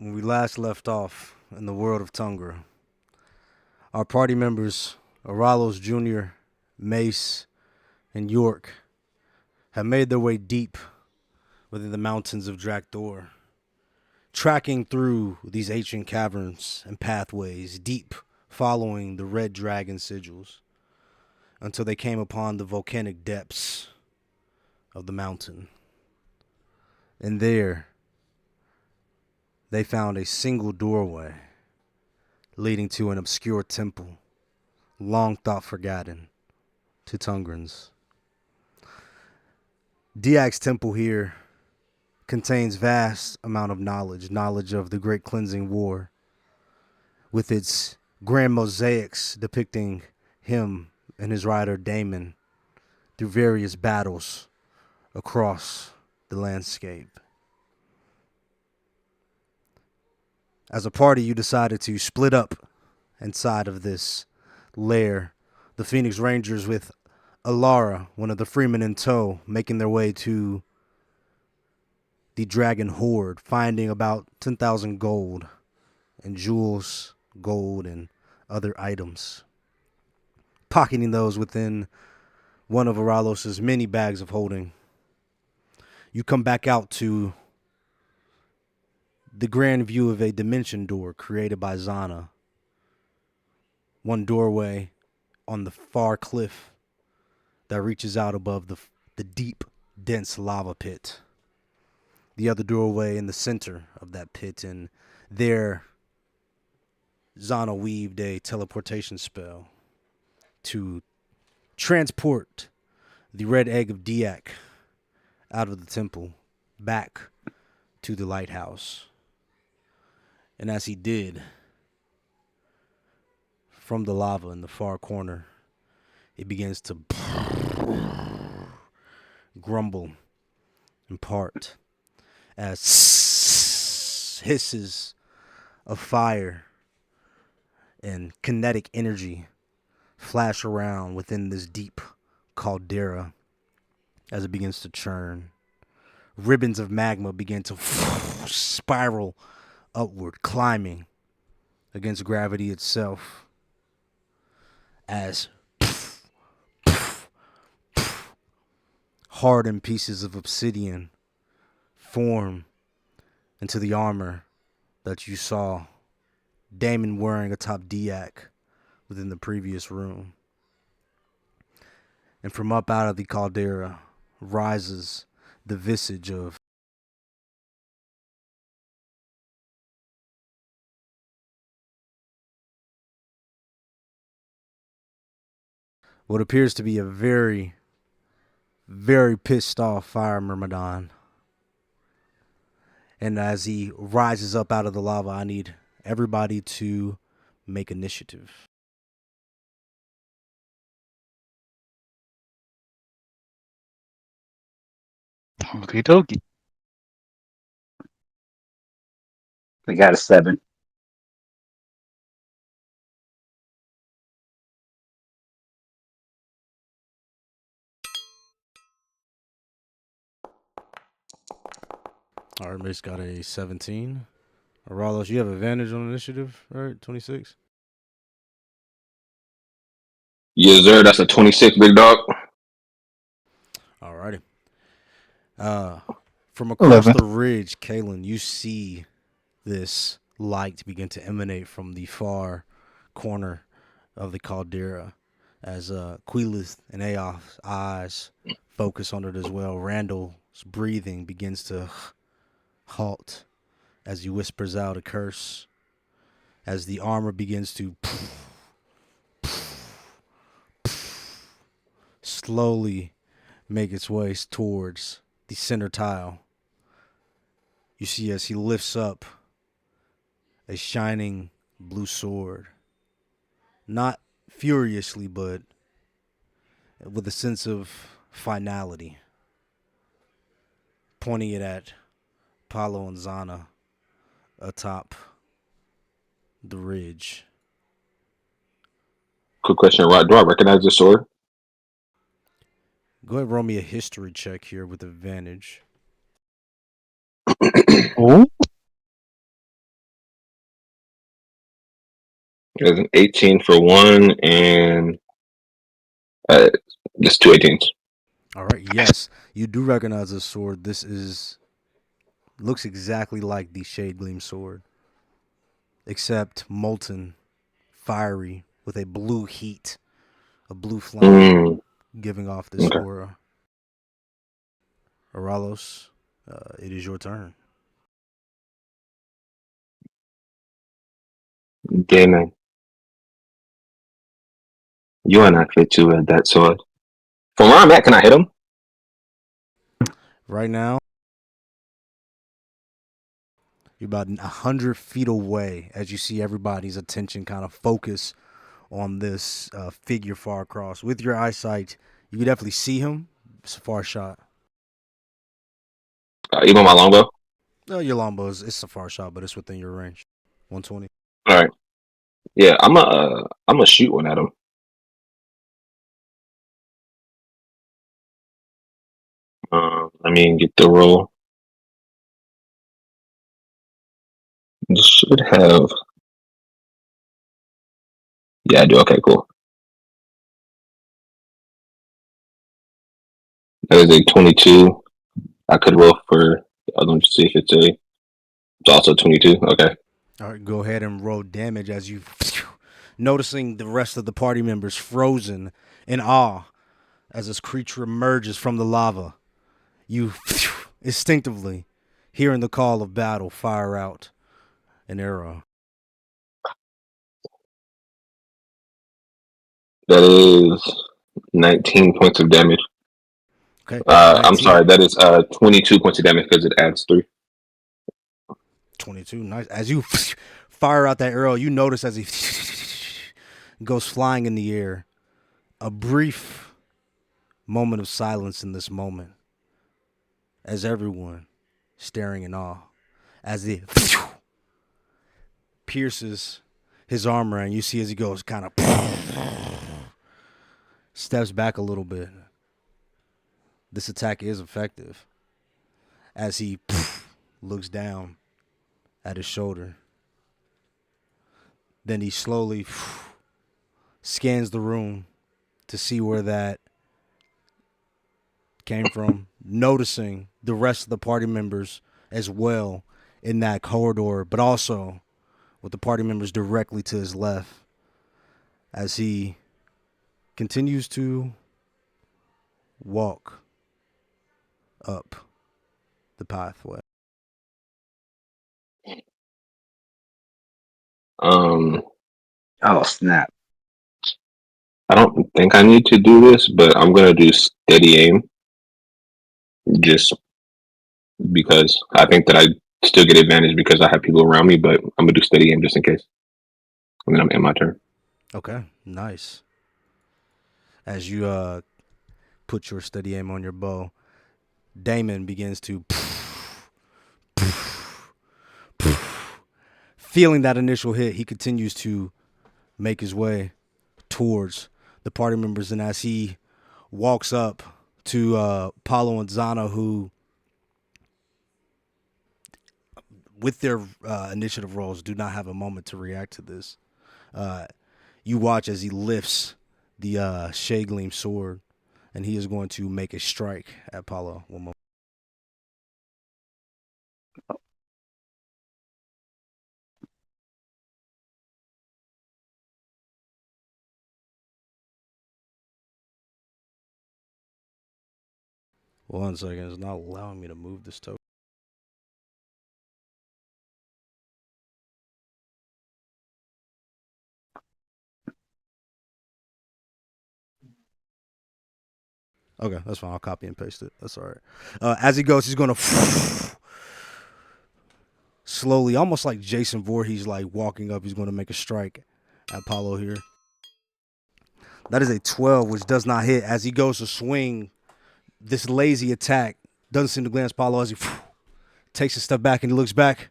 When we last left off in the world of Tungra, our party members, Aralos Jr., Mace, and York, have made their way deep within the mountains of Drakdor, tracking through these ancient caverns and pathways deep, following the red dragon sigils, until they came upon the volcanic depths of the mountain. And there, they found a single doorway leading to an obscure temple, long thought forgotten to Tungrans. Daak's temple here contains vast amount of knowledge of the Great Cleansing War, with its grand mosaics depicting him and his rider Damon through various battles across the landscape. As a party, you decided to split up inside of this lair. The Phoenix Rangers with Alara, one of the freemen in tow, making their way to the Dragon Hoard, finding about 10,000 gold and jewels, gold, and other items. Pocketing those within one of Aralos' many bags of holding. You come back out to the grand view of a dimension door created by Zana. One doorway on the far cliff that reaches out above the deep, dense lava pit. The other doorway in the center of that pit, and there Zana weaved a teleportation spell to transport the red egg of Daak out of the temple back to the lighthouse. And as he did, from the lava in the far corner, it begins to grumble and part as hisses of fire and kinetic energy flash around within this deep caldera as it begins to churn. Ribbons of magma begin to spiral upward, climbing against gravity itself as hardened pieces of obsidian form into the armor that you saw Damon wearing atop Daak within the previous room. And from up out of the caldera rises the visage of what appears to be a very, very pissed off Fire Myrmidon. And as he rises up out of the lava, I need everybody to make initiative. Okie dokie. We got a 7. All right, Mace got a 17. Aralos, you have advantage on initiative, right? 26. Yes, sir. That's a 26, big dog. All righty. Uh, from across 11. the ridge, Kalen, you see this light begin to emanate from the far corner of the caldera as Quilith and Aoth's eyes focus on it as well. Randall's breathing begins to halt as he whispers out a curse as the armor begins to slowly make its way towards the center tile. You see as he lifts up a shining blue sword. Not furiously, but with a sense of finality. Pointing it at Paulo and Zana atop the ridge. Quick question, Rod. Do I recognize the sword? Go ahead and roll me a history check here with advantage. Oh, There's an 18 for one, and just two 18s. All right. Yes, you do recognize this sword. Looks exactly like the Shade Gleam sword, except molten, fiery, with a blue heat, a blue flame Mm, giving off this okay. aura. Aralos, it is your turn. Damon, you are not fit to wear that sword. From where I'm at, can I hit him? Right now, you're about 100 feet away as you see everybody's attention kind of focus on this figure far across. With your eyesight, you can definitely see him. It's a far shot. Even my longbow. Your longbow it's a far shot, but it's within your range. 120. All right. Yeah, I'm a shoot one at him. I mean, get the roll. You should have. Yeah, I do. Okay, cool. That is a 22. I could roll for the other one to see if it's also 22. Okay. All right, go ahead and roll damage as you noticing the rest of the party members frozen in awe as this creature emerges from the lava. You instinctively, hearing the call of battle, fire out an arrow. That is 19 points of damage. Okay, I'm 19. sorry. That is 22 points of damage because it adds 3. 22. Nice. As you fire out that arrow, you notice as he goes flying in the air. A brief moment of silence in this moment as everyone staring in awe as it pierces his armor, and you see as he goes kind of steps back a little bit. This attack is effective as he looks down at his shoulder. Then he slowly scans the room to see where that came from, noticing the rest of the party members as well in that corridor, but also with the party members directly to his left as he continues to walk up the pathway. Um, Oh snap! I don't think I need to do this, but I'm gonna do steady aim just because I think that I still get advantage because I have people around me. But I'm gonna do steady aim just in case. And then I'm in my turn. Okay, nice. As you put your steady aim on your bow, Damon begins to feeling that initial hit. He continues to make his way towards the party members, and as he walks up to Paulo and Zana, who with their initiative rolls do not have a moment to react to this. You watch as he lifts the Shade Gleam sword, and he is going to make a strike at Paulo. One moment. One second, it's not allowing me to move this token. Okay, that's fine. I'll copy and paste it. That's all right. As he goes, he's going to slowly, almost like Jason Voorhees, like walking up. He's going to make a strike at Paulo here. That is a 12, which does not hit. As he goes to swing this lazy attack, doesn't seem to glance Paulo as he takes a step back and he looks back.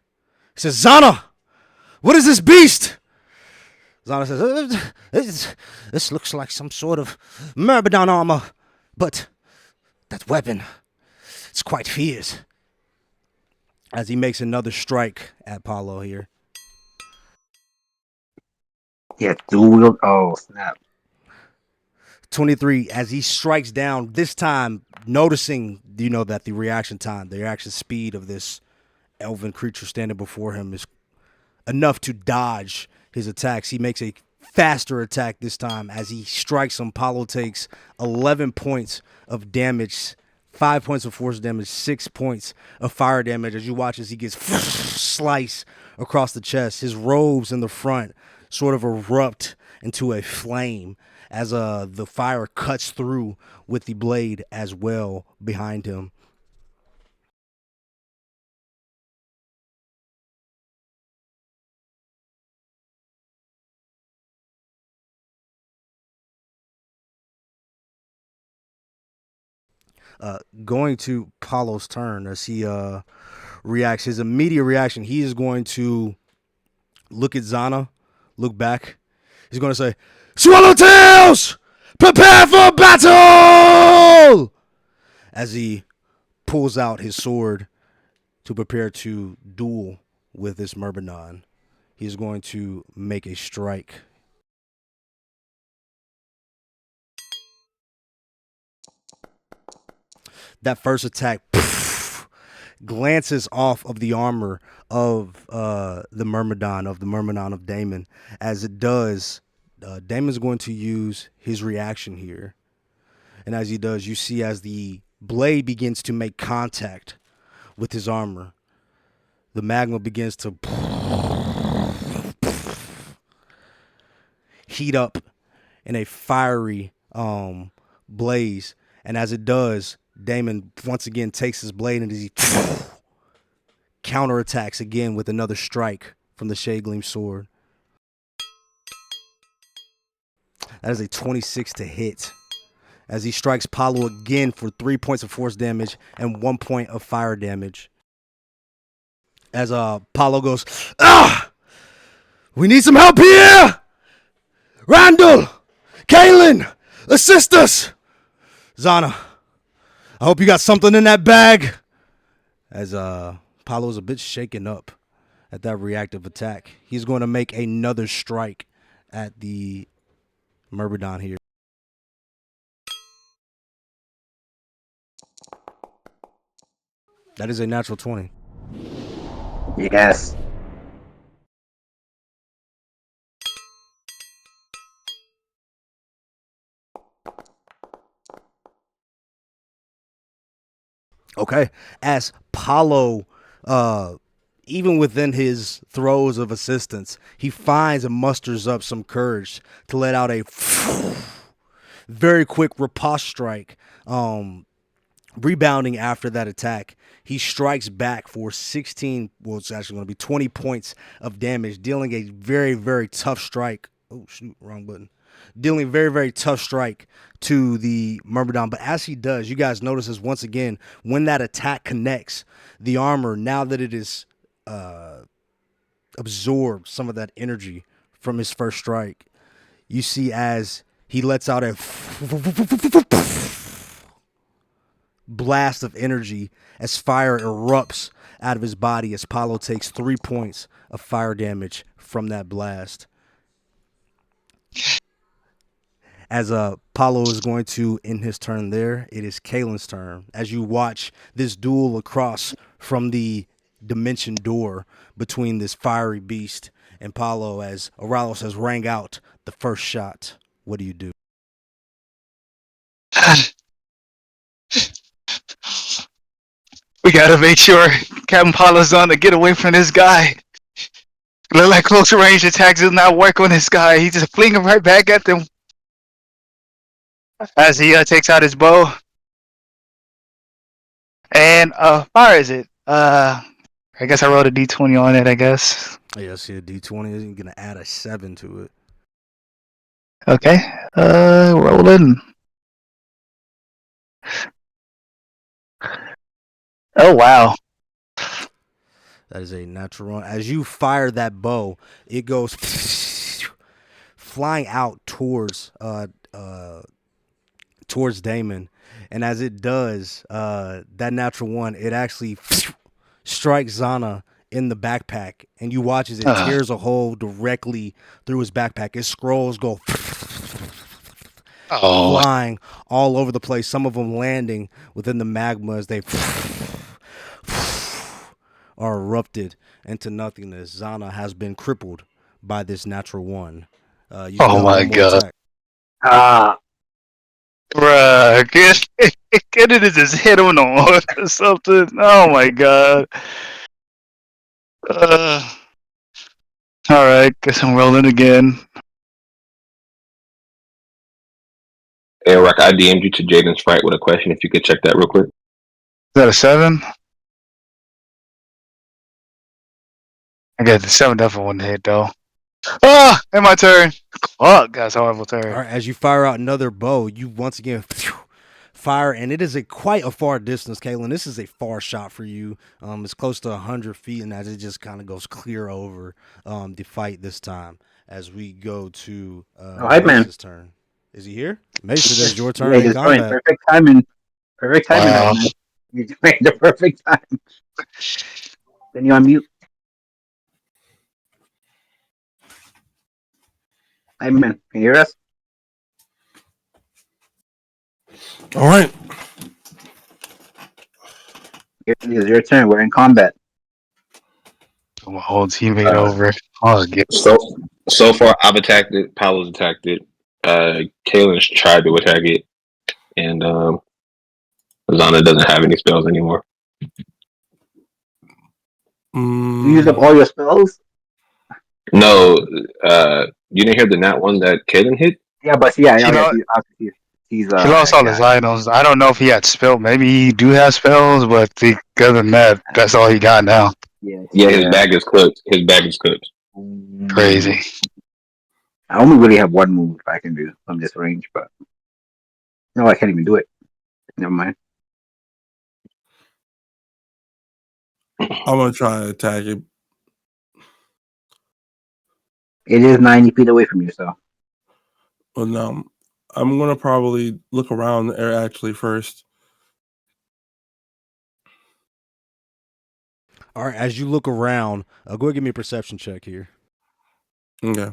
He says, Zana, what is this beast? Zana says, this looks like some sort of Myrmidon armor, but that weapon, it's quite fierce. As he makes another strike at Paulo here. Yeah, dual wield. Oh, snap. 23, as he strikes down, this time noticing, that the reaction time, the reaction speed of this elven creature standing before him is enough to dodge his attacks. He makes a faster attack this time. As he strikes him, Paulo takes 11 points of damage, 5 points of force damage, 6 points of fire damage. As you watch as he gets sliced across the chest, his robes in the front sort of erupt into a flame as the fire cuts through with the blade as well behind him. Going to Paulo's turn as he reacts. His immediate reaction, he is going to look at Zana, look back. He's going to say, "Swallowtails, prepare for battle!" As he pulls out his sword to prepare to duel with this Myrmidon. He's going to make a strike. That first attack glances off of the armor of the Myrmidon of Damon. As it does, Damon's going to use his reaction here. And as he does, you see as the blade begins to make contact with his armor, the magma begins to heat up in a fiery blaze. And as it does, Damon once again takes his blade and he counterattacks again with another strike from the Shade Gleam sword. That is a 26 to hit. As he strikes Paulo again for 3 points of force damage and 1 point of fire damage. As Paulo goes, we need some help here! Randall! Kaylin! Assist us! Zana, I hope you got something in that bag. As Paulo's a bit shaken up at that reactive attack. He's going to make another strike at the Myrmidon here. That is a natural 20. Yes. Okay. As Paulo, even within his throes of assistance, he finds and musters up some courage to let out a very quick riposte strike. Rebounding after that attack, he strikes back for 16, well, it's actually going to be 20 points of damage, dealing a very, very tough strike. Oh, shoot, wrong button. Dealing a very, very tough strike to the Myrmidon. But as he does, you guys notice this once again, when that attack connects, the armor, now that it is absorbed some of that energy from his first strike, you see as he lets out a blast of energy as fire erupts out of his body as Paulo takes 3 points of fire damage from that blast. As Paulo is going to end his turn there, it is Kaylin's turn. As you watch this duel across from the dimension door between this fiery beast and Paulo as Oralos has rang out the first shot. What do you do? We gotta make sure Captain Paulo's on to get away from this guy. Look like close range attacks does not work on this guy. He's just flinging right back at them. As he takes out his bow. And fires it. I guess I rolled a d20 on it, I guess. Yeah, see a D20 isn't gonna add a 7 to it. Okay. Rolling. Oh wow. That is a natural one. As you fire that bow, it goes flying out towards Damon, and as it does, that natural one, it actually strikes Zana in the backpack, and you watch as it tears a hole directly through his backpack. His scrolls go flying all over the place. Some of them landing within the magma as they are erupted into nothingness. Zana has been crippled by this natural one. You still have my one more God. attack. Ah, Bruh, get it his head on or something. Oh my God. All right, guess I'm rolling again. Hey, Rock, I DM'd you to Jaden's Fright with a question. If you could check that real quick. Is that a 7? I got the 7 definitely wouldn't hit though. Ah, in my turn. Fuck, that's a horrible turn. All right, as you fire out another bow, you once again fire, and it is quite a far distance, Kaylin. This is a far shot for you. It's close to 100 feet, and as it just kind of goes clear over the fight this time. As we go to hype man. Mace's turn. Is he here? Mace, it is your turn Yeah, in just joined. combat. Perfect timing. Perfect timing, Wow. hype man. You just made the perfect time. Then you unmute. Hype man, can you hear us? All right. It is your turn. We're in combat. My whole teammate over. Oh, get So far, I've attacked it. Paolo's attacked it. Kalen's tried to attack it, and Zana doesn't have any spells anymore. You used up all your spells? No, you didn't hear the nat one that Kalen hit? Yeah, but yeah, You know, he's he lost all his yeah. items. I don't know if he had spell. Maybe he do have spells, but other than that, that's all he got now. Yeah, His bag is cooked. His bag is cooked. Crazy. I only really have one move I can do from this range, but no, I can't even do it. Never mind. I'm gonna try to attack it. It is 90 feet away from you, so But no, I'm gonna probably look around there actually first. All right, as you look around, go ahead and give me a perception check here. Okay.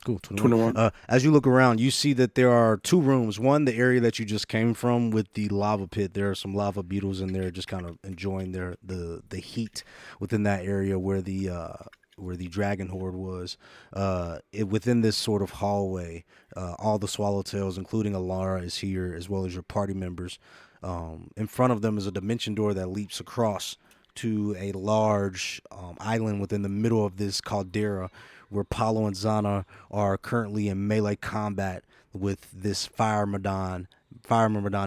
Cool, 21. 21. As you look around, you see that there are two rooms. One, the area that you just came from with the lava pit. There are some lava beetles in there, just kind of enjoying the heat within that area where the dragon horde was. Within this sort of hallway, all the swallowtails, including Alara, is here, as well as your party members. In front of them is a dimension door that leaps across to a large island within the middle of this caldera, where Paulo and Zana are currently in melee combat with this Fire Myrmidon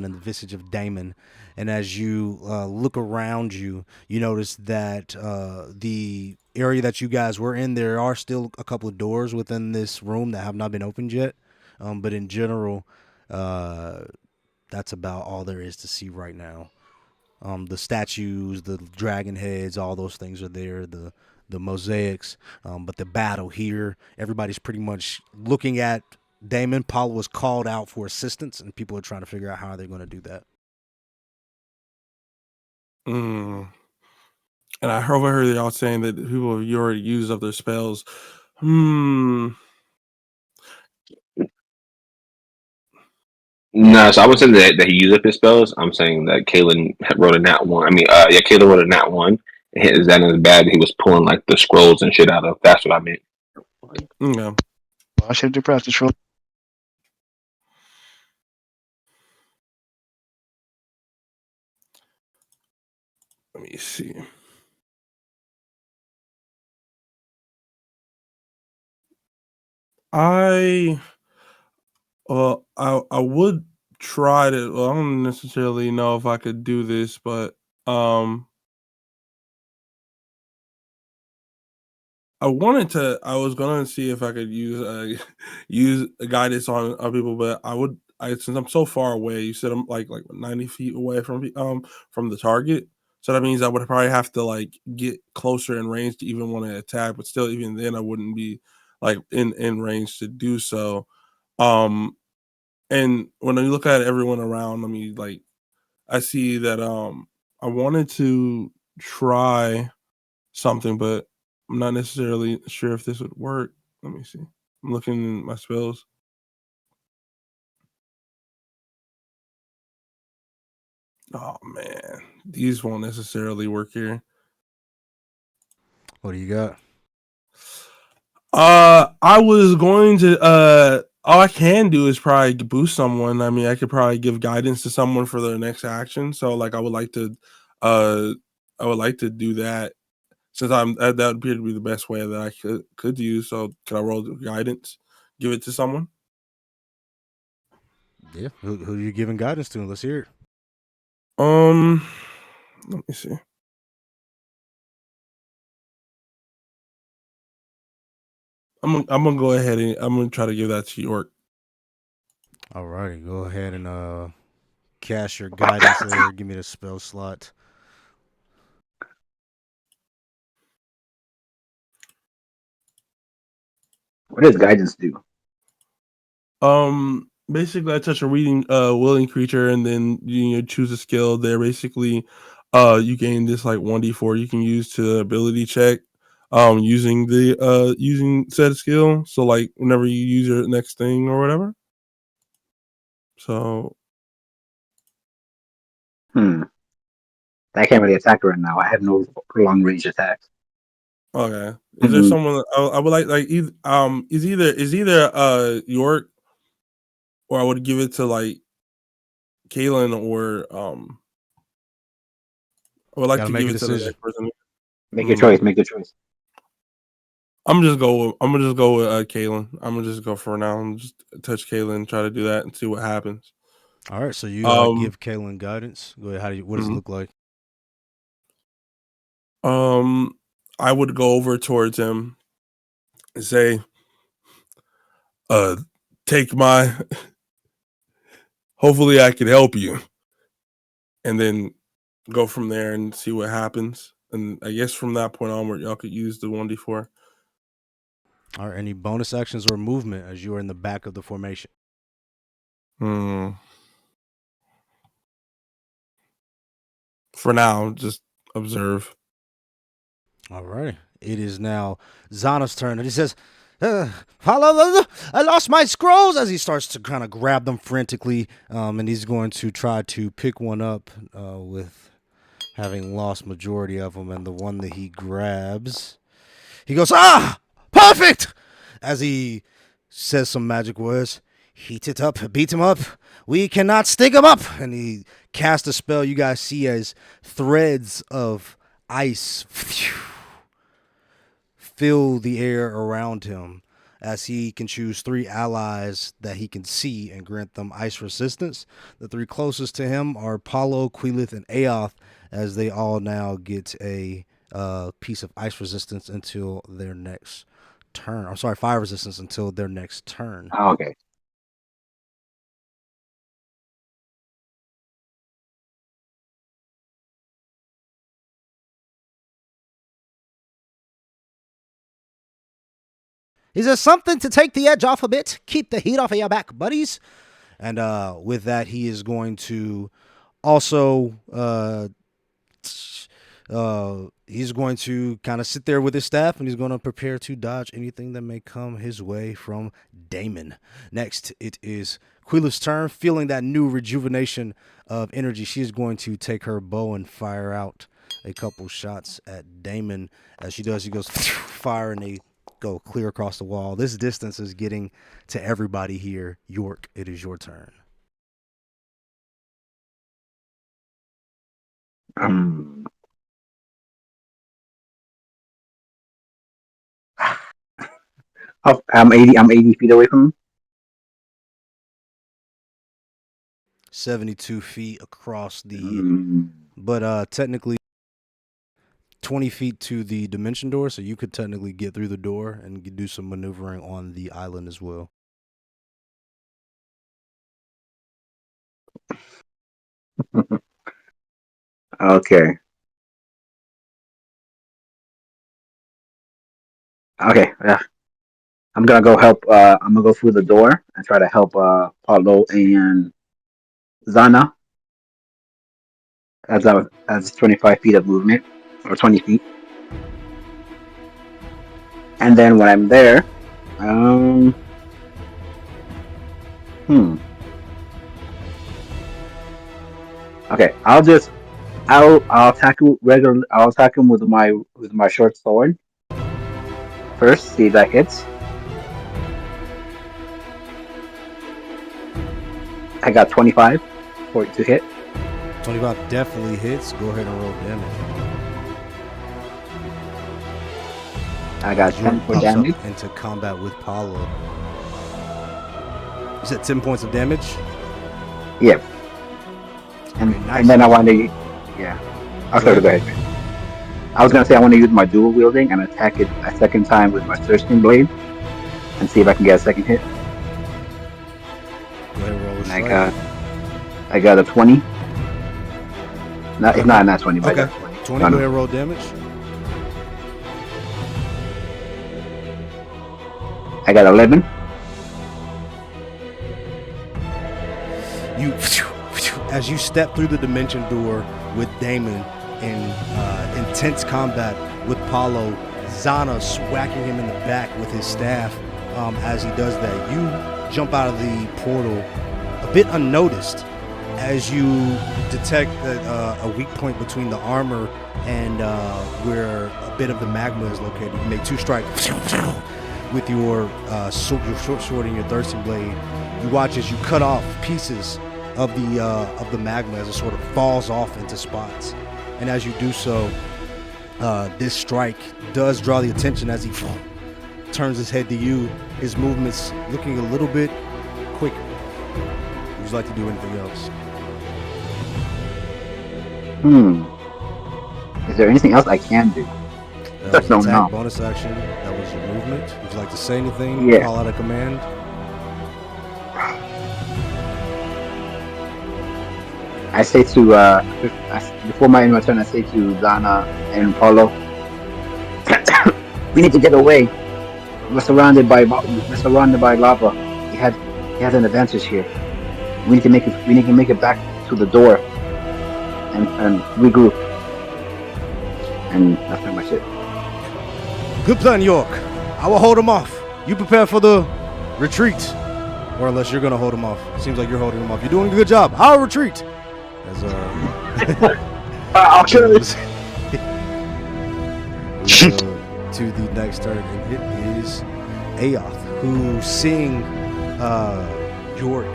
in the visage of Damon. And as you look around you, you notice that the area that you guys were in, there are still a couple of doors within this room that have not been opened yet. But in general, that's about all there is to see right now. The statues, the dragon heads, all those things are there. The mosaics, but the battle here, everybody's pretty much looking at Damon. Paulo was called out for assistance, and people are trying to figure out how they're going to do that. And I heard y'all saying that people have already used up their spells. No, so I would say that he used up his spells. I'm saying that Kalen wrote a nat one. Kalen wrote a nat one. Is that in his bag that he was pulling like the scrolls and shit out of? That's what I meant. Yeah. I should do practice roll. Let me see. I would try to. Well, I don't necessarily know if I could do this, but I was gonna see if I could use use guidance on people, but since I'm so far away, you said I'm like 90 feet away from the target. So that means I would probably have to like get closer in range to even want to attack, but still, even then, I wouldn't be like in range to do so. Um, and when you look at everyone around, I mean, like I see that I wanted to try something, but I'm not necessarily sure if this would work. Let me see. I'm looking at my spells. Oh man, these won't necessarily work here. What do you got? I was going to all I can do is probably boost someone. I mean, I could probably give guidance to someone for their next action. So like uh I would like to do that since that would appear to be the best way that I could use. So can I roll the guidance? Give it to someone? Yeah. Who are you giving guidance to? Let's hear it. Let me see. I'm gonna go ahead and I'm gonna try to give that to York. All righty. Go ahead and cast your guidance there. Give me the spell slot. What does guidance do? Basically, I touch a willing creature, and then you choose a skill. There, basically, you gain this like 1d4 you can use to ability check, using said skill. So like whenever you use your next thing or whatever. So I can't really attack right now. I have no long range attacks. okay, is there someone I would like is either York, or I would give it to like Kalen, or I would like Gotta to make give a it to the decision. next person. Make your choice. Make your choice. I'm gonna just go with Kalen. I'm gonna just go for now and just touch Kalen and try to do that and see what happens. All right. So you Um, give Kalen guidance. Go ahead. What does it mhm. look like? I would go over towards him and say, uh, take my hopefully I can help you. And then go from there and see what happens. And I guess from that point onward, y'all could use the 1d4. All right. Any bonus actions or movement as you are in the back of the formation? For now, just observe. All right. It is now Zana's turn, and he says, "Follow! I lost my scrolls!" As he starts to kind of grab them frantically, and he's going to try to pick one up with having lost majority of them. And the one that he grabs, he goes, perfect! As he says some magic words. Heat it up, beat him up. We cannot stick him up. And he casts a spell you guys see as threads of ice fill the air around him, as he can choose 3 allies that he can see and grant them ice resistance. The 3 closest to him are Paulo, Quilith, and Aoth, as they all now get a piece of ice resistance until their next turn. I'm sorry, fire resistance until their next turn. Oh, okay. Is there something to take the edge off a bit? Keep the heat off of your back, buddies. And with that, he is going to also he's going to kind of sit there with his staff, and he's going to prepare to dodge anything that may come his way from Damon. Next, it is Quilith's turn. Feeling that new rejuvenation of energy, she is going to take her bow and fire out a couple shots at Damon. As she does, she goes fire, and they go clear across the wall. This distance is getting to everybody here. York, it is your turn. I'm 80. I'm 80 feet away from him. 72 feet across the, Mm. but technically 20 feet to the dimension door, so you could technically get through the door and do some maneuvering on the island as well. Okay. Okay. Yeah. I'm gonna go help. I'm gonna go through the door and try to help Paulo and Zana as 25 feet of movement or 20 feet. And then when I'm there, um, hmm. Okay, I'll attack him regular. I'll attack him with my short sword first. See if that hits. I got 25 for it to hit. 25 definitely hits. Go ahead and roll damage. I got York 10 for pops damage. up into combat with Paulo. You said 10 points of damage? Yeah, and Okay, nice. and then I want to. Yeah, I'll start to go ahead. I was gonna say I want to use my dual wielding and attack it a second time with my thirsting blade, and see if I can get a second hit. Go ahead and roll a And strike. I got a 20. No, it's Okay. not 20, but I Okay. got 20. 20, No, go no. ahead and roll damage. I got 11. You, as you step through the dimension door with Damon in intense combat with Paulo, Zana swacking him in the back with his staff. As he does that, you jump out of the portal a bit unnoticed as you detect a weak point between the armor and where a bit of the magma is located. You make two strikes with your short sword and your thirsting blade. You watch as you cut off pieces of the magma as it sort of falls off into spots. And as you do so, this strike does draw the attention as he turns his head to you. His movements looking a little bit quicker. Would you like to do anything else? Is there anything else I can do? That was No, attack, no. bonus action. That was your movement. Would you like to say anything? Yeah. Call out a command? I say to before my end of my turn, I say to Zana and Paulo, we need to get away. We're surrounded by lava. He has an advantage here. We need to make it. We need to make it back to the door and regroup. And that's pretty much it. Good plan, York. I will hold him off. You prepare for the retreat. Or unless you're going to hold him off. Seems like you're holding him off. You're doing a good job. I'll retreat. As I'll kill we it. go to the next turn, and it is Aoth, who seeing York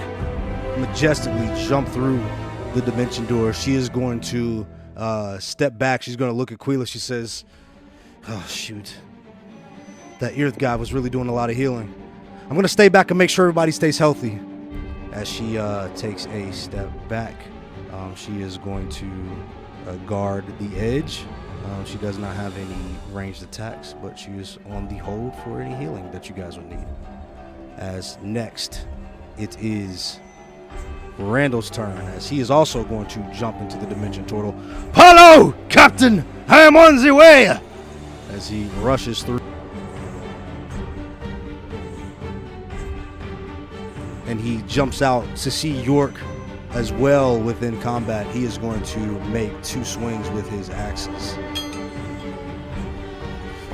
majestically jump through the dimension door. She is going to step back. She's going to look at Quila. She says, oh, shoot. That Earth guy was really doing a lot of healing. I'm going to stay back and make sure everybody stays healthy. As she takes a step back, she is going to guard the edge. She does not have any ranged attacks, but she is on the hold for any healing that you guys would need. As next, it is Randall's turn, as he is also going to jump into the dimension portal. Hello, Captain! I am on the way! As he rushes through. And he jumps out to see York as well within combat. He is going to make two swings with his axes.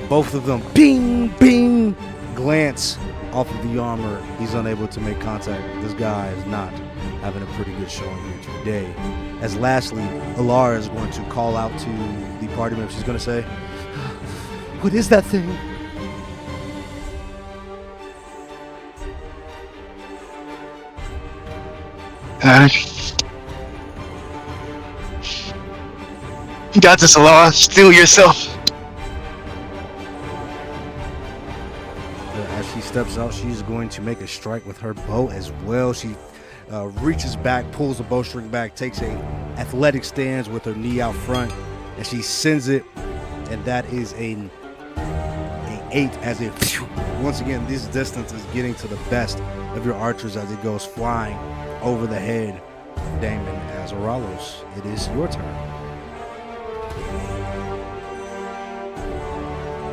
Both of them, bing, bing, glance off of the armor. He's unable to make contact. This guy is not having a pretty good showing here today. As lastly, Alara is going to call out to the party member. She's going to say, what is that thing? You got this, Alara. Steal yourself. As she steps out, she's going to make a strike with her bow as well. She reaches back, pulls the bowstring back, takes a athletic stance with her knee out front, and she sends it, and that is a 8 as it, once again, this distance is getting to the best of your archers as it goes flying over the head Damon, as Oralos, it is your turn.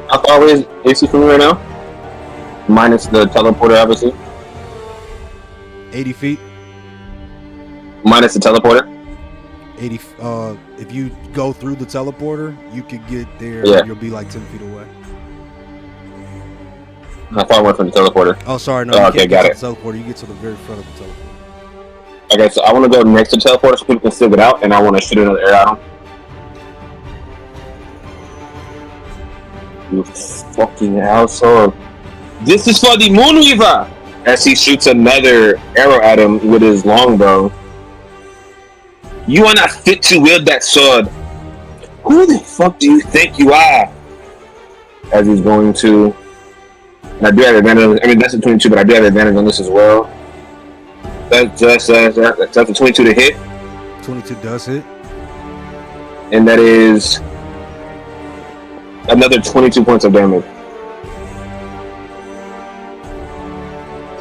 How far away is AC from me right now? Minus the teleporter, obviously. 80 feet. Minus the teleporter. 80. If you go through the teleporter, you could get there. Yeah. You'll be like 10 feet away. How far away from the teleporter? Oh, sorry, no. Oh, You okay, can't got get it. to the teleporter. You get to the very front of the teleporter. Okay, so I want to go next to the teleporter so people can still get out, and I want to shoot another arrow at him. You fucking asshole. This is for the Moonweaver! As he shoots another arrow at him with his longbow. You are not fit to wield that sword. Who the fuck do you think you are? As he's going to... And I do have advantage. I mean, that's a 22, but I do have advantage on this as well. That's a 22 to hit. 22 does hit. And that is another 22 points of damage.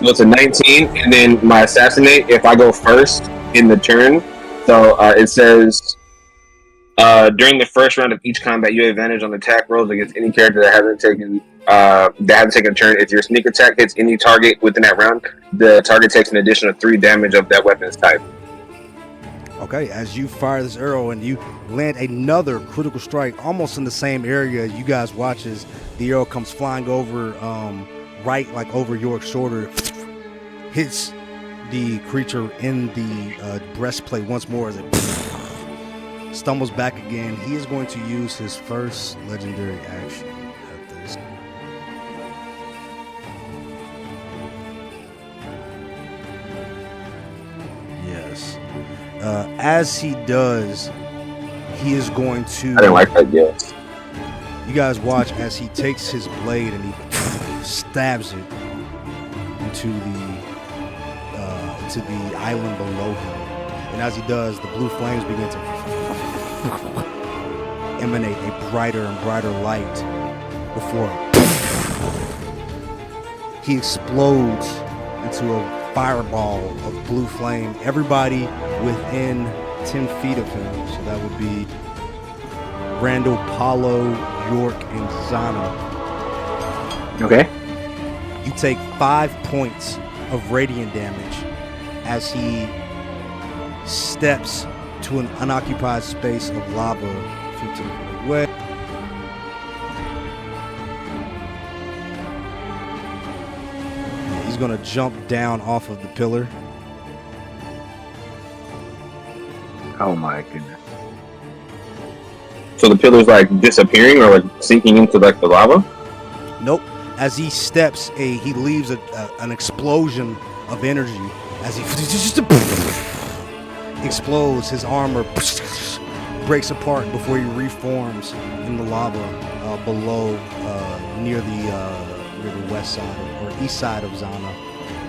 So it's a 19, and then my assassinate, if I go first in the turn, so it says, during the first round of each combat, you have advantage on attack rolls against any character that hasn't taken a turn. If your sneak attack hits any target within that round, the target takes an additional 3 damage of that weapon's type. Okay, as you fire this arrow and you land another critical strike almost in the same area, you guys watch as the arrow comes flying over, right like over York's shoulder, hits the creature in the breastplate once more as it stumbles back again. He is going to use his first legendary action at this. Yes. As he does, he is going to... I didn't like that, yes. You guys watch as he takes his blade and he stabs it into the island below him. And as he does, the blue flames begin to emanate a brighter and brighter light before he explodes into a fireball of blue flame. Everybody within 10 feet of him, so that would be Randall, Paulo, York, and Zana. Okay. You take 5 points of radiant damage as he steps to an unoccupied space of lava 15 feet away. He's going to jump down off of the pillar. Oh my goodness. So the pillar's like disappearing or like sinking into like the lava? Nope. As he steps, he leaves an explosion of energy as he explodes. His armor breaks apart before he reforms in the lava below, near the west side or east side of Zana,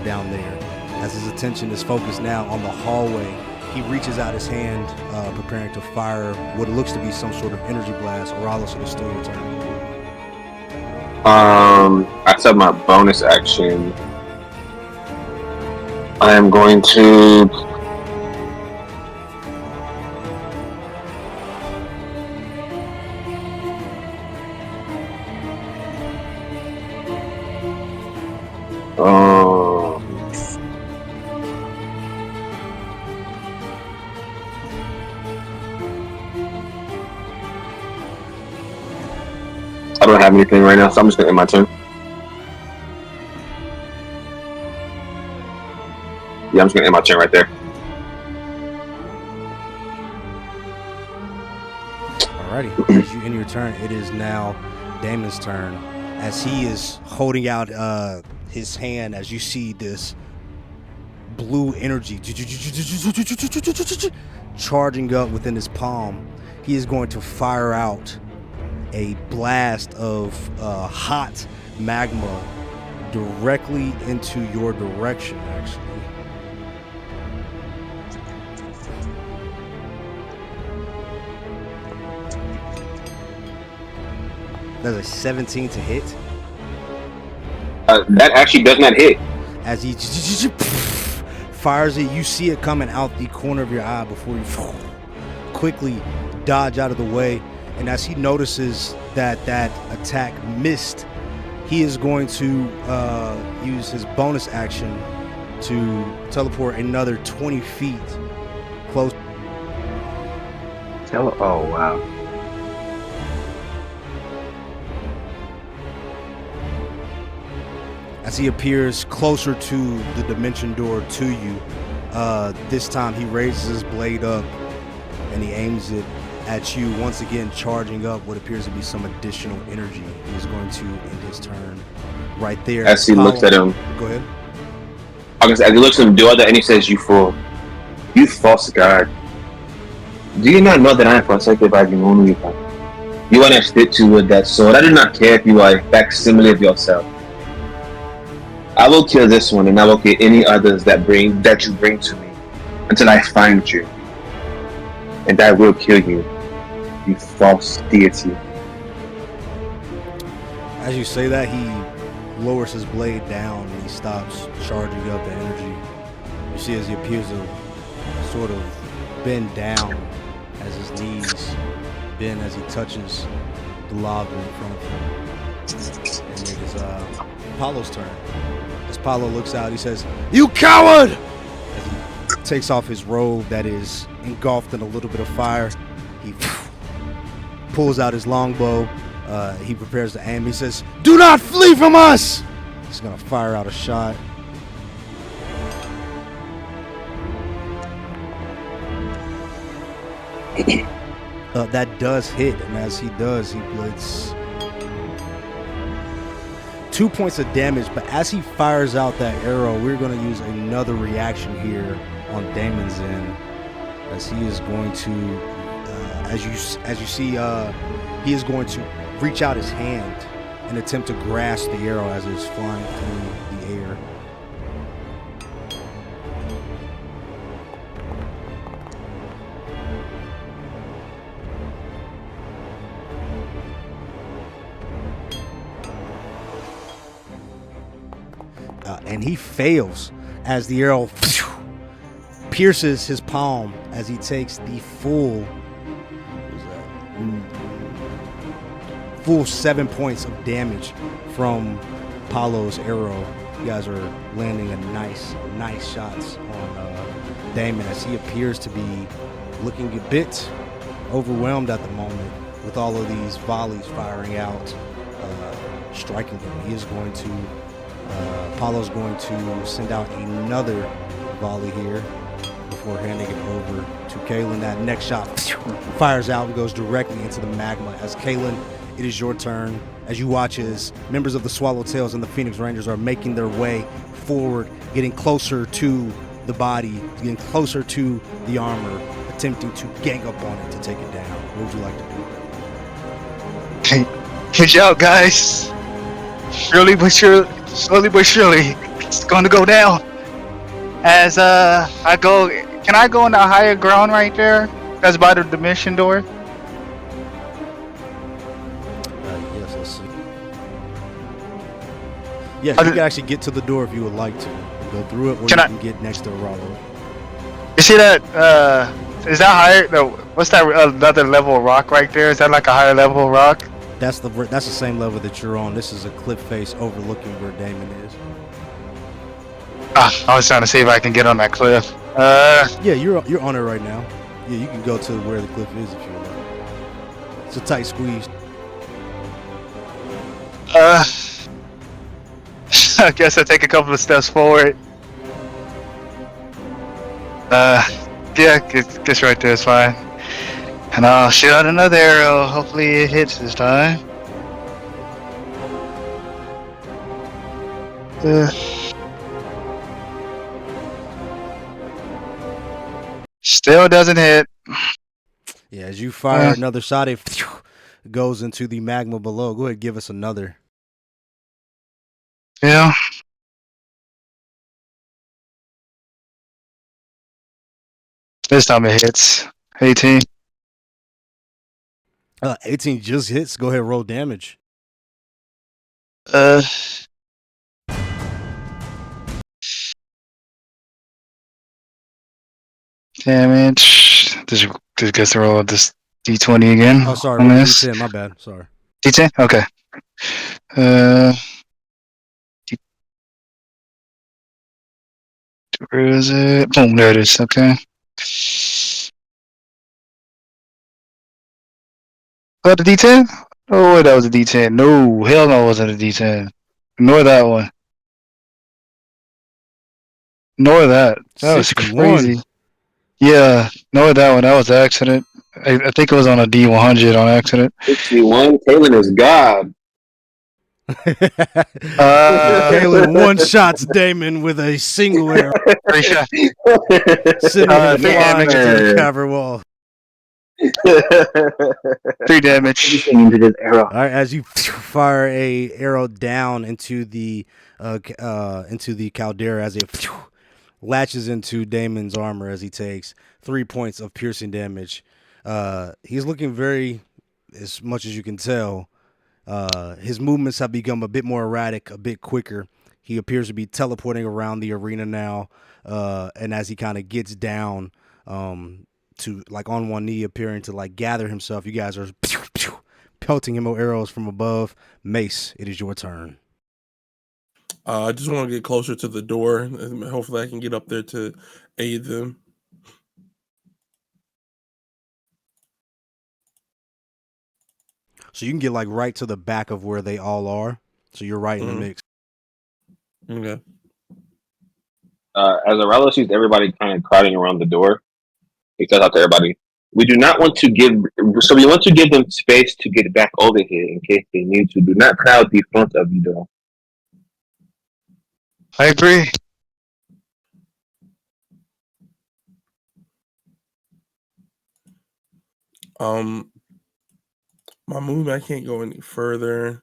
down there. As his attention is focused now on the hallway, he reaches out his hand, preparing to fire what looks to be some sort of energy blast. Oralos, it is still your turn. I said my bonus action. I am going to I don't have anything right now, so I'm just gonna end my turn. Yeah, I'm just gonna end my turn right there. Alrighty, as you end your turn, it is now Damon's turn. As he is holding out his hand, as you see this blue energy charging up within his palm, he is going to fire out a blast of hot magma directly into your direction, actually. That's a 17 to hit. That actually does not hit. As he fires it. You see it coming out the corner of your eye before you quickly dodge out of the way. And as he notices that attack missed, he is going to use his bonus action to teleport another 20 feet close. Oh, wow. As he appears closer to the dimension door to you, this time he raises his blade up and he aims it at you, once again charging up what appears to be some additional energy. He's going to end his turn right there. As he looks at him, go ahead. As he looks at him, do other, and he says, "You fool, you false god. Do you not know that I am protected by the moon? You understood to with that sword. I do not care if you are a facsimile of yourself. I will kill this one, and I will kill any others that you bring to me until I find you, and I will kill you, you false deity." As you say that, he lowers his blade down and he stops charging up the energy. You see as he appears to sort of bend down as his knees bend as he touches the lava in front of him. And it is Apollo's turn. As Apollo looks out, he says, "You coward!" As he takes off his robe that is engulfed in a little bit of fire, he pulls out his longbow. He prepares to aim. He says, "Do not flee from us!" He's going to fire out a shot. That does hit, and as he does, he blitz 2 points of damage. But as he fires out that arrow, we're going to use another reaction here on Damon's end, as he is going to, as you see, he is going to reach out his hand and attempt to grasp the arrow as it's flying through the air. And he fails as the arrow pierces his palm as he takes the full 7 points of damage from Apollo's arrow. You guys are landing a nice shots on Damon, as he appears to be looking a bit overwhelmed at the moment with all of these volleys firing out, striking him. He is going to Apollo's going to send out another volley here before handing it over to Kalen. That next shot fires out and goes directly into the magma. As Kalen, it is your turn as you watch as members of the Swallowtails and the Phoenix Rangers are making their way forward, getting closer to the body, getting closer to the armor, attempting to gang up on it to take it down. What would you like to do? Good job, guys. Slowly but surely, it's going to go down. As I go, can I go on the higher ground right there? That's by the dimension door. Yes, let's see. Yes, you can actually get to the door if you would like to. Go through it, or you can get next to Rollo. You see that? Is that higher? No, what's that? Another level of rock right there? Is that like a higher level of rock? That's the same level that you're on. This is a cliff face overlooking where Damon is. I was trying to see if I can get on that cliff. Yeah, you're on it right now. Yeah, you can go to where the cliff is if you want. It's a tight squeeze. I guess I take a couple of steps forward. Yeah, guess right there is fine. And I'll shoot out another arrow. Hopefully it hits this time. Still doesn't hit. Yeah, as you fire another shot, it goes into the magma below. Go ahead, give us another. Yeah. This time it hits. 18. 18 just hits. Go ahead, roll damage. Damage. Just gets to roll this D20 again. Oh, sorry, On roll the this. D10. My bad. Sorry. D10? Okay. Where is it? Boom, there it is. Okay. Oh, the D10? Oh, wait, that was a D10. No, hell no, it wasn't a D10. Ignore that one. Ignore that. That was 61. crazy. Yeah, ignore that one. That was an accident. I think it was on a D100 on accident. 61. Kalen is God. Kalen one shots Damon with a single arrow, Three shot. sending him Three flying damage. into the cavern wall. 3 damage. Into this arrow. All right, as you fire a arrow down into the caldera, as it latches into Damon's armor, as he takes 3 points of piercing damage. He's looking very, as much as you can tell, his movements have become a bit more erratic, a bit quicker. He appears to be teleporting around the arena now, and as he kind of gets down to like on one knee, appearing to like gather himself, you guys are pelting him with arrows from above. Mace, it is your turn. I just want to get closer to the door, and hopefully I can get up there to aid them. So you can get like right to the back of where they all are. So you're right in the mix. Okay. As Arello sees everybody kind of crowding around the door, he says out to everybody, we do not want to give, so we want to give them space to get back over here in case they need to. Do not crowd the front of you, though. I agree. My movement, I can't go any further.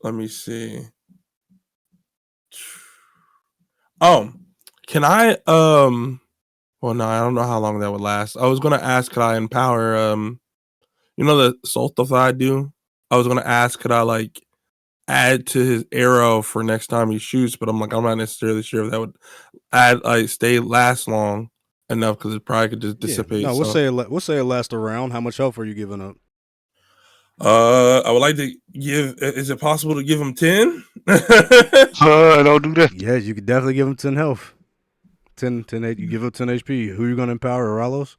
Let me see. Oh, can I well no, I don't know how long that would last. I was gonna ask, could I empower you know the soul stuff that I do? I was gonna ask, could I like add to his arrow for next time he shoots, but I'm like, I'm not necessarily sure if that would add like last long enough because it probably could just dissipate. Yeah. No, we'll say it lasts a round. How much health are you giving up? I would like to give. Is it possible to give him 10? Don't do that. Yeah, you could definitely give him 10 health. 10, you give him 10 HP. Who are you going to empower, Aralos?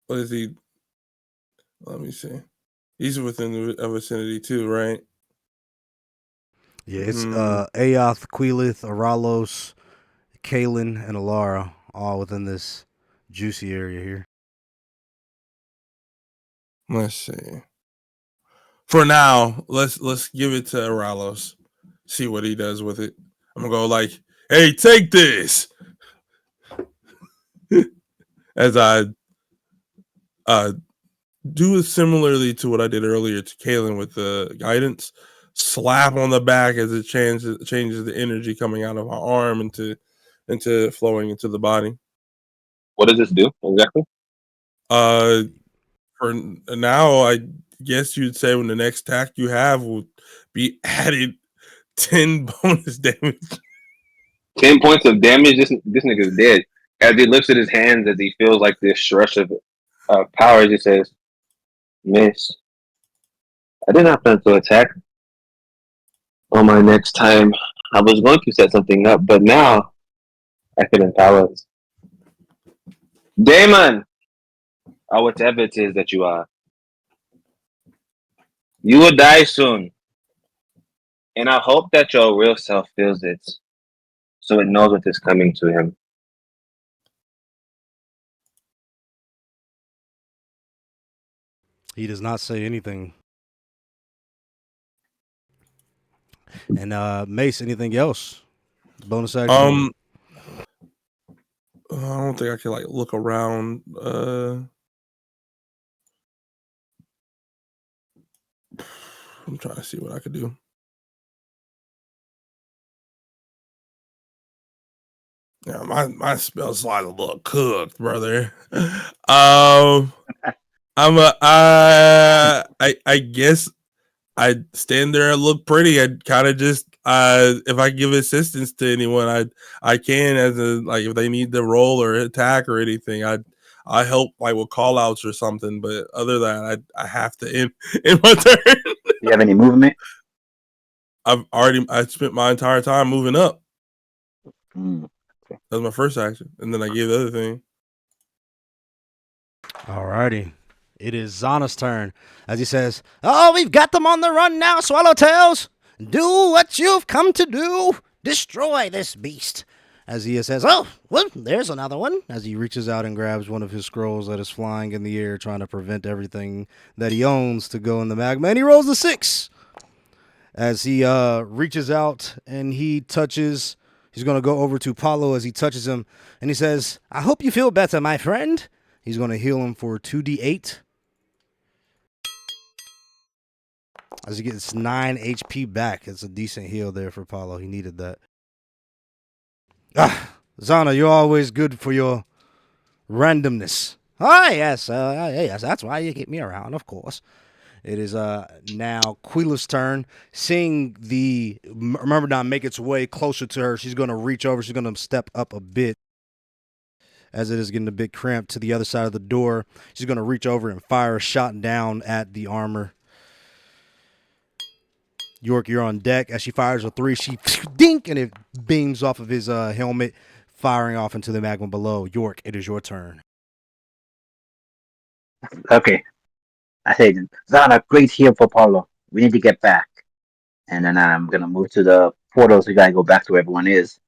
What is he? Let me see. He's within the vicinity too, right? Yeah, it's Aoth, Queelith, Aralos, Kalen, and Alara, all within this juicy area here. Let's see. For now, let's give it to Aralos. See what he does with it. I'm gonna go like, "Hey, take this," as I do it similarly to what I did earlier to Kalen with the guidance. Slap on the back as it changes the energy coming out of my arm into flowing into the body. What does this do exactly? For now, I guess you'd say when the next attack you have will be added 10 bonus damage. 10 points of damage. This nigga's dead. As he lifts at his hands, as he feels like this rush of power, he says, "Miss, I did not plan to attack on my next time. I was going to set something up, but now I can empower us. Damon, or whatever it is that you are, you will die soon. And I hope that your real self feels it, so it knows what is coming to him." He does not say anything. And Mace, anything else? Bonus action? I don't think I can like look around. I'm trying to see what I could do. Yeah, my spell slide a little cooked, brother. I guess I'd stand there and look pretty. I'd kind of just if I give assistance to anyone, I can, as a, like, if they need to roll or attack or anything, I help, like, with call outs or something. But other than that, I have to end my turn. Do you have any movement? I spent my entire time moving up. Okay. That was my first action, and then I gave the other thing. Alrighty. It is Zana's turn as he says, "Oh, we've got them on the run now, Swallowtails. Do what you've come to do. Destroy this beast." As he says, "Oh, well, there's another one." As he reaches out and grabs one of his scrolls that is flying in the air, trying to prevent everything that he owns to go in the magma. And he rolls a 6. As he reaches out and he touches, he's going to go over to Paulo as he touches him. And he says, "I hope you feel better, my friend." He's going to heal him for 2d8. As he gets 9 HP back. It's a decent heal there for Paulo. He needed that. Zana, you're always good for your randomness. Ah, yes. Yes, that's why you keep me around, of course. It is now Quila's turn. Seeing the Myrmidon make its way closer to her, she's going to reach over. She's going to step up a bit. As it is getting a bit cramped to the other side of the door, she's going to reach over and fire a shot down at the armor. York, you're on deck. As she fires a 3, she dink, and it beams off of his helmet, firing off into the magma below. York, it is your turn. Okay. I say, Zana, great heal for Paulo. We need to get back. And then I'm going to move to the portals. We got to go back to where everyone is.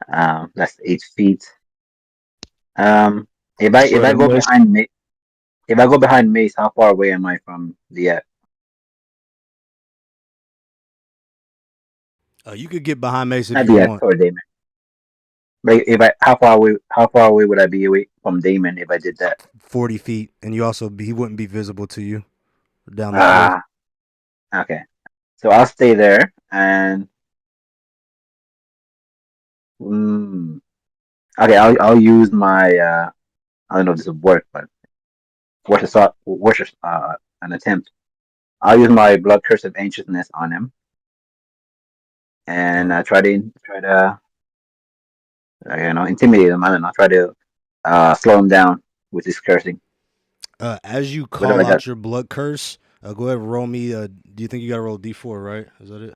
That's 8 feet. If I go behind Mace, if I go behind Mace, how far away am I from the? You could get behind Mace if Not you the want. or Damon. But how far away would I be away from Damon if I did that? 40 feet, and he wouldn't be visible to you down the cliff. Okay. So I'll stay there and. Okay, I'll use my. I don't know if this will work, but worth an attempt. I'll use my blood curse of anxiousness on him, and try to intimidate him. I don't know. Try to slow him down with his cursing. As you call out your blood curse, go ahead and roll me. Do you think you got to roll D4, right? Is that it?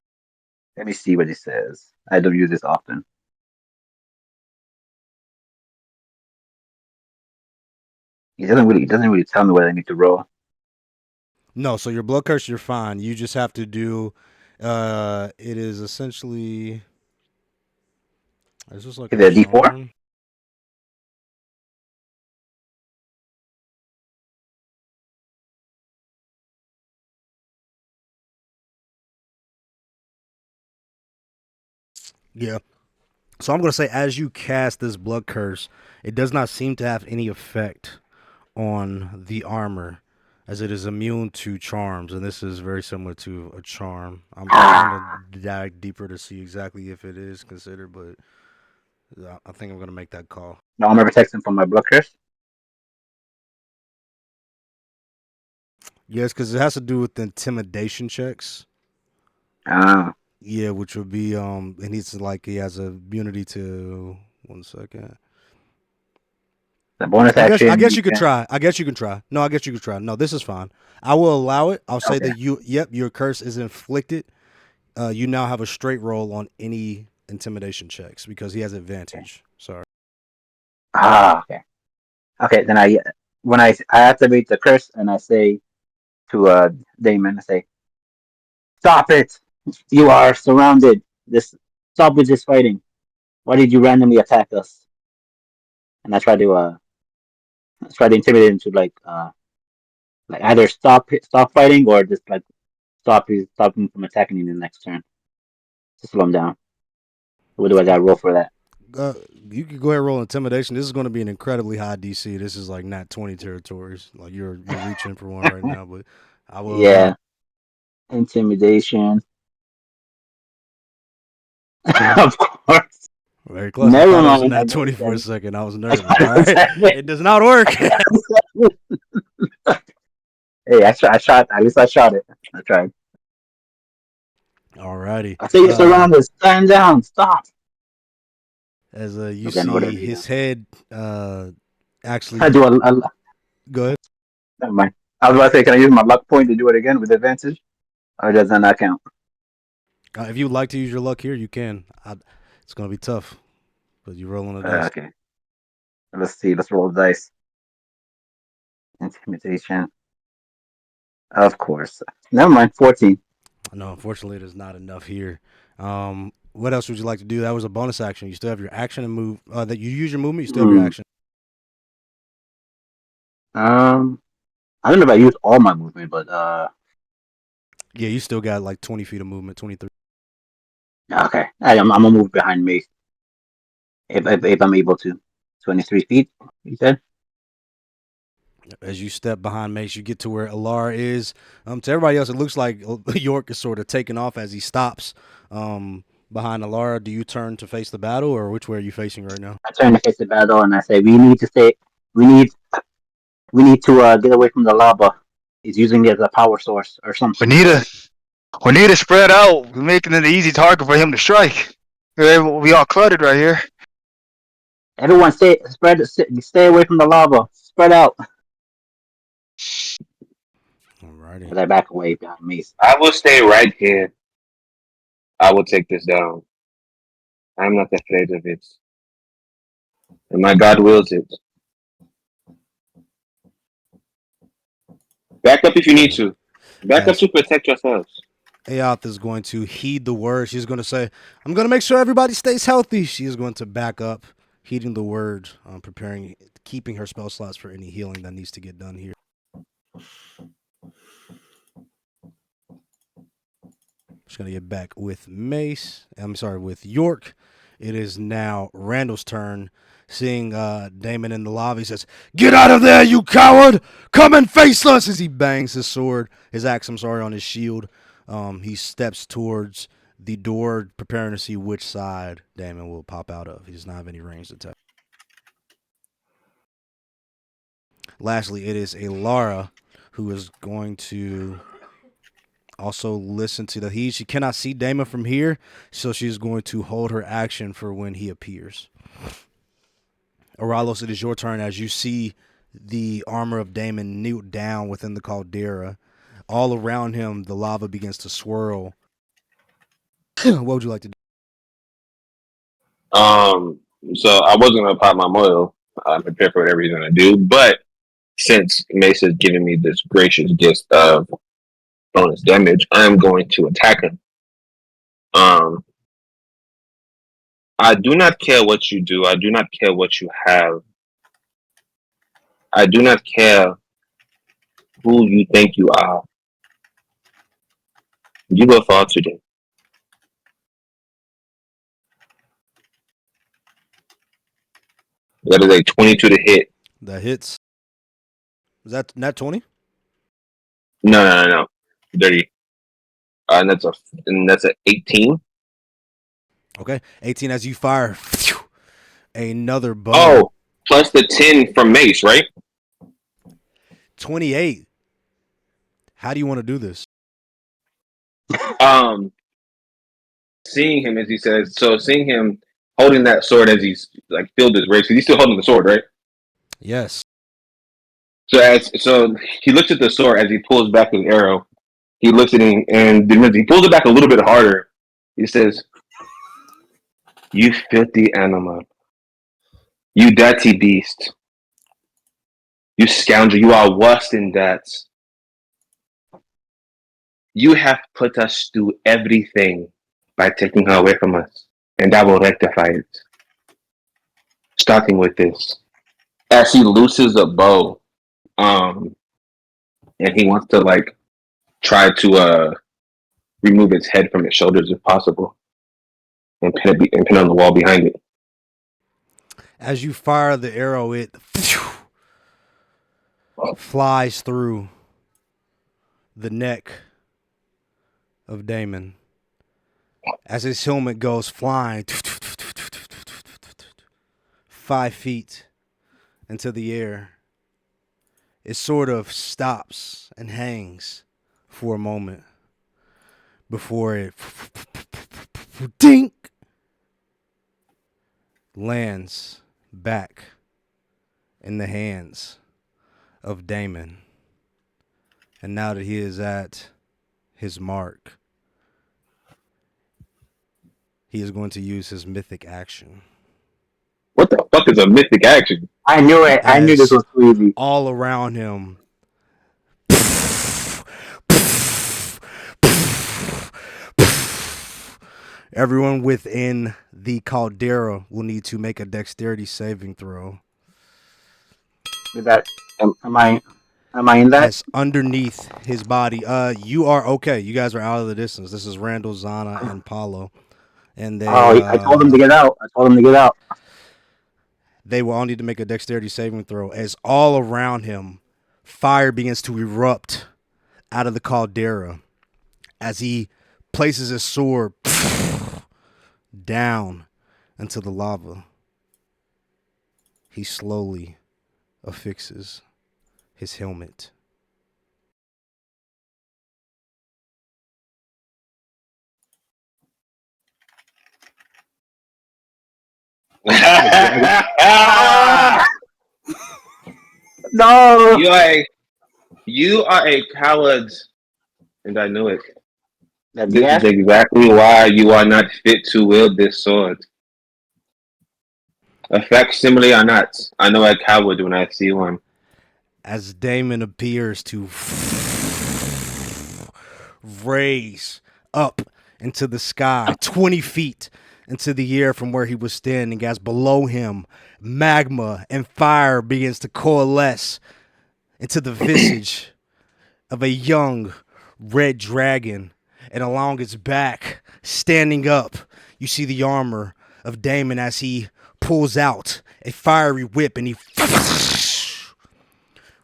Let me see what it says. I don't use this often. It doesn't really tell me what I need to roll. No, so your blood curse, you're fine. You just have to do. It is essentially. Is this like a D4? Yeah. So I'm going to say, as you cast this blood curse, it does not seem to have any effect on the armor, as it is immune to charms, and this is very similar to a charm. I'm trying to dive deeper to see exactly if it is considered, but I think I'm going to make that call. No, armor protects him from my blood curse? Yes, because it has to do with the intimidation checks. Yeah, which would be and he has a immunity to 1 second. The bonus action. I guess you could try. I guess you can try. No, I guess you can try. No, this is fine. I will allow it. I'll say that your curse is inflicted. You now have a straight roll on any intimidation checks because he has advantage. Okay. Sorry. Okay. Okay, then when I activate the curse and I say to Damon, I say, "Stop it! You are surrounded. Stop with this fighting. Why did you randomly attack us?" And I try to intimidate him to like either stop fighting or just like stop him from attacking you in the next turn. To slow him down. What do I got to roll for that? You can go ahead and roll intimidation. This is going to be an incredibly high DC. This is like not 20 territories. Like you're reaching for one right now, but I will. Yeah. Intimidation. Of course. Very close. Never I thought mind. it was in that 20 for a second. I was nervous. All right. It does not work. Hey, I shot. At least I shot it. I tried. Alrighty. I say you're surrounded. Stand down. Stop. As you Okay, no, see whatever you do. his head Can I actually do go ahead. never mind. I was about to say, can I use my luck point to do it again with advantage? Or does that not count? If you would like to use your luck here, you can. It's gonna be tough, but you roll on the dice. Okay. Let's see. Let's roll the dice. Intimidation. Of course. Never mind. 14. No, unfortunately, it is not enough here. What else would you like to do? That was a bonus action. You still have your action and move. That you use your movement. You still have your Hmm. action. I don't know if I used all my movement, but Yeah, you still got like 20 feet of movement. 23. okay. I'm gonna move behind Mace if I'm able to. 23 feet. You said. As you step behind Mace, you get to where Alara is. To everybody else, it looks like York is sort of taking off as he stops behind Alara. Do you turn to face the battle, or which way are you facing right now? I turn to face the battle and I say, "We need to stay. We need. We need to get away from the lava. He's using it as a power source or We something." need to spread out. We're making it an easy target for him to strike. We all cluttered right here. Everyone, stay away from the lava. Spread out. Alrighty. As I back away behind Mace. I will stay right here. I will take this down. I'm not afraid of it. And my God wills it. Back up if you need to. Back up As to protect yourselves. Aoth is going to heed the word. She's going to say, I'm going to make sure everybody stays healthy. She is going to back up, heeding the word, preparing, keeping her spell slots for any healing that needs to get done here. She's going to get back with Mace. I'm sorry, with York. It is now Randall's turn. Seeing Damon in the lobby, he says, "Get out of there, you coward! Come and face us!" As he bangs his sword, his axe, I'm sorry, on his shield. He steps towards the door, preparing to see which side Damon will pop out of. He does not have any ranged attack. Lastly, it is Alara who is going to also listen to the heat. She cannot see Damon from here, so she's going to hold her action for when he appears. Oralos, it is your turn as you see the armor of Damon kneel down within the caldera. All around him, the lava begins to swirl. What would you like to do? So I wasn't gonna pop my moil. I'm prepared for whatever he's gonna do. But since Mace has given me this gracious gift of bonus damage, I'm going to attack him. Um, I do not care what you do. I do not care what you have. I do not care who you think you are. You will fall today. That is a 22 to hit. That hits. Is that nat 20? No. Dirty. And that's a 18. Okay. 18 as you fire. Another bow. Oh, plus the 10 from Mace, right? 28. How do you want to do this? Um, seeing him as he says, so seeing him holding that sword as he's like filled his rage, because he's still holding the sword, right? Yes. So he looks at the sword as he pulls back his arrow. He looks at him and he pulls it back a little bit harder. He says, "You filthy animal, you dirty beast, you scoundrel, you are worse than that. You have put us through everything by taking her away from us, and I will rectify it. Starting with this." As he looses a bow, and he wants to like try to remove its head from its shoulders if possible, and pin on the wall behind it. As you fire the arrow, it flies through the neck of Damon. As his helmet goes flying 5 feet into the air, it sort of stops and hangs for a moment before it dink lands back in the hands of Damon. And now that he is at his mark, he is going to use his mythic action. What the fuck is a mythic action? I knew it. I knew this was too easy. All around him, everyone within the caldera will need to make a dexterity saving throw. Is that am I in that? As underneath his body, you are okay. You guys are out of the distance. This is Randall, Zana, and Paulo, and I told him to get out. they will all need to make a dexterity saving throw. As all around him, fire begins to erupt out of the caldera as he places his sword down into the lava. He slowly affixes his helmet. No. You are a coward, and I knew it. That This Daak? is exactly why you are not fit to wield this sword. A facsimile or not, I know a coward when I see one. As Damon appears to raise up into the sky 20 feet into the air from where he was standing, as below him magma and fire begins to coalesce into the visage of a young red dragon, and along its back, standing up, you see the armor of Damon as he pulls out a fiery whip and he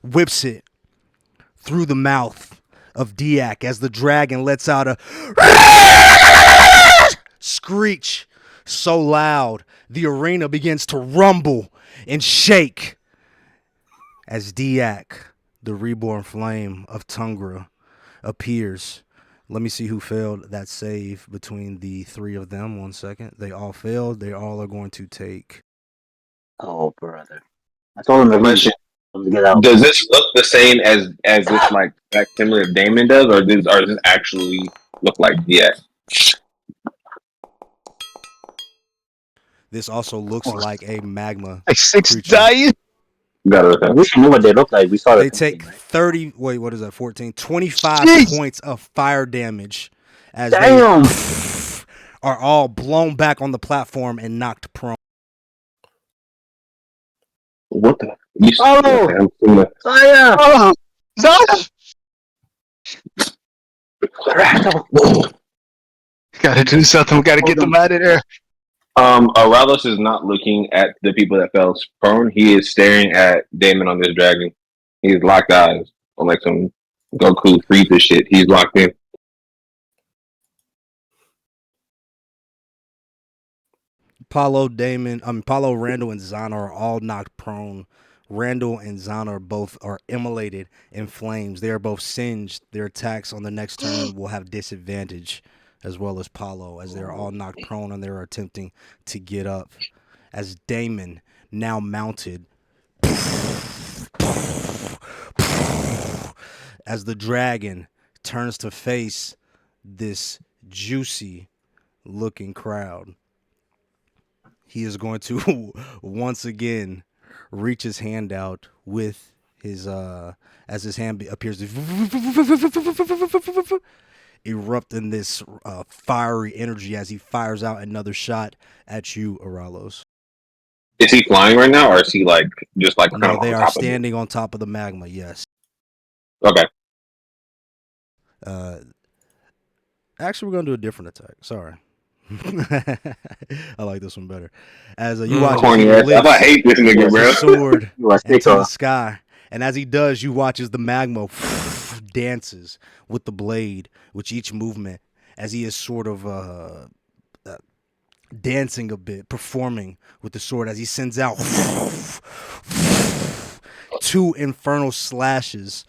whips it through the mouth of Daak as the dragon lets out a screech so loud the arena begins to rumble and shake as Daak, the reborn flame of Tungra, appears. Let me see who failed that save between the three of them. 1 second. They all failed. They all are going to take. Oh, brother. I told him Question: to get out. Does this look the same as this like facsimile of Damon does, or does this actually look like This also looks like a magma. Like 6 creature. dying. Got it. I wish I knew what they look like. We saw They the take painting, right? 30. Wait, what is that? 14. 25 Jeez. points of fire damage as Damn. they are all blown back on the platform and knocked prone. What the? You Oh! okay, I'm seeing that. Saya! Oh, Zana! Gotta do something. We gotta get them out of there. Aralos is not looking at the people that fell prone. He is staring at Damon on this dragon. He's locked eyes on like some Goku Frieza shit. He's locked in. Paulo, Randall, and Zana are all knocked prone. Randall and Zana are immolated in flames. They are both singed. Their attacks on the next turn will have disadvantage, as well as Paulo, as they're all knocked prone and they're attempting to get up. As Damon, now mounted, as the dragon turns to face this juicy looking crowd, he is going to once again reach his hand out with his as his hand appears to erupt in this fiery energy as he fires out another shot at you, Aralos. Is he flying right now, or is he like just like kind No, of they on are top standing on top of the magma. Yes. of it? Uh, actually, we're gonna do a different attack. Sorry. I like this one better. As you watch, Corny ass. I hate this nigga, bro. his sword You are into sick, the sky, and as he does, you watch as the magma dances with the blade, with each movement, as he is sort of dancing a bit, performing with the sword, as he sends out 2 infernal slashes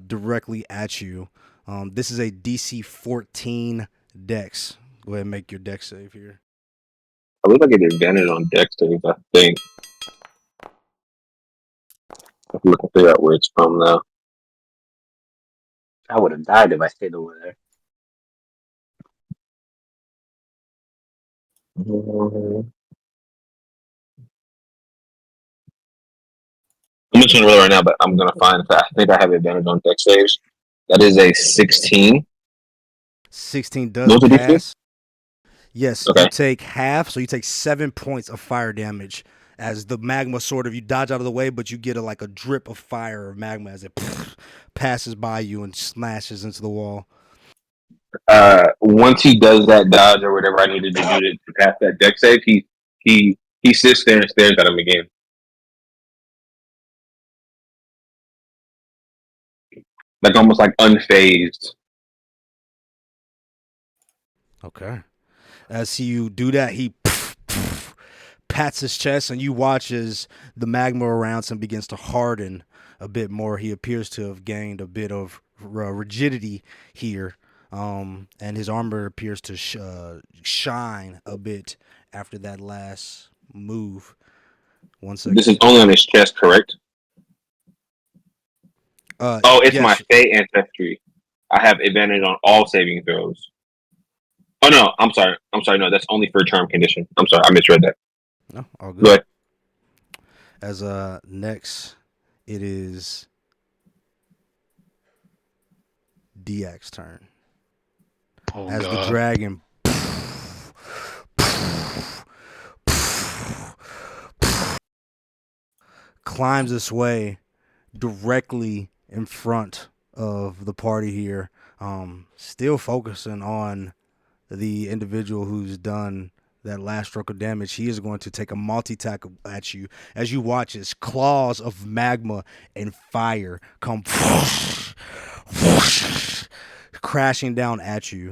directly at you. This is a DC 14 Dex. Go ahead and make your Dex save here. I believe I get advantage on dex saves, I think. I'm looking to figure out where it's from now. I would have died if I stayed over there. I'm just gonna roll right now, but I'm gonna find. I think I have advantage on dex saves. That is a 16. 16 does What's the DC? pass. Yes, Okay. you take half, so you take 7 points of fire damage as the magma sort of, you dodge out of the way, but you get a drip of fire or magma as it passes by you and smashes into the wall. Once he does that dodge or whatever I needed to do to pass that dex save, he sits there and stares at him again. Like almost like unfazed. Okay. As you do that, he pats his chest, and you watch as the magma around him begins to harden a bit more. He appears to have gained a bit of rigidity here, and his armor appears to shine a bit after that last move. 1 second. This is only on his chest, correct? It's yes. my Fey ancestry. I have advantage on all saving throws. Oh no, I'm sorry. No, that's only for a charm condition. I'm sorry, I misread that. No, all good. Go ahead. As next, it is Daak's turn. Oh, as God. the dragon climbs its way directly in front of the party here, still focusing on the individual who's done that last stroke of damage. He is going to take a multi-attack at you as you watch his claws of magma and fire come crashing down at you.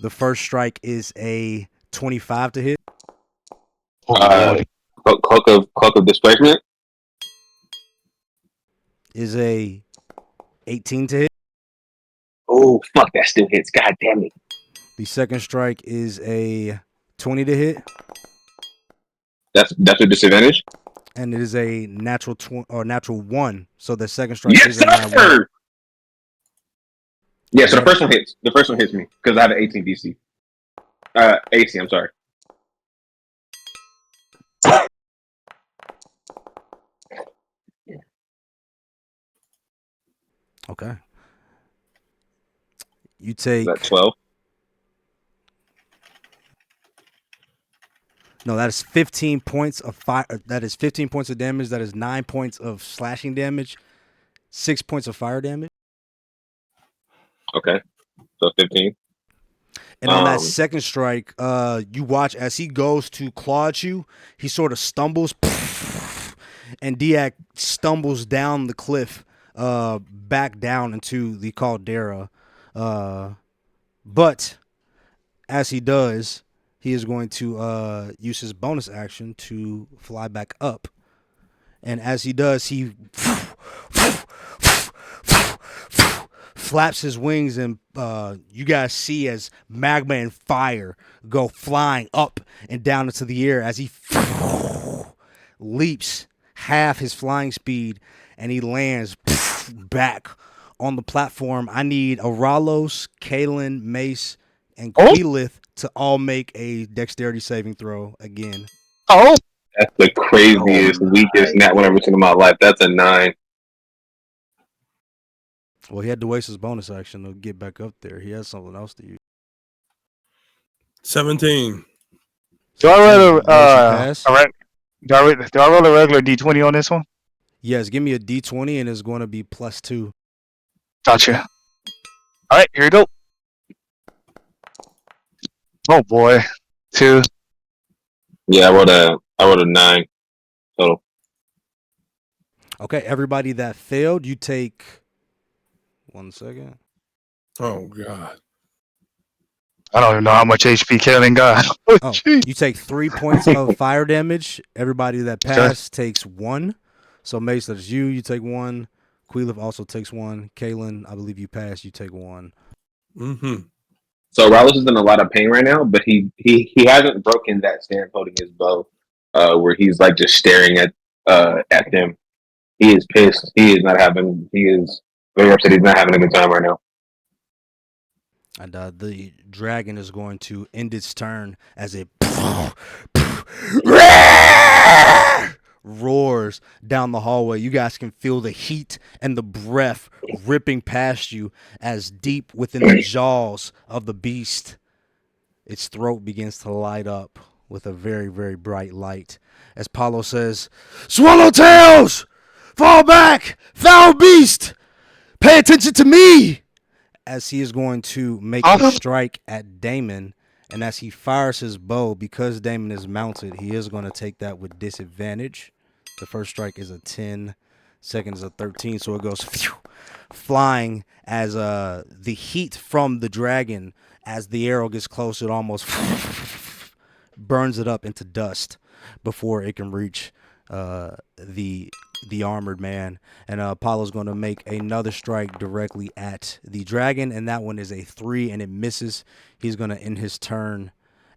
The first strike is a 25 to hit. Cloak of displacement Is a 18 to hit. Oh fuck, that still hits. God damn it. The second strike is a 20 to hit. That's a disadvantage. And it is a natural natural 1. So the second strike Yes, is a nat 1. Yeah, so the first one hits. The first one hits me because I have an 18 DC. AC, I'm sorry. Okay. You take That's 12. No, that is 15 points of fire. That is 15 points of damage. That is 9 points of slashing damage, 6 points of fire damage. Okay, so 15. And on that second strike, you watch as he goes to claw at you, he sort of stumbles, and Daak stumbles down the cliff, back down into the caldera. But as he does, he is going to use his bonus action to fly back up. And as he does, he flaps his wings, and you guys see as magma and fire go flying up and down into the air as he leaps half his flying speed, and he lands back on the platform. I need Aralos, Kalen, Mace, and Quilith to all make a dexterity saving throw again. Oh, that's the craziest, weakest nat one I've ever seen in my life. That's a 9. Well, he had to waste his bonus action to get back up there. He has something else to use. 17. Do I roll a regular D20 on this one? Yes, give me a D20, and it's going to be +2. Gotcha. All right, here we go. Oh boy, 2. Yeah, I rolled a 9 total. Okay, everybody that failed, you take 1 second. Oh god. I don't even know how much HP Kalen got. You take 3 points of fire damage. Everybody that passed takes 1. So Mace, that's you. You take 1. Queelif also takes one. Kalen, I believe you pass. You take one. Mm-hmm. So Rallis is in a lot of pain right now, but he hasn't broken that stance holding his bow, where he's like just staring at them. He is pissed. He is not having. He is very upset. He's not having a good time right now. And the dragon is going to end its turn as it roars down the hallway. You guys can feel the heat and the breath ripping past you as deep within the jaws of the beast, its throat begins to light up with a very, very bright light. As Paulo says, "Swallowtails! Fall back! Foul beast! Pay attention to me!" As he is going to make a strike at Damon, and as he fires his bow, because Damon is mounted, he is going to take that with disadvantage. The first strike is a 10, second is a 13, so it goes flying as the heat from the dragon, as the arrow gets close, it almost burns it up into dust before it can reach the armored man. And Apollo's going to make another strike directly at the dragon, and that one is a 3, and it misses. He's going to end his turn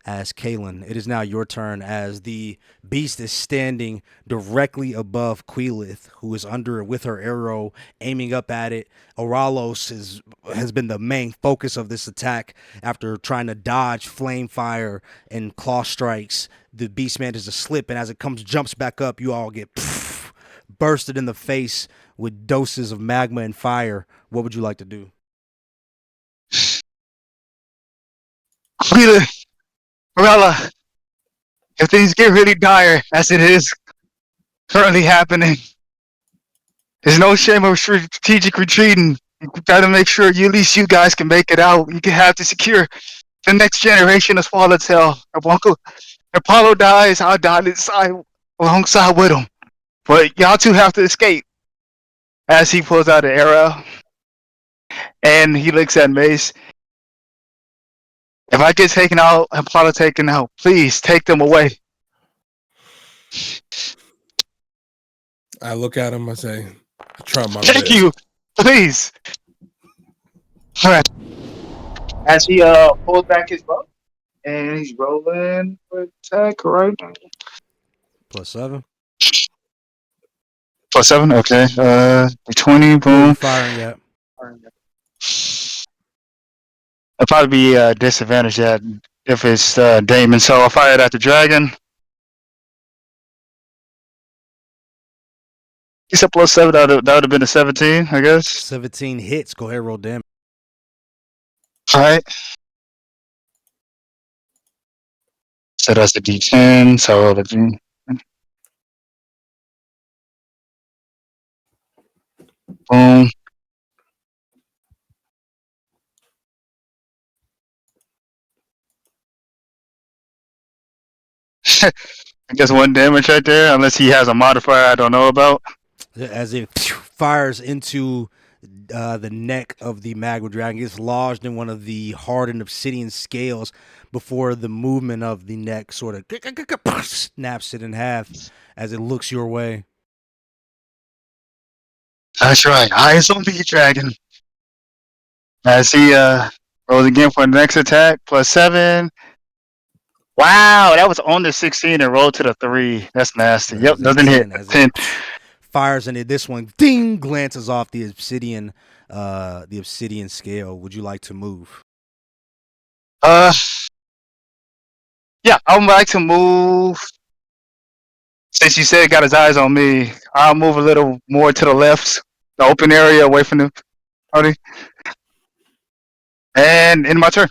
as Kalen. It is now your turn as the beast is standing directly above Queelith, who is under it with her arrow aiming up at it. Oralos has been the main focus of this attack after trying to dodge flame fire and claw strikes. The beast manages to slip, and as it jumps back up, you all get bursted in the face with doses of magma and fire. What would you like to do? Morella, if things get really dire, as it is currently happening, there's no shame of strategic retreating. You gotta make sure at least you guys can make it out. You can have to secure the next generation of Swallowtail. If Apollo dies, I'll die alongside with him. But y'all two have to escape. As he pulls out an arrow, and he looks at Mace. If I get taken out and Apollo taken out, please take them away. I look at him. I say, I try my Thank best. you, please. All right. As he pulls back his bow, and he's rolling for attack right now. +7. +7, okay. 20, boom. Firing yet? It'll probably be disadvantage that if it's Damon. So I'll fire it at the dragon. He said +7. That would have been a 17, I guess. 17 hits. Go ahead, roll damage. All right. So that's the D10. So I roll the D. Boom. I guess 1 damage right there, unless he has a modifier I don't know about. As it fires into the neck of the magma dragon, gets lodged in one of the hardened obsidian scales before the movement of the neck sort of snaps it in half as it looks your way. That's right. Eyes on me, dragon. As he rolls again for the next attack, +7. Wow, that was on the 16 and rolled to the 3. That's nasty. Yep, doesn't hit. 10. Fires into this one. Ding! Glances off the obsidian scale. Would you like to move? Yeah, I would like to move. Since you said he got his eyes on me, I'll move a little more to the left, the open area away from the party. And in my turn.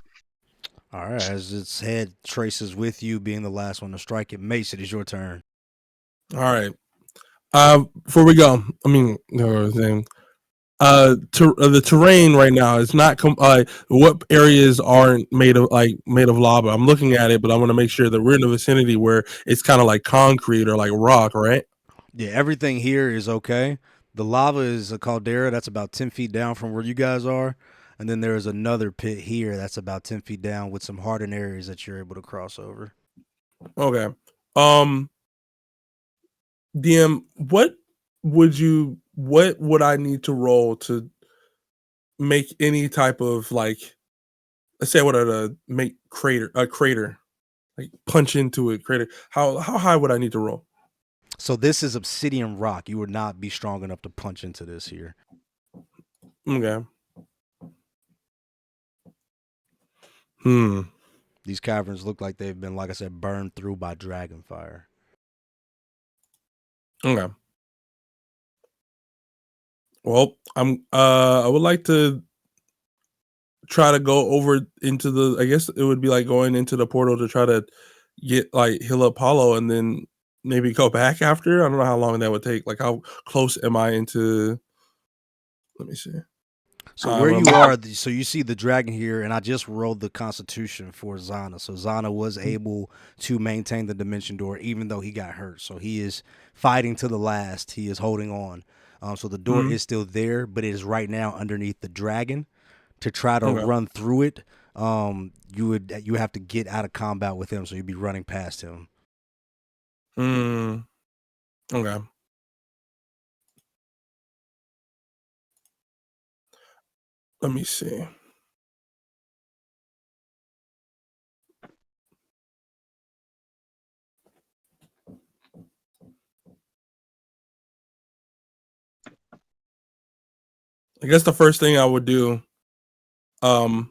All right, as its head traces with you, being the last one to strike it, Mace, it is your turn. All right. Before we go, the terrain right now is not what areas aren't made of lava. I'm looking at it, but I want to make sure that we're in a vicinity where it's kind of like concrete or like rock, right? Yeah, everything here is okay. The lava is a caldera that's about 10 feet down from where you guys are. And then there is another pit here that's about 10 feet down with some hardened areas that you're able to cross over. Okay. DM, what what would I need to roll to make any type of like, let's say I wanted to make a crater, like punch into a crater. How high would I need to roll? So this is obsidian rock. You would not be strong enough to punch into this here. Okay. These caverns look like they've been, like I said, burned through by dragon fire. Okay. Well, I would like to try to go over into the, I guess it would be like going into the portal to try to get like heal up Hollow and then maybe go back after. I don't know how long that would take. Like how close am I into, let me see. So where you are, so you see the dragon here, and I just rolled the constitution for Zana. So Zana was able to maintain the dimension door even though he got hurt. So he is fighting to the last. He is holding on. So the door is still there, but it is right now underneath the dragon. To try to run through it, you have to get out of combat with him, so you'd be running past him. Okay. Let me see. I guess the first thing I would do, would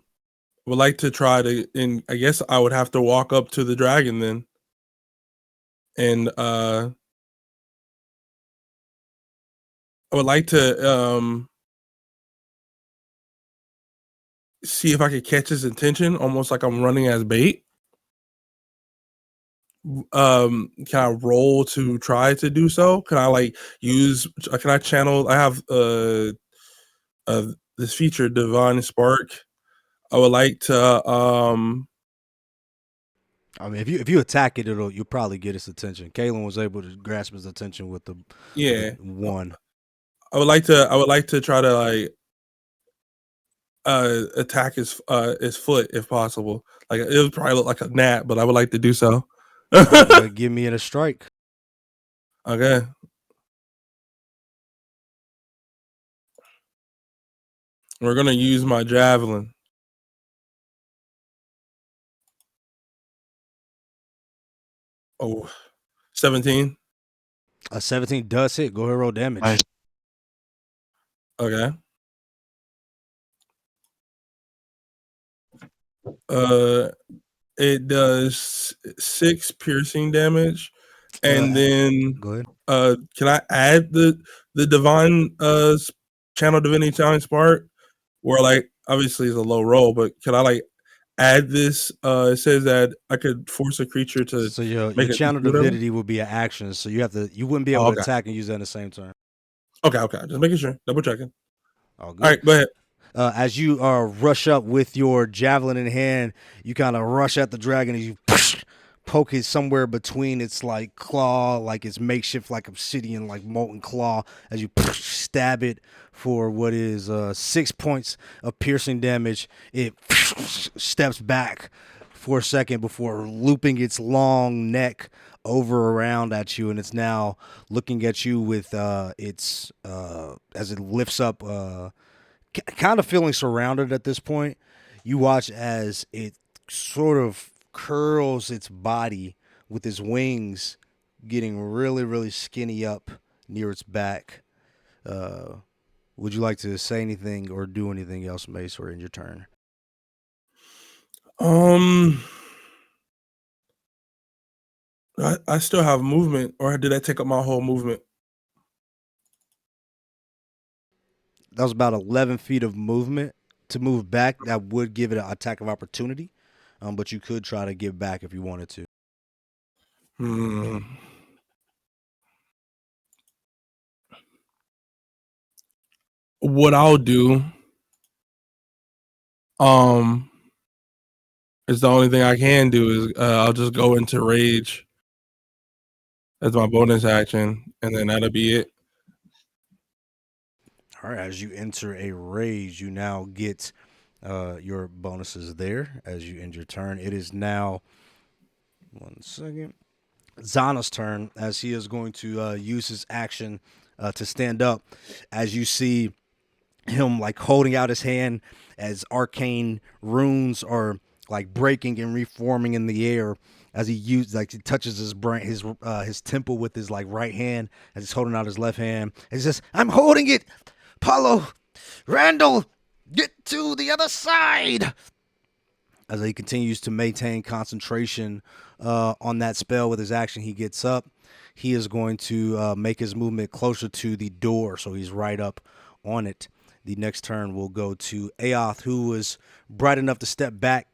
like to try to, and I guess I would have to walk up to the dragon then, and I would like to see if I could catch his attention, almost like I'm running as bait. Can I roll to try to do so? Can I like use? Can I channel? I have this feature, Divine Spark. I would like to I mean, if you attack it, you'll probably get its attention. Kalen was able to grasp his attention with the one. I would like to try to like attack his foot if possible. Like it would probably look like a gnat, but I would like to do so. Give me a strike. Okay. We're gonna use my javelin. Oh, 17. A 17 does hit. Go ahead, roll damage. Nice. Okay. It does 6 piercing damage, and then go ahead. Can I add the divine channel divinity time spark? Where like obviously it's a low roll, but can I like add this? It says that I could force a creature to. So your make it channel whatever? divinity will be an action, so you wouldn't be able to attack and use that in the same turn. Okay, just making sure, double checking. All good. All right, go ahead. As you rush up with your javelin in hand, you kind of rush at the dragon as you poke it somewhere between its like claw, like its makeshift like obsidian like molten claw, as you stab it for what is 6 points of piercing damage. It steps back for a second before looping its long neck over around at you, and it's now looking at you with its as it lifts up, kind of feeling surrounded at this point. You watch as it sort of curls its body with its wings getting really, really skinny up near its back. Would you like to say anything or do anything else, Mace, or in your turn? I still have movement, or did I take up my whole movement? That was about 11 feet of movement. To move back, that would give it an attack of opportunity, but you could try to give back if you wanted to. What I'll do, is the only thing I can do is I'll just go into rage as my bonus action, and then that'll be it. All right, as you enter a rage, you now get your bonuses there as you end your turn. It is now, 1 second, Zana's turn, as he is going to use his action to stand up, as you see him like holding out his hand as arcane runes are like breaking and reforming in the air as he touches his brain, his temple with his like right hand as he's holding out his left hand. And he says, "I'm holding it, Paulo, Randall, get to the other side." As he continues to maintain concentration on that spell with his action, he gets up. He is going to make his movement closer to the door, so he's right up on it. The next turn will go to Aoth, who was bright enough to step back,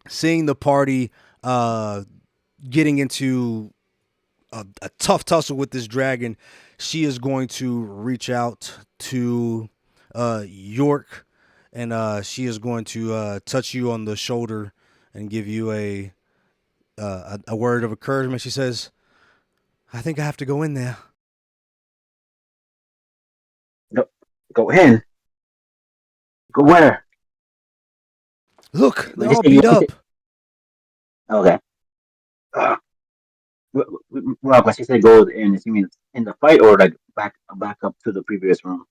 seeing the party getting into a tough tussle with this dragon. She is going to reach out to York, and she is going to touch you on the shoulder and give you a word of encouragement. She says, "I think I have to go in there." No, go in. Go where? Look, they're Just all say you beat need to. up. Okay. Uh, well, but she said go in. You mean in the fight or like back up to the previous room?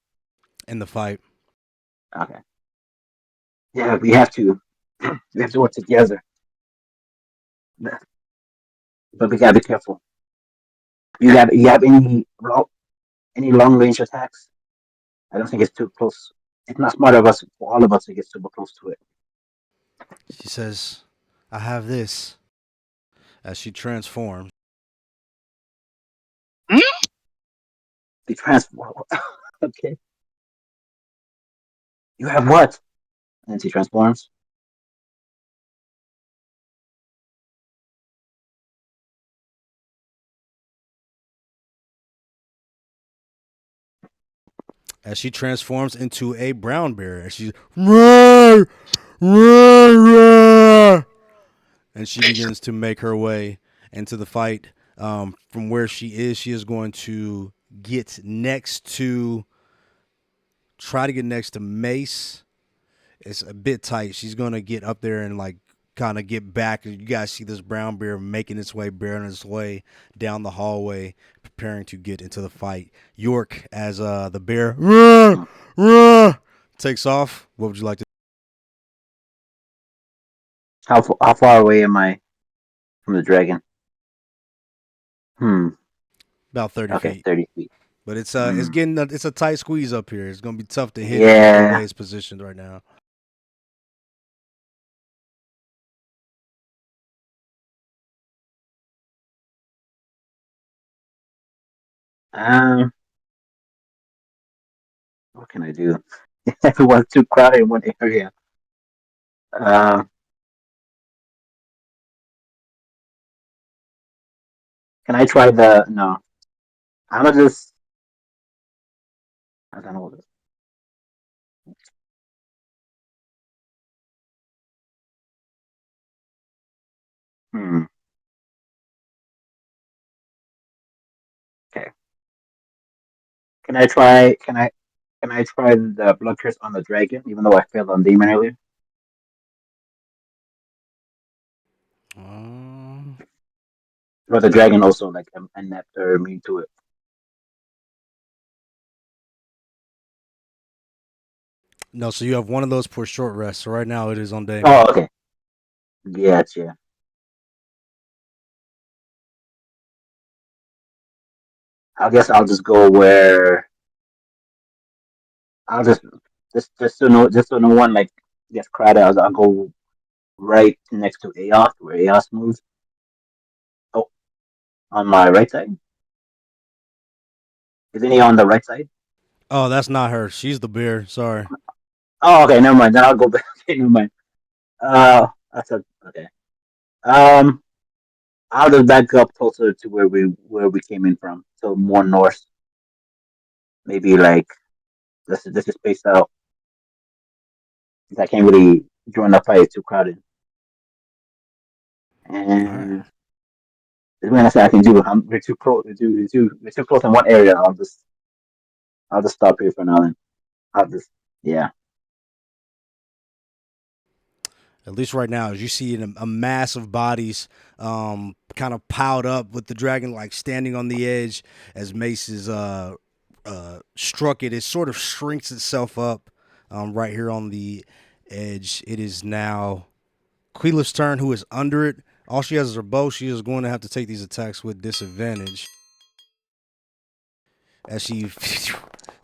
In the fight. Okay. Yeah, we have to. We have to work together. But we gotta be careful. You have any long range attacks? I don't think it's too close. It's not smart of us for all of us to get super close to it. She says, "I have this," as she transforms. The transform. Okay. You have what? And she transforms. As she transforms into a brown bear, and she's roar, roar, roar, and she begins to make her way into the fight. From where she is going to try to get next to Mace. It's a bit tight. She's going to get up there and like kind of get back. You guys see this brown bear making its way, bearing its way down the hallway, preparing to get into the fight. York, as the bear roar, roar, takes off. What would you like to? How far away am I from the dragon? Hmm. About 30 Okay, feet. 30 feet. But it's Hmm. it's a tight squeeze up here. It's gonna be tough to hit it the way Yeah. it's positioned right now. Um. What can I do? Everyone's too crowded in one area. Um. Can I try the? No. I'm gonna just. I don't know what this. Hmm. Okay. Can I try? Can I try the blood curse on the dragon? Even though I failed on demon earlier. Um, Or the dragon also like inept or immune to it. no, so you have one of those for short rest. So right now it is on Damon. Oh, okay. Gotcha. I guess I'll just go where I'll just so no one like gets crowded. I'll go right next to Aos where Aos moves. Oh, on my right side. Isn't he on the right side? Oh, that's not her. She's the bear. Sorry. Oh, okay. Never mind. Then I'll go back. Okay, never mind. That's a okay. Um, I'll just back up closer to where we came in from. So more north. Maybe like this is spaced out. I can't really join the fight. It's too crowded. All right. And there's nothing I can do. We're too close. We're too close in one area. I'll just stop here for now. Then I'll just yeah. At least right now, as you see a mass of bodies kind of piled up with the dragon like standing on the edge as Mace is struck it, it sort of shrinks itself up right here on the edge. It is now Quila's turn, who is under it. All she has is her bow. She is going to have to take these attacks with disadvantage. As she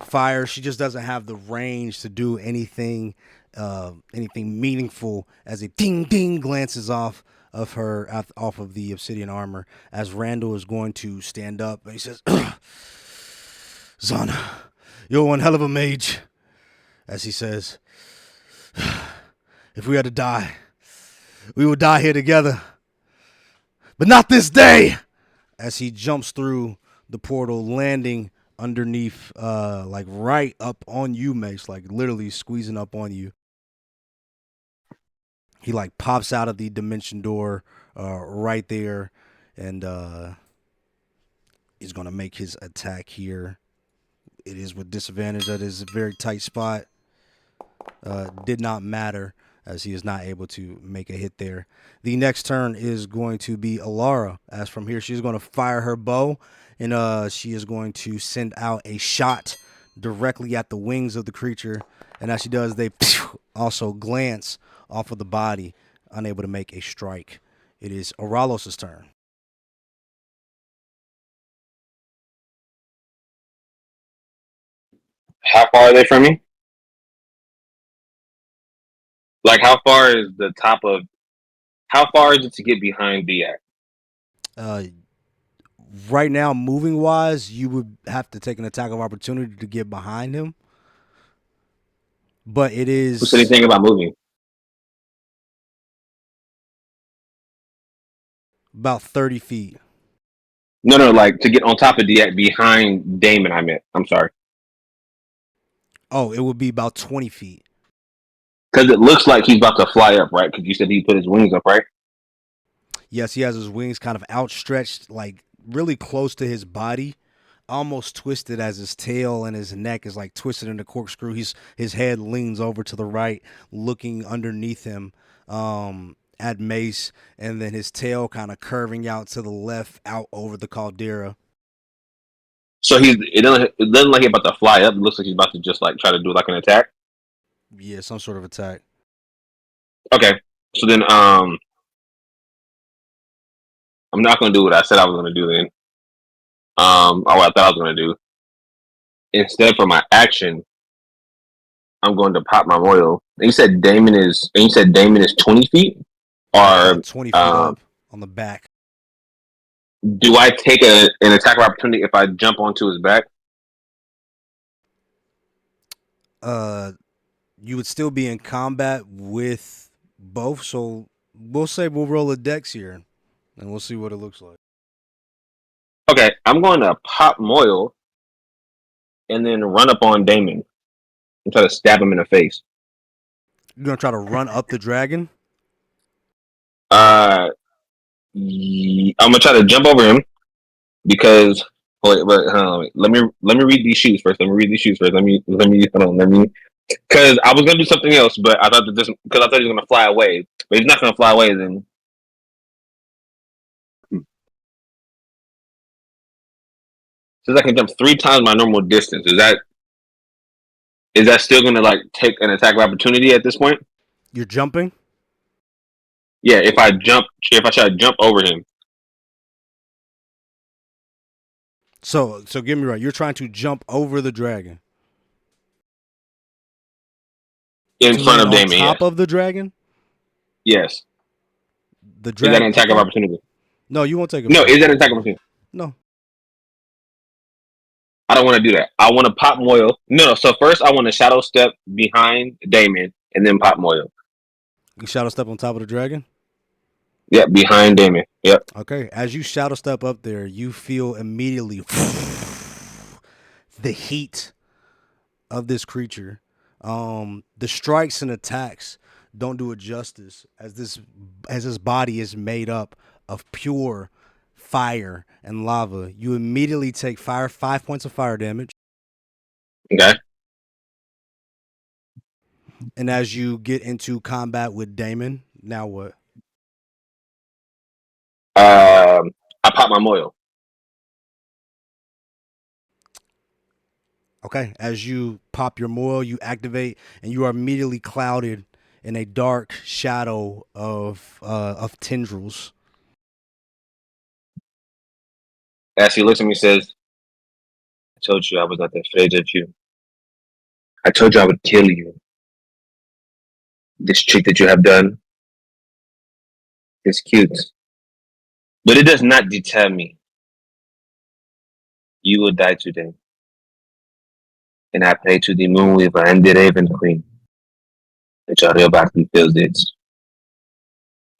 fires, she just doesn't have the range to do anything meaningful as a ding ding glances off of her, off of the obsidian armor, as Randall is going to stand up and he says, Zana, you're one hell of a mage. As he says, if we had to die, we would die here together. But not this day! As he jumps through the portal, landing underneath, like right up on you, Mace, like literally squeezing up on you. He like pops out of the dimension door right there, and he's gonna make his attack here. It is with disadvantage. That is a very tight spot. Did not matter, as he is not able to make a hit there. The next turn is going to be Alara. As from here, she's going to fire her bow, and she is going to send out a shot directly at the wings of the creature. And as she does, they also glance off of the body, unable to make a strike. It is Oralos' turn. How far are they from me? Like, how far is the top of? How far is it to get behind Daak? Right now, moving wise, you would have to take an attack of opportunity to get behind him. But it is. Who said anything about moving? About 30 feet. No, like to get on top of Daak behind Damon. I meant. I'm sorry. Oh, it would be about 20 feet. Because it looks like he's about to fly up, right? Because you said he put his wings up, right? Yes, he has his wings kind of outstretched, like really close to his body, almost twisted, as his tail and his neck is like twisted in a corkscrew. His head leans over to the right, looking underneath him at Mace, and then his tail kind of curving out to the left, out over the caldera. So it doesn't like he's about to fly up. It looks like he's about to just like try to do like an attack. Yeah, some sort of attack. Okay. So then I'm not gonna do what I said I was gonna do then. Or what I thought I was gonna do. Instead, for my action, I'm going to pop my royal. And you said Damon is 20 feet? Or 20 feet up on the back. do I take an attack of opportunity if I jump onto his back? You would still be in combat with both, so we'll say we'll roll a dex here, and we'll see what it looks like. Okay, I'm going to pop Moyle and then run up on Damon and try to stab him in the face. You're gonna try to run up the dragon? I'm gonna try to jump over him because wait, let me read these shoes first. Let me hold on. Let me because I was gonna do something else, but I thought that this because I thought he was gonna fly away, but he's not gonna fly away. Then says I can jump 3 times my normal distance. Is that still gonna like take an attack of opportunity at this point? You're jumping? Yeah, if I try to jump over him. So get me right. You're trying to jump over the dragon In front of Damon, on top of the dragon. Yes. The dragon. Is that an attack of opportunity? No, you won't take a. No, is that an attack of opportunity? No. I don't want to do that. I want to pop Moyle. No, so first I want to shadow step behind Damon and then pop Moyle. You shadow step on top of the dragon? Yep, behind Damon. Yep. Okay. As you shadow step up there, you feel immediately the heat of this creature. The strikes and attacks don't do it justice, as his body is made up of pure fire and lava. You immediately take 5 points of fire damage. Okay. And as you get into combat with Damon, now what? I pop my Moyle. Okay, as you pop your moil, you activate, and you are immediately clouded in a dark shadow of tendrils. As he looks at me and says, I told you I was not afraid of you. I told you I would kill you. This trick that you have done is cute, but it does not deter me. You will die today. And I pray to the Moon Weaver and the Raven Queen that your real body feels it.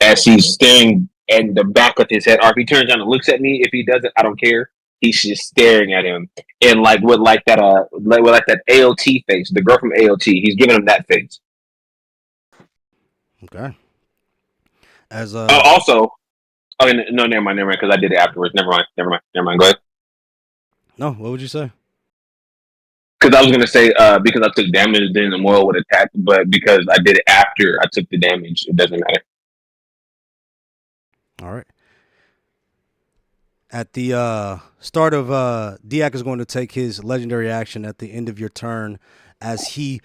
As he's staring at the back of his head, or if he turns around and looks at me, if he doesn't, I don't care. He's just staring at him, and like with like that with like that AOT face, the girl from AOT. He's giving him that face. Okay. As Also, oh no, never mind, because I did it afterwards. Never mind. Go ahead. no, what would you say? Because I was gonna say because I took damage, then the moil would attack, but because I did it after I took the damage, it doesn't matter. All right. At the start of Daak is going to take his legendary action at the end of your turn as he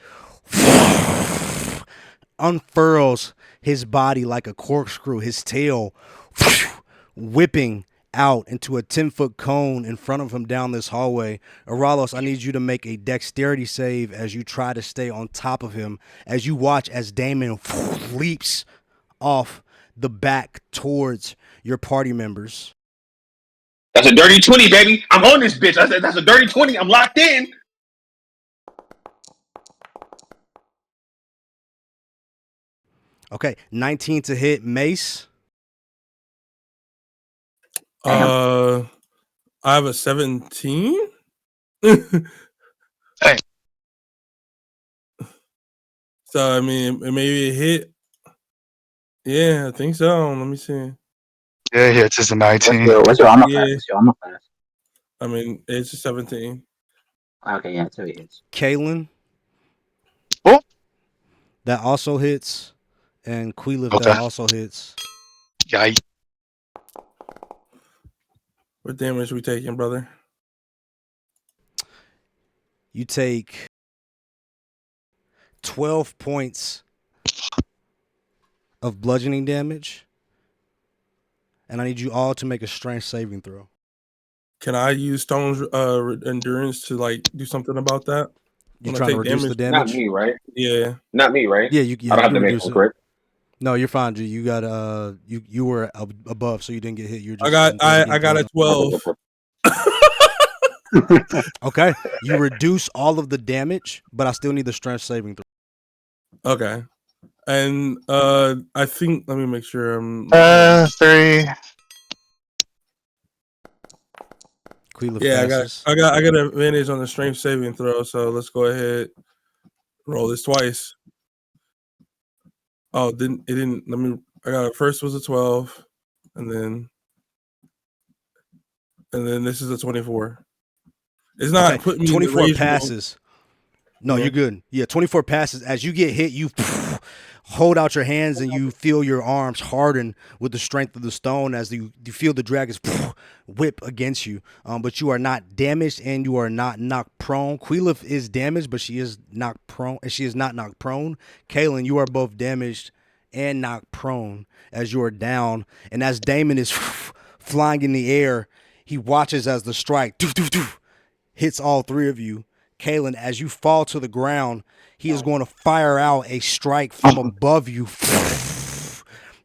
unfurls his body like a corkscrew, his tail whipping out into a 10-foot cone in front of him down this hallway. Aralos, I need you to make a dexterity save as you try to stay on top of him, as you watch as Damon leaps off the back towards your party members. That's a dirty 20, baby. I'm on this bitch. I said that's a dirty 20. I'm locked in. Okay, 19 to hit. Mace. I have a 17. Hey. So I mean, maybe it hit. Yeah, I think so. Let me see. Yeah, it's just a 19. What's your armor Yeah. class? What's your armor class? I mean, it's a 17. Okay, yeah, so it hits. Kaylin. Oh. That also hits. And Queelif, Okay. that also hits. Yikes. What damage we taking, brother? You take 12 points of bludgeoning damage. And I need you all to make a strength saving throw. Can I use Stone's endurance to like do something about that? You When I trying to take reduce the Not damage? me, right? Yeah. Not me, right? Yeah, you I don't have you to make reduce one, it. correct? No, you're fine, G. You got you were above, so you didn't get hit. You're just I got a 12. Okay, you reduce all of the damage, but I still need the strength saving throw. Okay. And I think let me make sure I'm 3. Queelif yeah, passes. I got an advantage on the strength saving throw, so let's go ahead. Roll this twice. Oh, let me I got it first was a 12, and then this is a 24. It's not Okay, putting me in the 24 rage passes. No, Yeah. you're good. Yeah, 24 passes. As you get hit, you hold out your hands and you feel your arms harden with the strength of the stone as you feel the dragons whip against you. But you are not damaged and you are not knocked prone. Queelif is damaged, but she is knocked prone. And she is not knocked prone. Kaylin, you are both damaged and knocked prone as you are down. And as Damon is flying in the air, he watches as the strike hits all three of you. Kaylin, as you fall to the ground, he is going to fire out a strike from above you,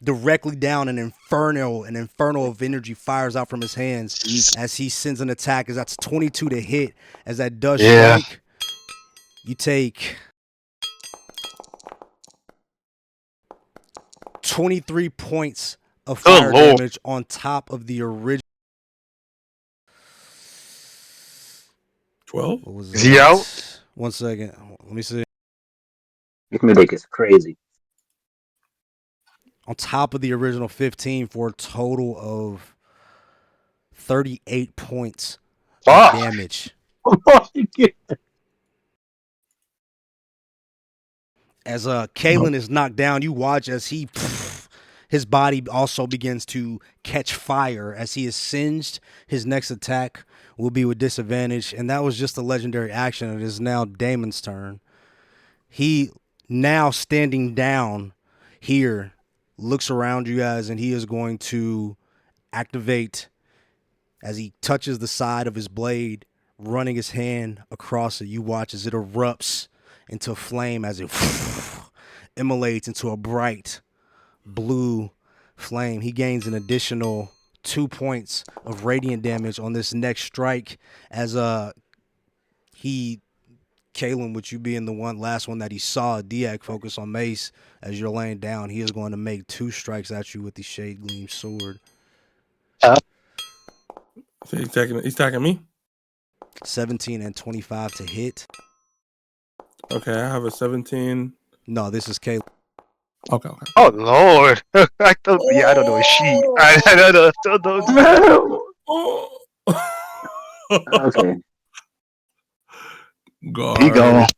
directly down. An inferno of energy fires out from his hands as he sends an attack. As that's 22 to hit. As that does strike, you take 23 points of fire damage on top of the original. 12? What was Is he out? 1 second. Let me see. This mistake is crazy. On top of the original 15 for a total of 38 points of damage. As Kaylin is knocked down, you watch as his his body also begins to catch fire as he is singed. His next attack will be with disadvantage, and that was just a legendary action. It is now Damon's turn. He now standing down here looks around you guys, and he is going to activate as he touches the side of his blade, running his hand across it. You watch as it erupts into flame as it immolates into a bright blue flame. He gains an additional 2 points of radiant damage on this next strike as Kalen, with you being the last one that he saw, Daak focus on Mace as you're laying down. He is going to make 2 strikes at you with the Shade Gleam sword. So he's attacking me? 17 and 25 to hit. Okay, I have a 17. No, this is Kalen. Okay. Oh Lord! I don't know she. I don't know. Okay. God. He gone.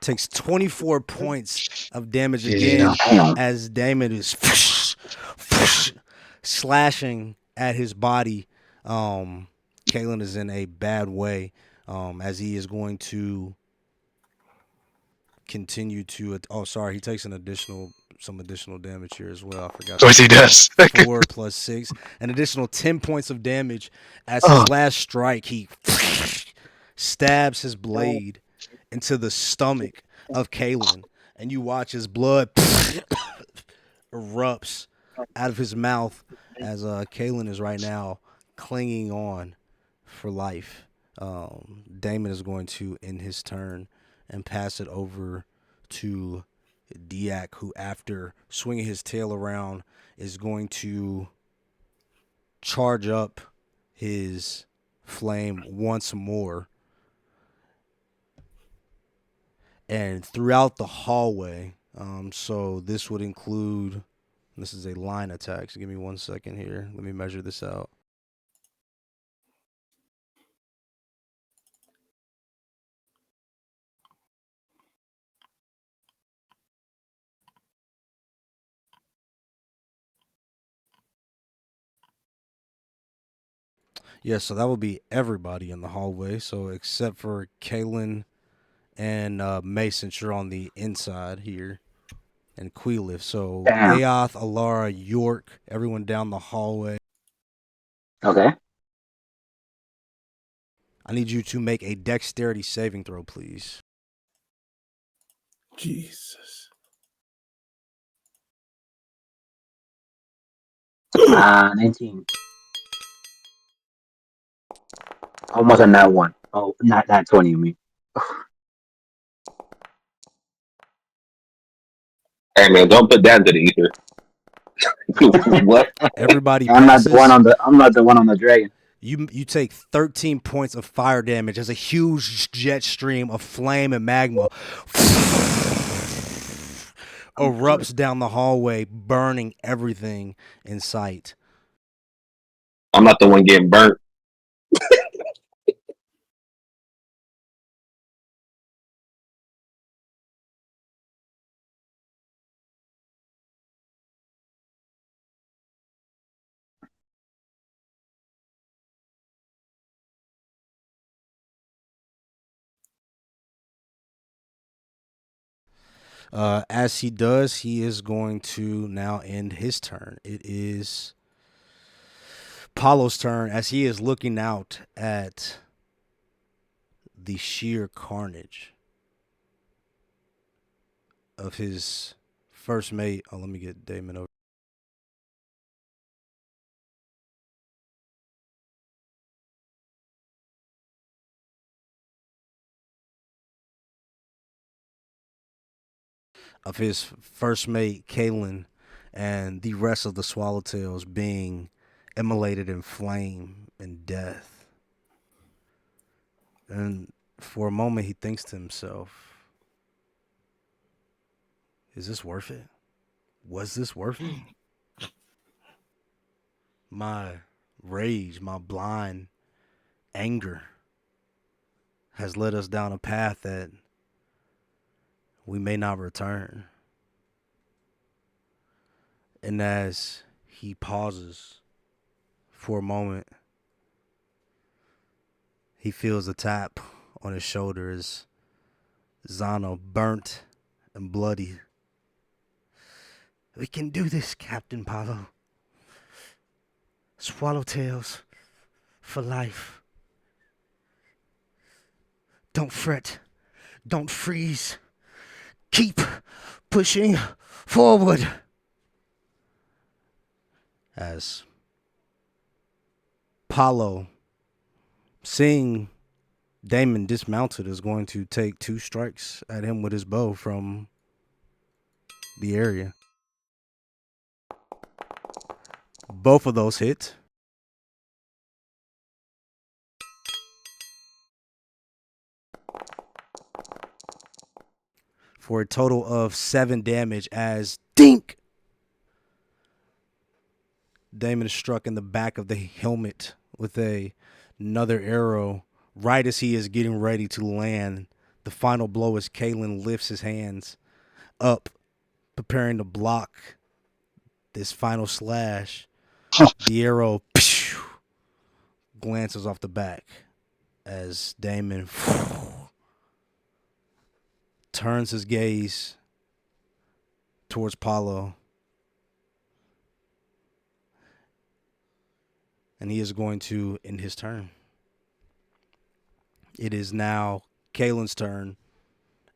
Takes 24 points of damage Yeah. again as Damon is slashing at his body. Kalen is in a bad way as he is going to continue to. He takes some additional damage here as well. I forgot. Of course he does. 4 plus 6, an additional 10 points of damage as his last strike. He stabs his blade into the stomach of Kalen, and you watch his blood erupts out of his mouth as Kalen is right now clinging on for life. Damon is going to end his turn and pass it over to Daak, who, after swinging his tail around, is going to charge up his flame once more. And throughout the hallway, so this would include, this is a line attack, so give me 1 second here. Let me measure this out. Yeah, so that will be everybody in the hallway. So except for Kalen and Mason, you're on the inside here, and Queelif. So Damn. Aoth, Alara, York, everyone down the hallway. Okay. I need you to make a dexterity saving throw, please. Jesus. 19. Almost on that one. Oh, not that 20, I mean. Hey man, don't put that into the ether. What? Everybody I'm not passes. I'm not the one on the dragon. You take 13 points of fire damage as a huge jet stream of flame and magma erupts down the hallway, burning everything in sight. I'm not the one getting burnt. As he does, he is going to now end his turn. It is Paulo's turn as he is looking out at the sheer carnage of his first mate. Oh, let me get Damon over. Of his first mate, Kalen, and the rest of the Swallowtails being immolated in flame and death. And for a moment, he thinks to himself, is this worth it? Was this worth it? My rage, my blind anger has led us down a path that we may not return. And as he pauses for a moment, he feels a tap on his shoulder as Zano, burnt and bloody. We can do this, Captain Paulo. Swallowtails for life. Don't fret. Don't freeze. Keep pushing forward. As Paulo, seeing Damon dismounted, is going to take 2 strikes at him with his bow from the area. Both of those hit. For a total of 7 damage as dink! Damon is struck in the back of the helmet with another arrow right as he is getting ready to land. The final blow as Kalen lifts his hands up, preparing to block this final slash. The arrow glances off the back as Damon turns his gaze towards Paulo. And he is going to end his turn. It is now Kalen's turn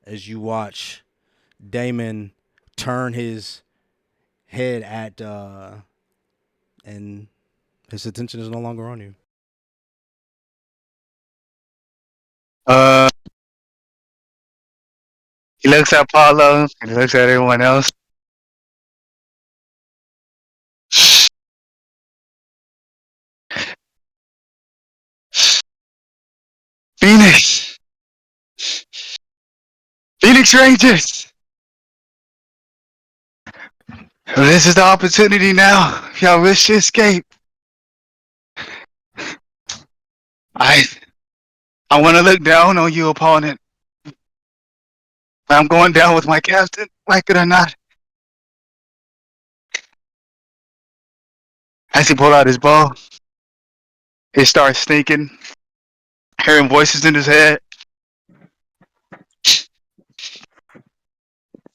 as you watch Damon turn his head at and his attention is no longer on you. He looks at Paulo. He looks at everyone else. Phoenix! Phoenix Rangers! This is the opportunity now. If y'all wish to escape. I want to look down on you, opponent. I'm going down with my captain, like it or not. As he pulled out his bow, he starts thinking, hearing voices in his head.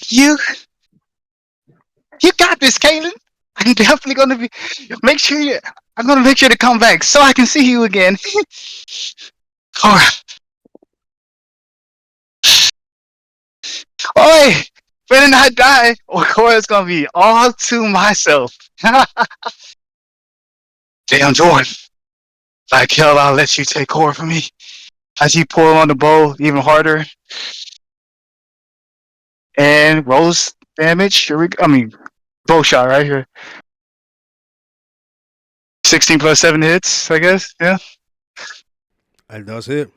You got this, Kalen. I'm definitely gonna I'm gonna make sure to come back so I can see you again. Or, oi, better not die, or Cora's gonna be all to myself. Damn, Jordan. Like hell, I'll let you take Cora from me. As he pull on the bow even harder. And rolls damage. Bow shot right here. 16 plus 7 hits, I guess. Yeah. It does hit.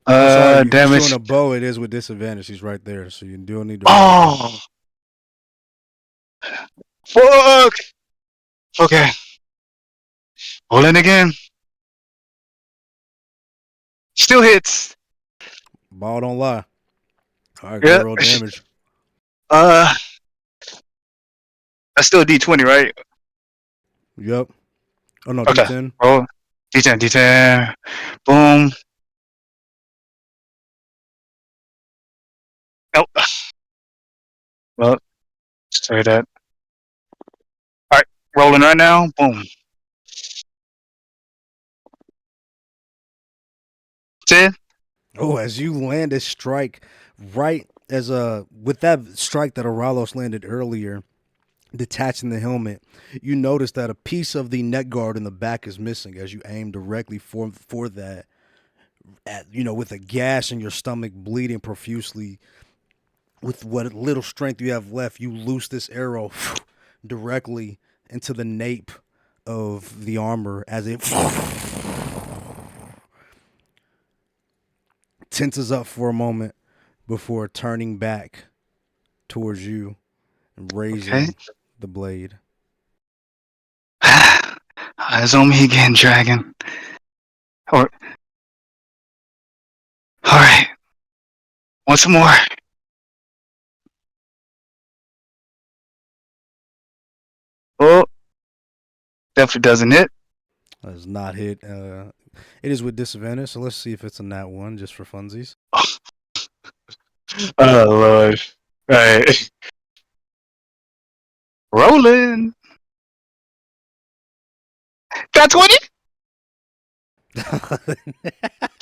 Sorry, you're damage. showing a bow. It is with disadvantage. He's right there, so you do need to. Oh, fuck. Okay. Roll in again. Still hits. Ball don't lie. All right, Yeah. go roll damage. That's still a D20, right? Yep. Oh no, Okay. D10. Roll. D10. Boom. Nope. Well, say that. Alright, rolling right now. Boom. 10. Oh, as you land a strike, right as with that strike that Aralos landed earlier, detaching the helmet, you notice that a piece of the neck guard in the back is missing as you aim directly for that. With a gash in your stomach, bleeding profusely, with what little strength you have left, you loose this arrow directly into the nape of the armor as it tenses up for a moment before turning back towards you and raising the blade. Eyes on me again, dragon. Alright. Once more. Oh, definitely doesn't hit. Does not hit. It is with disadvantage, so let's see if it's a nat one just for funsies. Oh Lord! All right, rolling. Got 20. Natty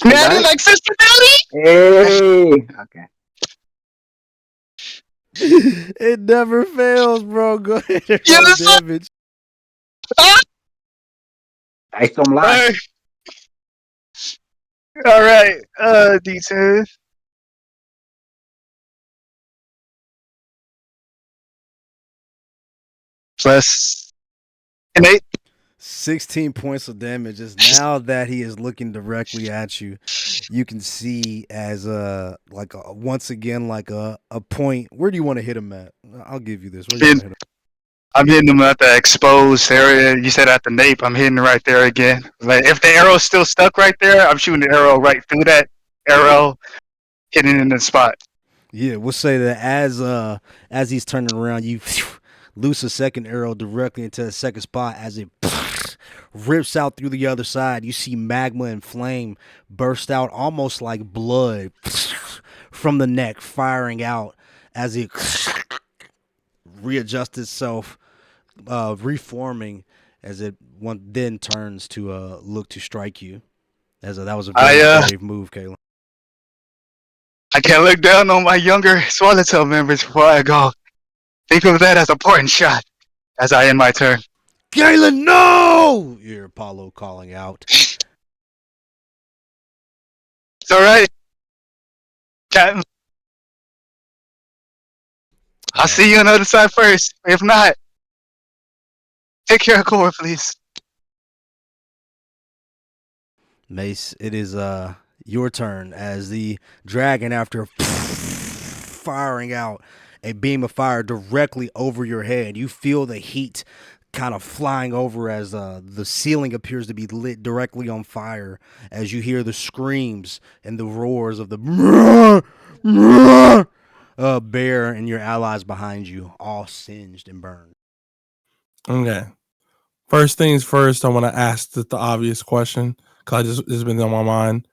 Got it? like Sister Nelly. Hey. Okay. It never fails, bro. Go ahead and You roll understand? damage. Ah! I some All last. right. All right. D10. Plus an 8. 16 points of damage. Is now that he is looking directly at you, you can see as once again like a point. Where do you want to hit him at? I'll give you this. Where do you want to hit him? I'm hitting him at the exposed area. You said at the nape. I'm hitting right there again. Like if the arrow's still stuck right there, I'm shooting the arrow right through that arrow, hitting in the spot. Yeah, we'll say that as he's turning around, you loose a second arrow directly into the second spot as it rips out through the other side. You see magma and flame burst out almost like blood from the neck, firing out as it readjusts itself, reforming as it then turns to look to strike you. That was a very brave move, Kayla. I can't look down on my younger Swallowtail members before I go. Think of that as a point shot as I end my turn. Kayla, no! You hear Apollo calling out. It's all right, Captain. I'll see you on the other side first. If not, take care of Cora, please. Mace, it is your turn as the dragon, after firing out a beam of fire directly over your head, you feel the heat kind of flying over as the ceiling appears to be lit directly on fire as you hear the screams and the roars of the bear and your allies behind you, all singed and burned. Okay. First things first, I want to ask the obvious question because it's been on my mind.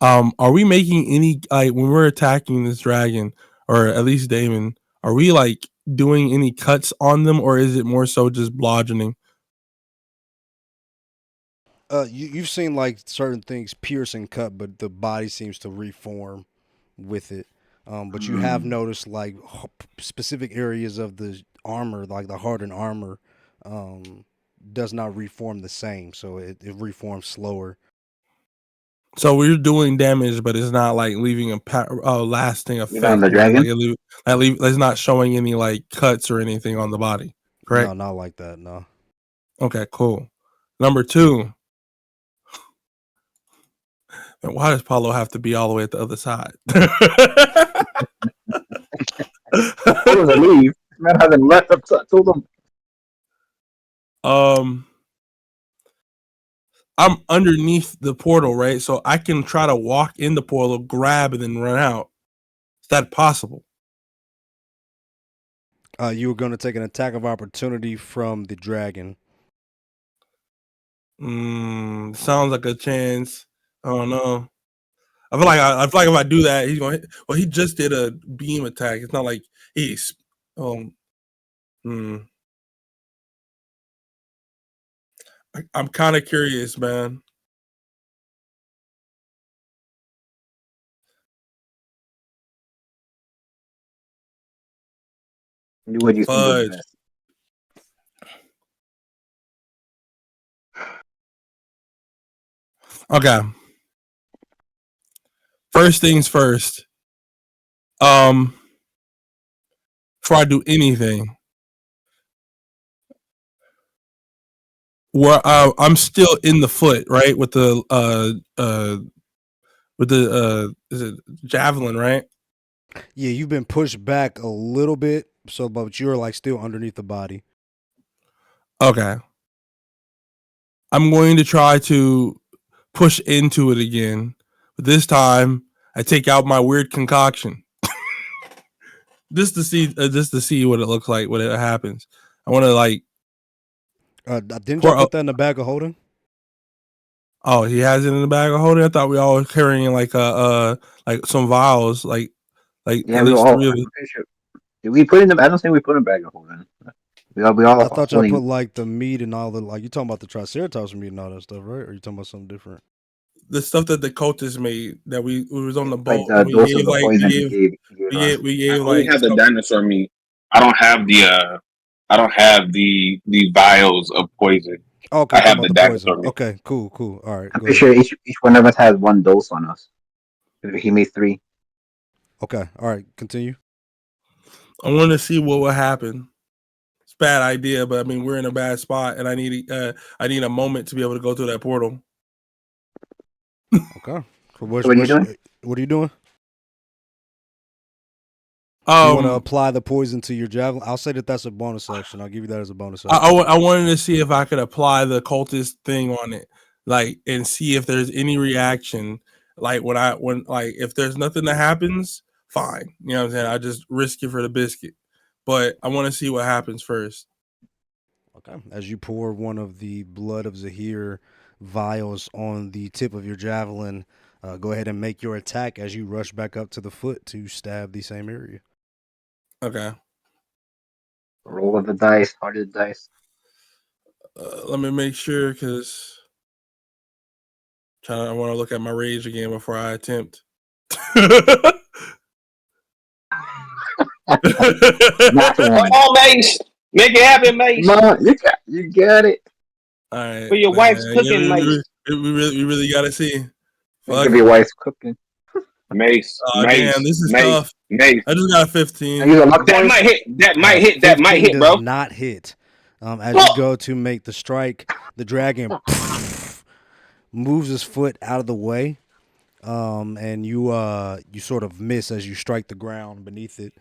Are we making any, like, when we're attacking this dragon, or at least Damon, are we like doing any cuts on them, or is it more so just bludgeoning? You've seen like certain things pierce and cut, but the body seems to reform with it. But you have noticed like specific areas of the armor, like the hardened armor, does not reform the same, so it reforms slower. So we're doing damage, but it's not like leaving a lasting effect. on the dragon? Like it's not showing any like cuts or anything on the body. Correct? No, not like that. No. Okay, cool. Number 2. And why does Paulo have to be all the way at the other side? What does it leave? Man hasn't left up to them. I'm underneath the portal, right? So I can try to walk in the portal, grab, and then run out. Is that possible? You were going to take an attack of opportunity from the dragon. Sounds like a chance. I don't know. I feel like if I do that, he's going. Well, he just did a beam attack. It's not like he's. I'm kind of curious, man. What do you think is best? Okay. First things first. Before I do anything, where I'm still in the foot, right? With the is it javelin, right? Yeah, you've been pushed back a little bit, so but you're like still underneath the body. Okay. I'm going to try to push into it again, but this time I take out my weird concoction. just to see what it looks like when it happens. I want to like Didn't y'all Poor, put that in the bag of holding? oh, he has it in the bag of holding. I thought we all were carrying like like some vials, like Yeah, at we were least all. 3 of I'm it. pretty sure. Did we put in the? I don't think we put in bag of holding. We all I thought y'all holding put like the meat and all the like. You talking about the Triceratops meat and all that stuff, right? Or you talking about something different? The stuff that the cultists made that we was on the like boat the and we dose of gave the like poison he gave us. we I gave only like have the some, dinosaur meat. I don't have I don't have the vials of poison. Okay, I you talking have about the the dinosaur poison? meat. Okay, cool. All right, I'm go pretty ahead. sure each one of us has one dose on us. He made 3. Okay, all right, continue. I want to see what will happen. It's a bad idea, but I mean we're in a bad spot, and I need a moment to be able to go through that portal. Okay. So So what are you doing? what are you doing? You want to apply the poison to your javelin? I'll say that that's a bonus action. I'll give you that as a bonus action. I wanted to see if I could apply the cultist thing on it, like, and see if there's any reaction. Like when like if there's nothing that happens, fine. You know what I'm saying? I just risk it for the biscuit. But I want to see what happens first. Okay. As you pour one of the blood of Zahir vials on the tip of your javelin, go ahead and make your attack as you rush back up to the foot to stab the same area. Okay. Roll of the dice, heart of the dice. Let me make sure because I want to look at my rage again before I attempt. Not Come one. on, Mace. Make it happen, Come Mace. on, you got it. All right, For your wife's yeah, cooking, Mace. we really gotta see. Think Fuck of it. your wife's cooking. Mace, Oh damn, Mace, this is Mace, tough. Mace. I just got a I 15. use a luck That point. might hit. That might hit. That might 15 hit, does bro. not hit. As you Oh! go to make the strike, the dragon moves his foot out of the way, and you sort of miss as you strike the ground beneath it.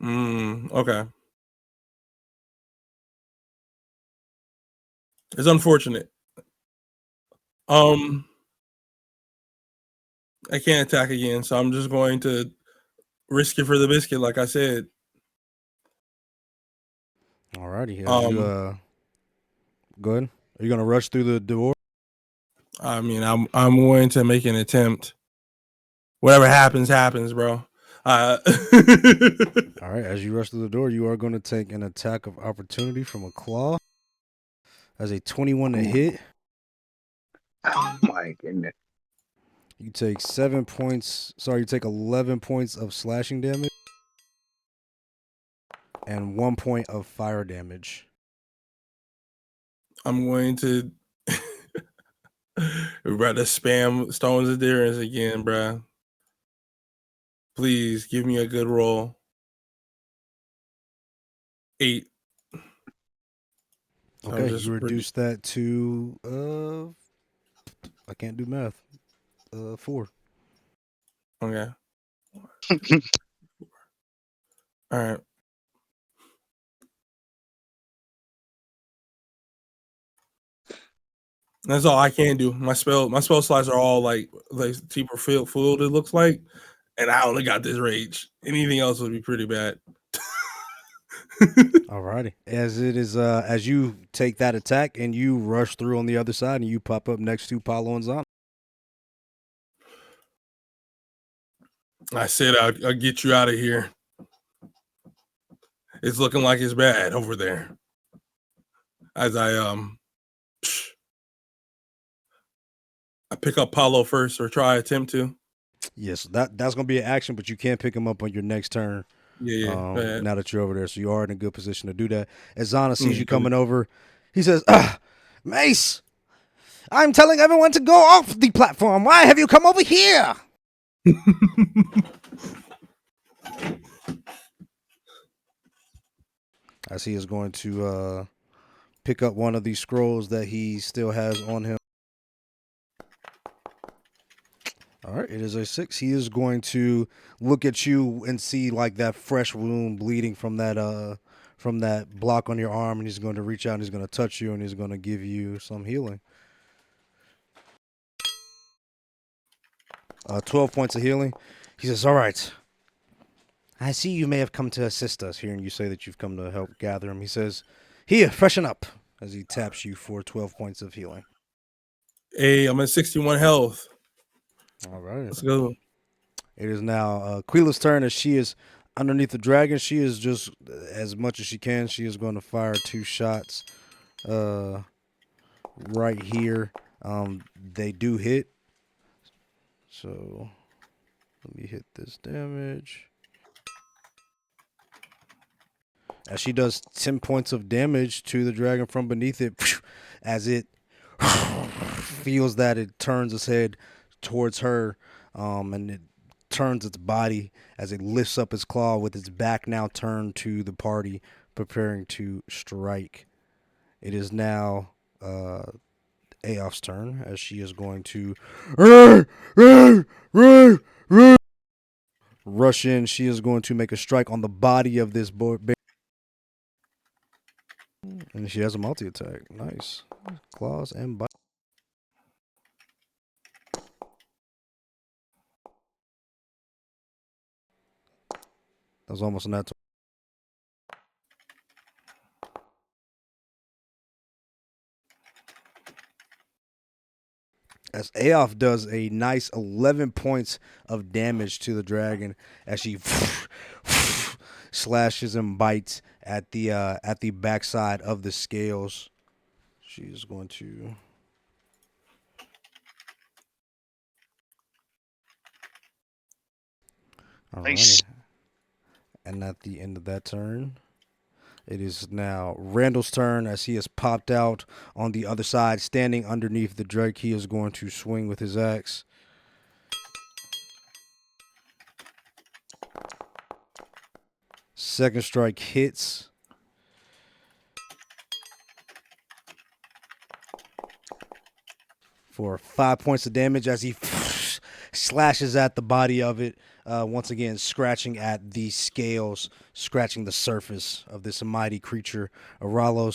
Okay. It's unfortunate. I can't attack again, so I'm just going to risk it for the biscuit, like I said. Alrighty, as you go ahead. Are you gonna rush through the door? I mean, I'm going to make an attempt. Whatever happens, happens, bro. All right, as you rush through the door, you are going to take an attack of opportunity from a claw. As a 21 to hit, Oh my goodness. you take 7 points. Sorry, you take 11 points of slashing damage and 1 point of fire damage. I'm going to rather spam Stone's Endurance again, bro. Please give me a good roll. 8. Okay, you reduce that to I can't do math. 4. Okay. All right. That's all I can do. My spell slots are all like super filled. It looks like, and I only got this rage. Anything else would be pretty bad. Alrighty. As it is, as you take that attack and you rush through on the other side and you pop up next to Paulo and Zana. I said I'll get you out of here. It's looking like it's bad over there. As I pick up Paulo first, or attempt to. Yes, that's gonna be an action, but you can't pick him up on your next turn. Yeah. Now that you're over there, so you are in a good position to do that. As Zana sees you coming over, he says, "Ah, Mace, I'm telling everyone to go off the platform. Why have you come over here?" As he is going to pick up one of these scrolls that he still has on him. All right, it is a 6. He is going to look at you and see like that fresh wound bleeding from that block on your arm, and he's going to reach out and he's going to touch you and he's going to give you some healing. 12 points of healing. He says, "All right, I see you may have come to assist us, hearing you say that you've come to help gather him. He says, here, freshen up, as he taps you for 12 points of healing. Hey, I'm at 61 health. All right. Let's go. It is now Quila's turn as she is underneath the dragon. She is just, as much as she can, she is going to fire 2 shots right here. They do hit. So let me hit this damage. As she does 10 points of damage to the dragon from beneath it, as it feels that it turns its head towards her, and it turns its body as it lifts up its claw with its back now turned to the party, preparing to strike. It is now Aoph's turn as she is going to rush in. She is going to make a strike on the body of this boy. And she has a multi-attack. Nice. Claws and bite. That was almost a net. As Aoph does a nice 11 points of damage to the dragon as she slashes and bites at the backside of the scales. She is going to Nice. Alrighty. And at the end of that turn, it is now Randall's turn as he has popped out on the other side, standing underneath the drake. He is going to swing with his axe. Second strike hits. For 5 points of damage as he slashes at the body of it, once again scratching at the scales, scratching the surface of this mighty creature. Alara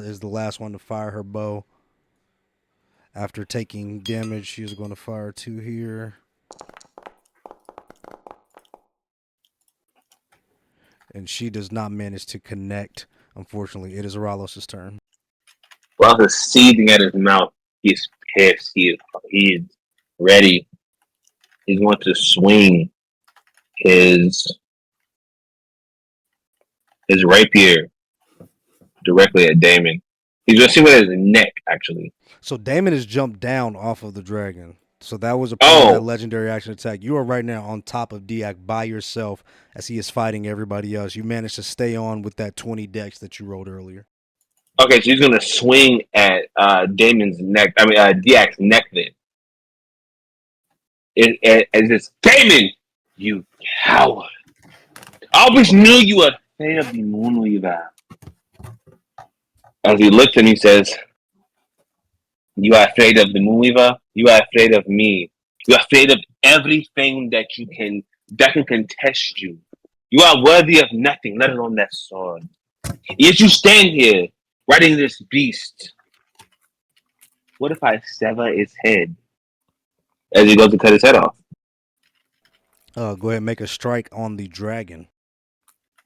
is the last one to fire her bow. After taking damage, she is going to fire 2 here. And she does not manage to connect. Unfortunately, it is Aralos' turn. While he's seething at his mouth, he's pissed. He is ready. He's going to swing his rapier directly at Damon. He's going to swing with his neck, actually. So Damon has jumped down off of the dragon. So that was a part of that legendary action attack. You are right now on top of Daak by yourself as he is fighting everybody else. You managed to stay on with that 20 dex that you rolled earlier. Okay, so he's going to swing at Damon's neck. Daak's neck then. It's Damon, you coward. I always knew you were afraid of the Moonweaver. As he looks and he says, you are afraid of the Moonweaver? You are afraid of me. You are afraid of everything that can contest you. You are worthy of nothing, let alone that sword. Yet you stand here, riding this beast. What if I sever its head? As he goes to cut his head off. Go ahead and make a strike on the dragon.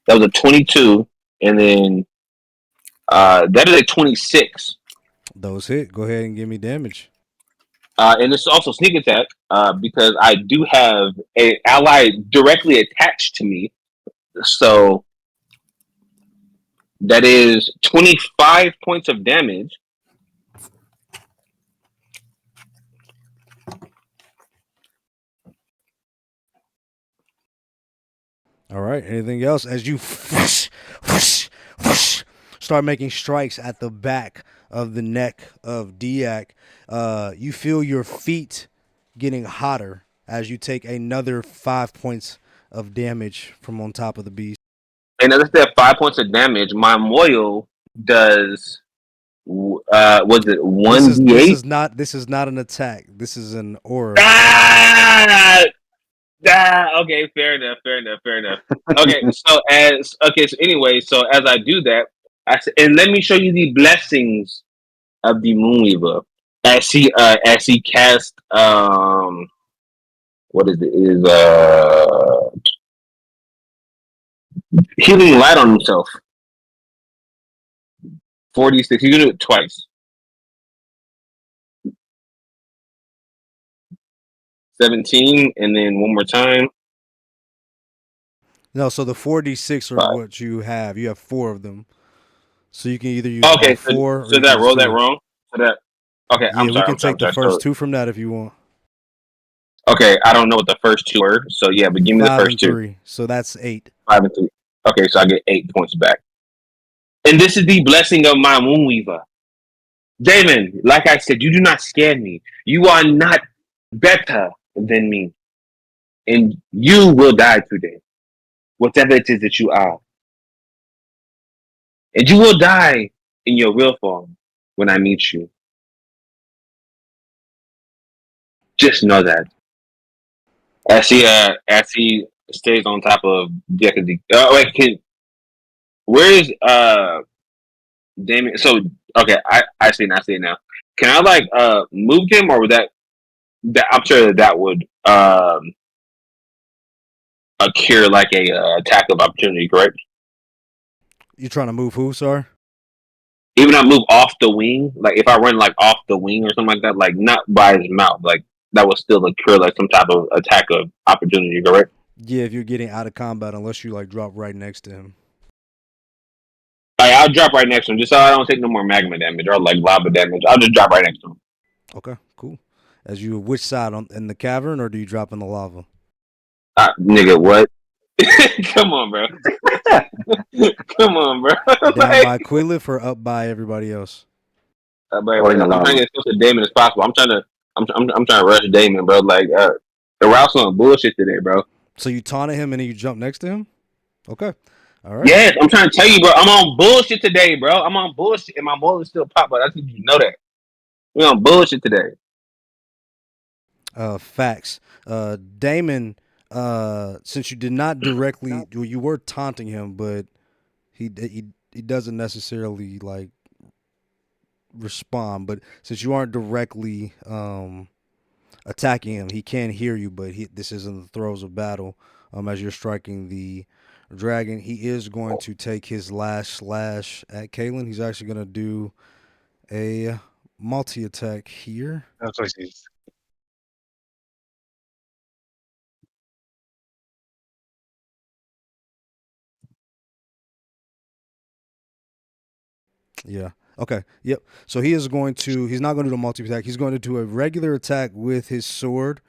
That was a 22, and then that is a 26. Those hit. Go ahead and give me damage. And it's also sneak attack because I do have an ally directly attached to me. So that is 25 points of damage. All right. Anything else? As you start making strikes at the back of the neck of Daak, you feel your feet getting hotter as you take another 5 points of damage from on top of the beast. And as I said, 5 points of damage. My Moyle does. Was it 1d8? This is not an attack. This is an aura. Okay, fair enough. Okay, so as I do that, and let me show you the blessings of the Moonweaver as he cast what is it? Healing light on himself. 46. He's gonna do it twice. 17, and then one more time. No, so the 4d6 are 5. what you have. You have 4 of them. So you can either use all Okay, 4 or so you did can I just roll do that it. wrong? So that okay, Yeah, we can I'm take the sorry. first So, 2 from that if you want. okay, I don't know what the first 2 were. So yeah, but give me the 5 first and 2. 3. So that's 8. 5 and 3. Okay, so I get 8 points back. And this is the blessing of my Moonweaver. Damon, like I said, you do not scare me. You are not better than me. And you will die today. Whatever it is that you are. And you will die in your real form when I meet you. Just know that. As he stays on top of Deck. Oh wait, where is Damien? So okay, I see it now. Can I like move him, or would that I'm sure that would cure like a attack of opportunity, correct? You trying to move who, sorry? Even if I move off the wing, like if I run like off the wing or something like that, like not by his mouth, like that would still occur like some type of attack of opportunity, correct? Yeah, if you're getting out of combat, unless you like drop right next to him. Like, I'll drop right next to him just so I don't take no more magma damage or like lava damage. I'll just drop right next to him. Okay, cool. As you which side in the cavern, or do you drop in the lava? Nigga, what? Come on, bro. Come on, bro. Down Like, by Quilliff or up by everybody else? Or in the I'm trying to lava. get as close to Damon as possible. I'm trying to rush Damon, bro. Like, the route's on bullshit today, bro. So you taunted him and then you jump next to him? Okay. All right. Yes, I'm trying to tell you, bro. I'm on bullshit today, bro. I'm on bullshit, and my bullets still pop. But I think you know that. We on bullshit today. Facts. Damon, since you did not directly, you were taunting him, but he doesn't necessarily like respond. But since you aren't directly attacking him, he can hear you. But this is in the throes of battle. As you're striking the dragon, he is going to take his last slash at Kalen. He's actually going to do a multi attack here. That's what he's. Yeah. Okay. Yep. So he's not going to do a multi attack. He's going to do a regular attack with his sword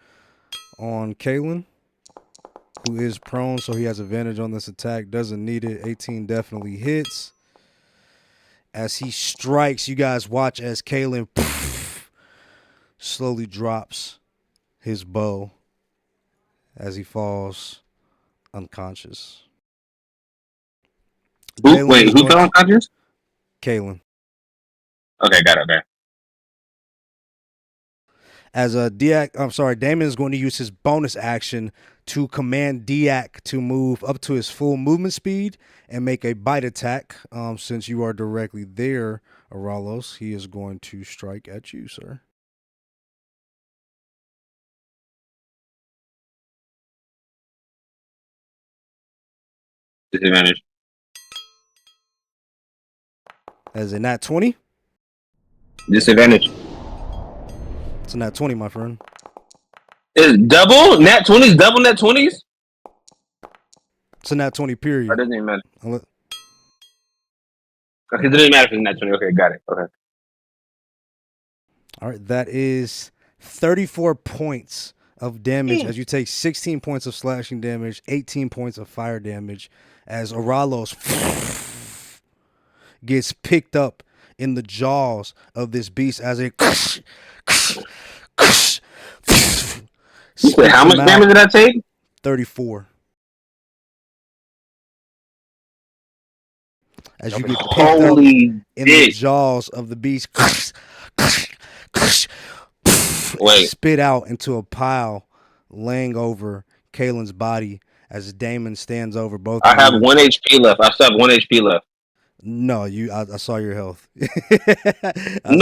on Kalen, who is prone, so he has advantage on this attack. Doesn't need it. 18 definitely hits. As he strikes, you guys watch as Kalen slowly drops his bow as he falls unconscious. Who fell unconscious? Kalen. Okay, got it. Okay. As Damon is going to use his bonus action to command Daak to move up to his full movement speed and make a bite attack. Since you are directly there, Aralos, he is going to strike at you, sir. Disadvantage. As a nat 20? Disadvantage. It's a nat 20, my friend. Is double nat 20s? Double nat 20s? It's a nat 20, period. That doesn't even matter. Unless- Okay, it doesn't matter if it's nat 20. Okay, got it. Okay. All right, that is 34 points of damage as you take 16 points of slashing damage, 18 points of fire damage as Aralos gets picked up in the jaws of this beast as it Wait, how much damage did I take? 34. As you get picked up in the jaws of the beast, spit out into a pile laying over Kalen's body as Damon stands over both of you. I have 1 HP left. I still have 1 HP left. No, I saw your health. I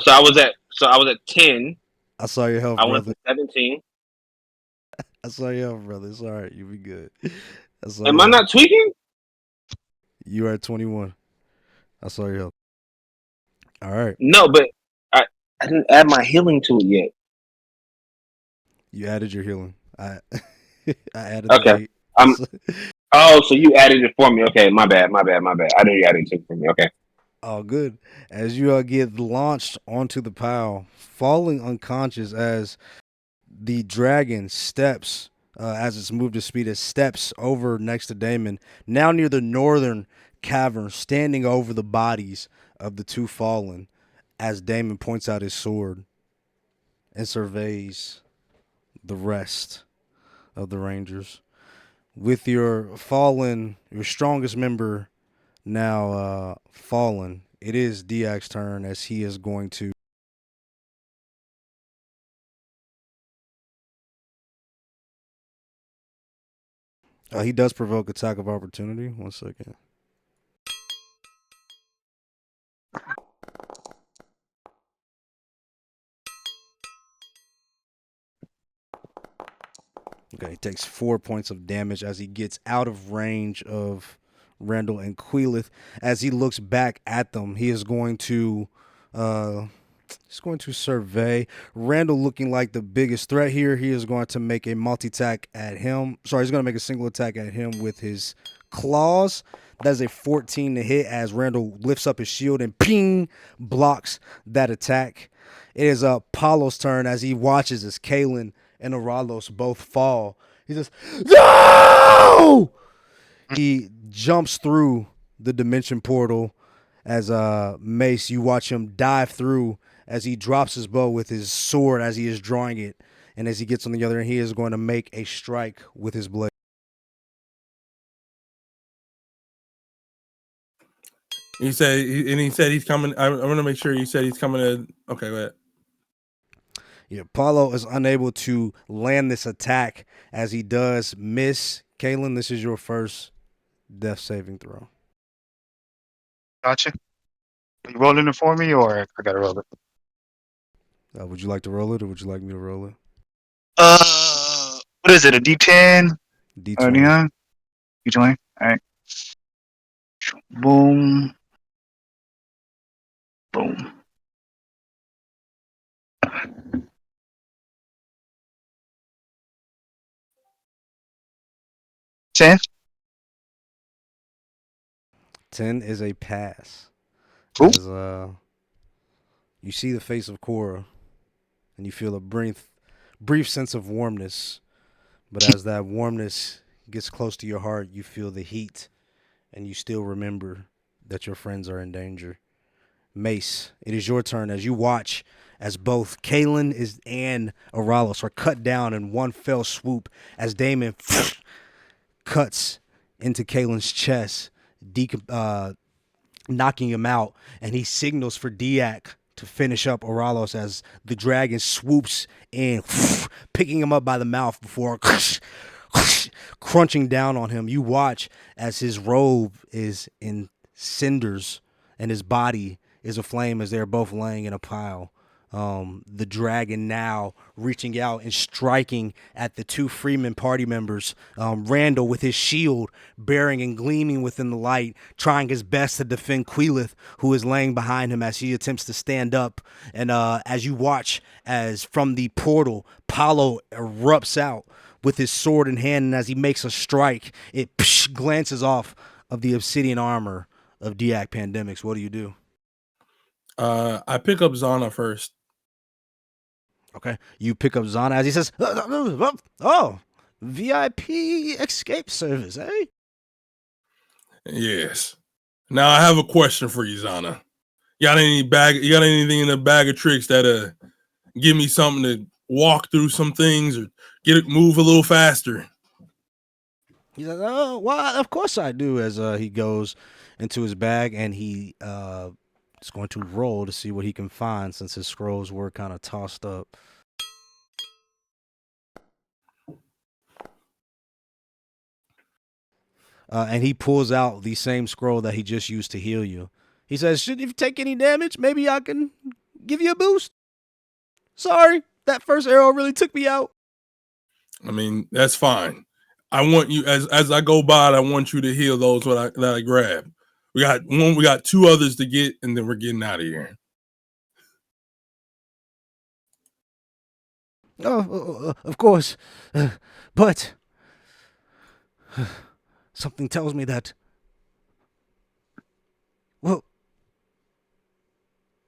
was at 10. I saw your health, I brother. went to 17. I saw your health, brother. It's all right. You'll be good. I saw Am your I health. not tweaking? You are at 21. I saw your health. All right. No, but I I didn't add my healing to it yet. You added your healing. I I added the Okay. 8. I'm. Oh, so you added it for me? Okay, my bad. I knew you added it for me. Okay. All good. As you get launched onto the pile, falling unconscious as the dragon steps, as it's moved to speed, it steps over next to Damon, now near the northern cavern, standing over the bodies of the two fallen, as Damon points out his sword and surveys the rest of the Rangers. With your strongest member now fallen, it is Daak's turn as he is going to. He does provoke attack of opportunity. 1 second. Okay, he takes 4 points of damage as he gets out of range of Randall and Queelith. As he looks back at them, he is going to survey Randall, looking like the biggest threat here. He is going to make a multi-attack at him. Sorry, he's going to make a single attack at him with his claws. That's a 14 to hit as Randall lifts up his shield and ping blocks that attack. It is Paulo's turn as he watches as Kalen and Aralos both fall. He says, "No!" He jumps through the dimension portal as Mace, you watch him dive through as he drops his bow with his sword as he is drawing it. And as he gets on the other end, he is going to make a strike with his blade. He said he's coming. I want to make sure he said he's coming to. Okay, go ahead. Yeah, Paulo is unable to land this attack as he does miss. Kalen, this is your first death saving throw. Gotcha. Are you rolling it for me, or I gotta roll it? Would you like to roll it, or would you like me to roll it? What is it? A D10? D20. D20. All right. Boom. Boom. Ten. 10 is a pass. Ooh. As you see the face of Cora, and you feel a brief sense of warmness. But as that warmness gets close to your heart, you feel the heat, and you still remember that your friends are in danger. Mace, it is your turn as you watch as both Kalen and Aralos are cut down in one fell swoop as Damon cuts into Kalen's chest, knocking him out, and he signals for Daak to finish up Aralos as the dragon swoops in, picking him up by the mouth before crunching down on him. You watch as his robe is in cinders and his body is aflame as they're both laying in a pile. The dragon now reaching out and striking at the two Freeman party members. Randall with his shield bearing and gleaming within the light, trying his best to defend Queelith, who is laying behind him as he attempts to stand up. And as you watch as from the portal, Paulo erupts out with his sword in hand, and as he makes a strike, it glances off of the obsidian armor of Daak Pandemics. What do you do? I pick up Zana first. Okay, you pick up Zana as he says, "Oh, VIP escape service, eh?" Yes. Now I have a question for you, Zana. You got anything in the bag of tricks that give me something to walk through some things or move a little faster? He says, "Oh, well, of course I do." As he goes into his bag and he is going to roll to see what he can find since his scrolls were kind of tossed up. And he pulls out the same scroll that he just used to heal you. He says, "Should you take any damage, maybe I can give you a boost. Sorry, that first arrow really took me out." I mean, that's fine. I want you as I go by. I want you to heal those that I grab. We got one. We got 2 others to get, and then we're getting out of here. Oh, of course. But something tells me that. Well,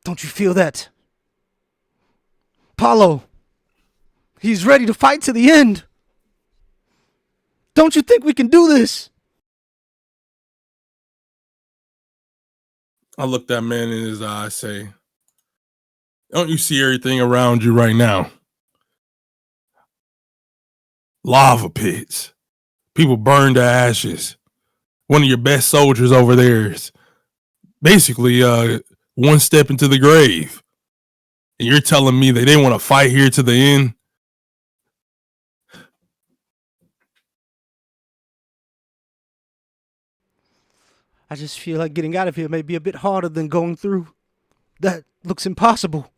don't you feel that? Paulo, he's ready to fight to the end. Don't you think we can do this? I look that man in his eye, say, "Don't you see everything around you right now? Lava pits, people burned to ashes. One of your best soldiers over there is basically one step into the grave, and you're telling me that they want to fight here to the end?" I just feel like getting out of here may be a bit harder than going through. That looks impossible.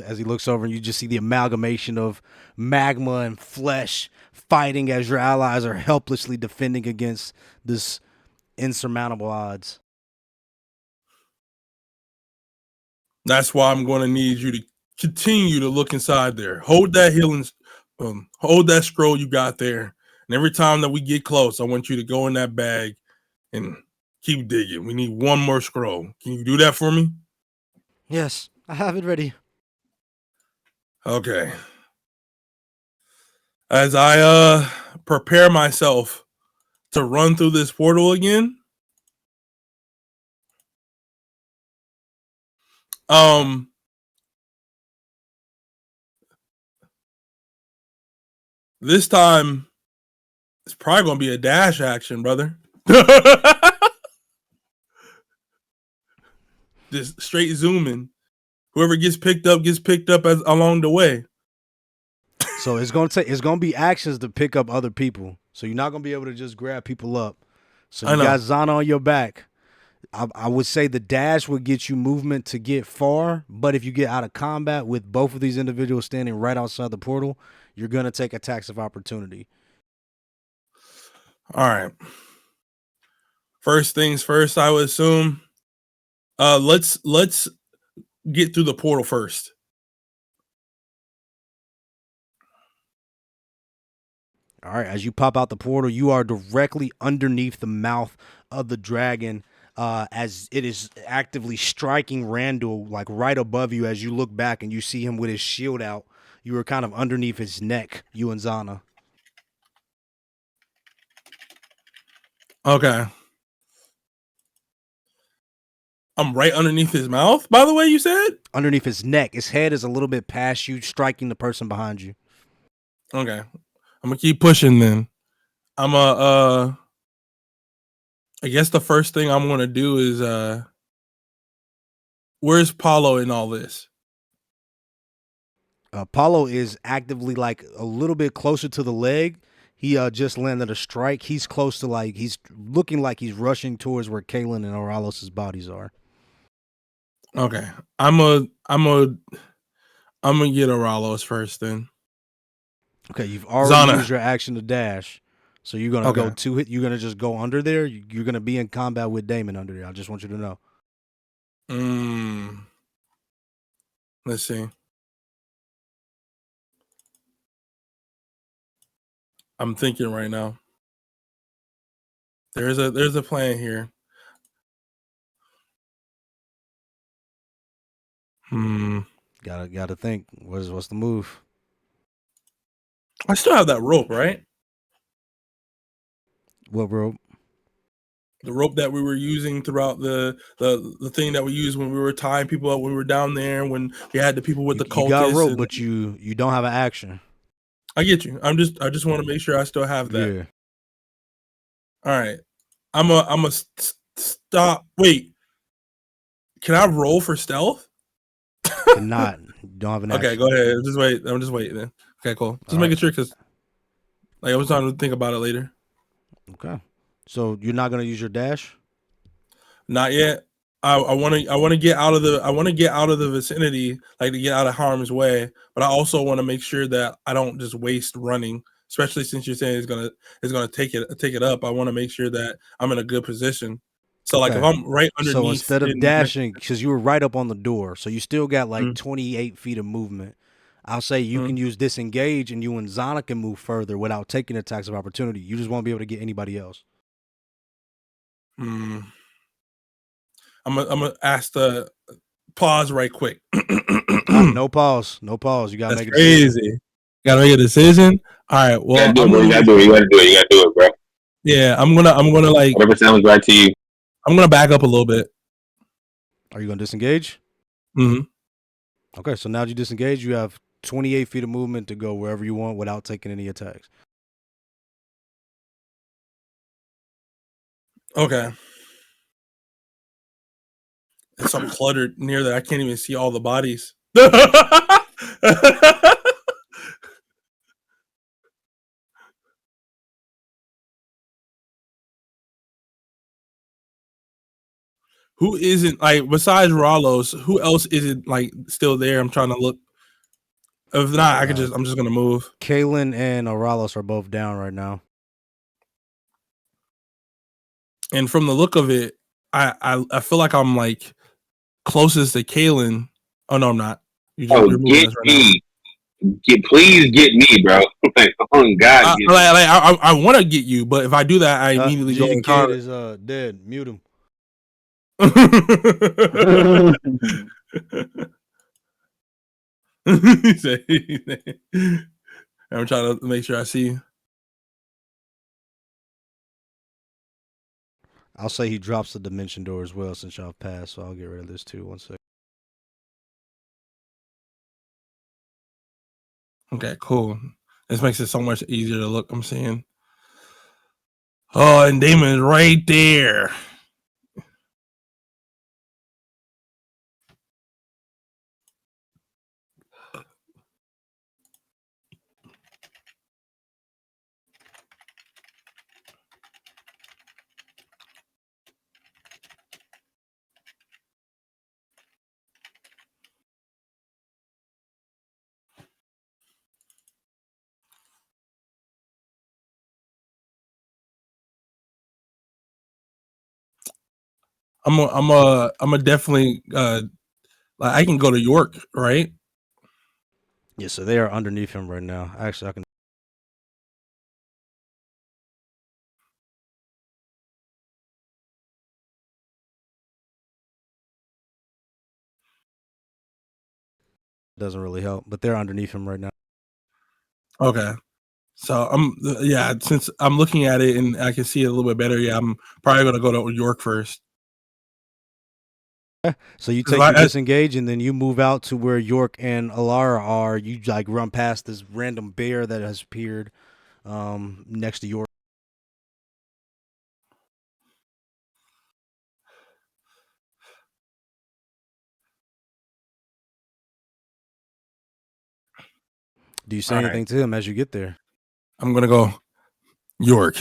As he looks over and you just see the amalgamation of magma and flesh fighting as your allies are helplessly defending against this insurmountable odds. That's why I'm going to need you to continue to look inside there. Hold that healing, hold that scroll you got there. And every time that we get close, I want you to go in that bag and keep digging. We need one more scroll. Can you do that for me? Yes, I have it ready. Okay. As I prepare myself to run through this portal again, this time it's probably gonna be a dash action, brother. Just straight zooming. Whoever gets picked up as along the way. So it's gonna be actions to pick up other people. So you're not gonna be able to just grab people up. So you got Zana on your back. I would say the dash would get you movement to get far, but if you get out of combat with both of these individuals standing right outside the portal, you're gonna take attacks of opportunity. All right. First things first, I would assume. Let's get through the portal first. All right, as you pop out the portal, you are directly underneath the mouth of the dragon, as it is actively striking Randall, like right above you. As you look back and you see him with his shield out, you were kind of underneath his neck, you and Zana. Okay. I'm right underneath his mouth, by the way, you said? Underneath his neck. His head is a little bit past you, striking the person behind you. Okay. I'm gonna keep pushing then. I guess the first thing I'm gonna do is where's Paulo in all this? Paulo is actively like a little bit closer to the leg. He just landed a strike. He's close to he's looking like he's rushing towards where Kalen and Oralos's bodies are. Okay. I'm gonna get Oralos first then. Okay, you've already used your action to dash. So you're gonna go 2 hit. You're gonna just go under there. You're gonna be in combat with Damon under there. I just want you to know. Let's see. I'm thinking right now. There's a plan here. Gotta think. What's the move? I still have that rope, right? What rope? The rope that we were using throughout the thing that we used when we were tying people up when we were down there, when we had the people with the cultists. You got rope, but you don't have an action. I get you. I just want to make sure I still have that. Yeah. All right. I'm a stop. Wait. Can I roll for stealth? Cannot. Don't have an action. Okay, go ahead. Just wait. I'm just waiting then. Okay, cool. Just making sure because I was trying to think about it later. Okay. So you're not gonna use your dash? Not yet. I want to get out of the vicinity, like to get out of harm's way. But I also want to make sure that I don't just waste running especially since you're saying it's gonna take it up. I want to make sure that I'm in a good position. So like if I'm right underneath, so instead of dashing, because you were right up on the door, so you still got like 28 feet of movement. I'll say you can use disengage, and you and Zana can move further without taking attacks of opportunity. You just won't be able to get anybody else. I'm gonna ask the pause right quick. No pause. No pause. You gotta That's make a decision. crazy. Gotta make a decision. All right. Well, You gotta do it, bro. Yeah, I'm gonna like whatever sounds right to you. I'm gonna back up a little bit. Are you gonna disengage? Mm-hmm. Okay, so now that you disengage, you have 28 feet of movement to go wherever you want without taking any attacks. Okay. It's so cluttered near that I can't even see all the bodies. Who isn't like besides Ralos? Who else isn't like still there? I'm trying to look. If not, I'm just gonna move. Kalen and Oralos are both down right now. And from the look of it, I feel like I'm like closest to Kalen. Oh no, I'm not. You're get us right me. Now. Please get me, bro. Like, oh God. I want to get you, but if I do that, I immediately go in Kid is dead. Mute him. I'm trying to make sure I see. I'll say he drops the dimension door as well since y'all passed, so I'll get rid of this too. 1 second. Okay, cool. This makes it so much easier to look. I'm seeing. Oh, and Damon is right there. I'm a definitely like I can go to York, right? Yeah, so they are underneath him right now. Actually, I can. Doesn't really help, but they're underneath him right now. Okay. So since I'm looking at it and I can see it a little bit better, I'm probably gonna go to York first. So you take your disengage and then you move out to where York and Alara are. You like run past this random bear that has appeared next to York. Do you say anything to him as you get there? I'm gonna go, York.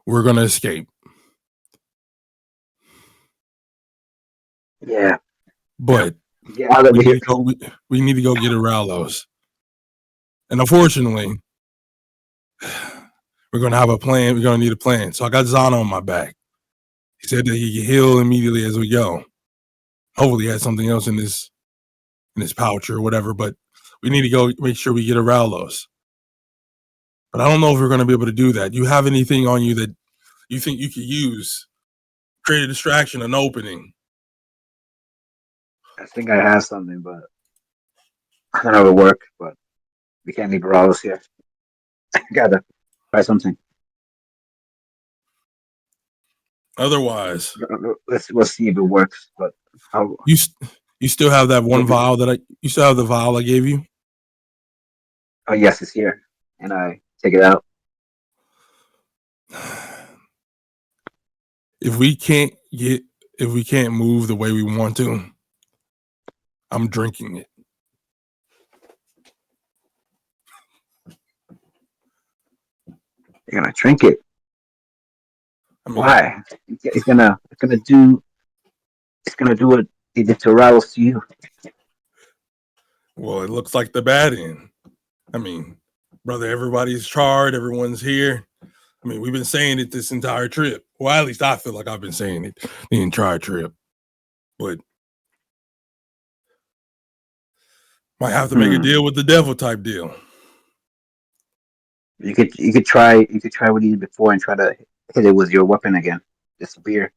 We're gonna escape. Yeah. But yeah, we need to go get Aralos. And unfortunately, we're gonna have a plan. We're gonna need a plan. So I got Zana on my back. He said that he can heal immediately as we go. Hopefully he has something else in his pouch or whatever, but we need to go make sure we get Aralos. But I don't know if we're gonna be able to do that. Do you have anything on you that you think you could use? Create a distraction, an opening. I think I have something, but I don't know if it'll work, but we can't leave Ralos here. Gotta try something. Otherwise, we'll see if it works. But you still have that one vial you still have the vial I gave you? Oh yes, it's here, and I take it out. If we can't move the way we want to, I'm drinking it. You're gonna drink it. Why? It's gonna do what they did to Ralos to you. Well, it looks like the bad end. I mean, brother, everybody's charred. Everyone's here. I mean, we've been saying it this entire trip. Well, at least I feel like I've been saying it the entire trip. But might have to make a deal with the devil type deal. You could try what you did before and try to hit it with your weapon again. Just a beer.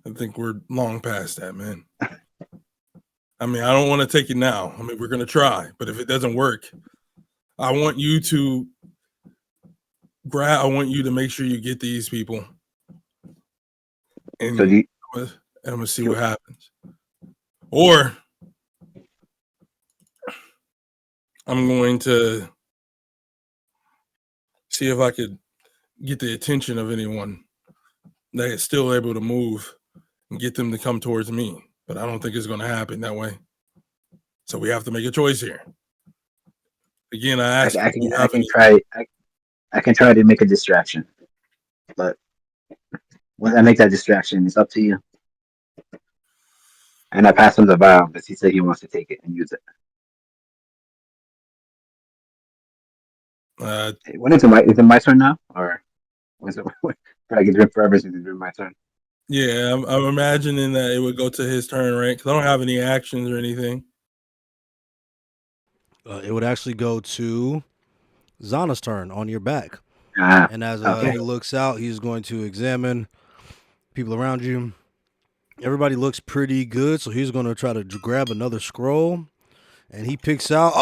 I think we're long past that, man. I mean, I don't want to take it now. I mean, we're gonna try, but if it doesn't work, I want you to I want you to make sure you get these people, and So I'm gonna see what happens. Or I'm going to see if I could get the attention of anyone that is still able to move and get them to come towards me. But I don't think it's going to happen that way. So we have to make a choice here. Again, I asked. I can try to make a distraction, but when I make that distraction, it's up to you. And I pass him the vial because he said he wants to take it and use it. Is it my turn now, or was it? I get it forever since it's been my turn. Yeah, I'm imagining that it would go to his turn, right? Because I don't have any actions or anything. It would actually go to Zana's turn on your back. And as he looks out, he's going to examine people around you. Everybody looks pretty good, so he's going to try to grab another scroll. And he picks out,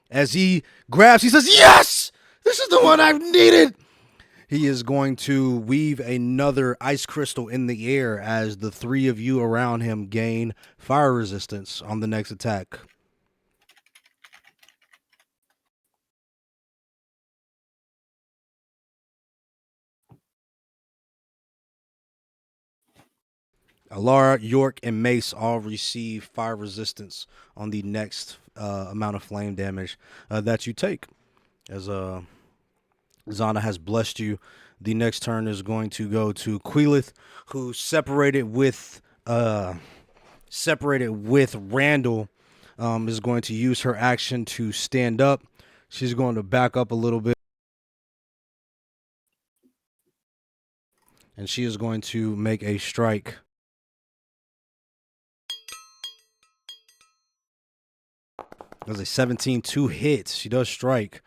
as he grabs, he says, yes, this is the one I've needed. He is going to weave another ice crystal in the air as the three of you around him gain fire resistance on the next attack. Alara, York, and Mace all receive fire resistance on the next amount of flame damage that you take. As Zana has blessed you, the next turn is going to go to Queelith, who separated with Randall, is going to use her action to stand up. She's going to back up a little bit. And she is going to make a strike. That was a 17, 2 hits. She does strike.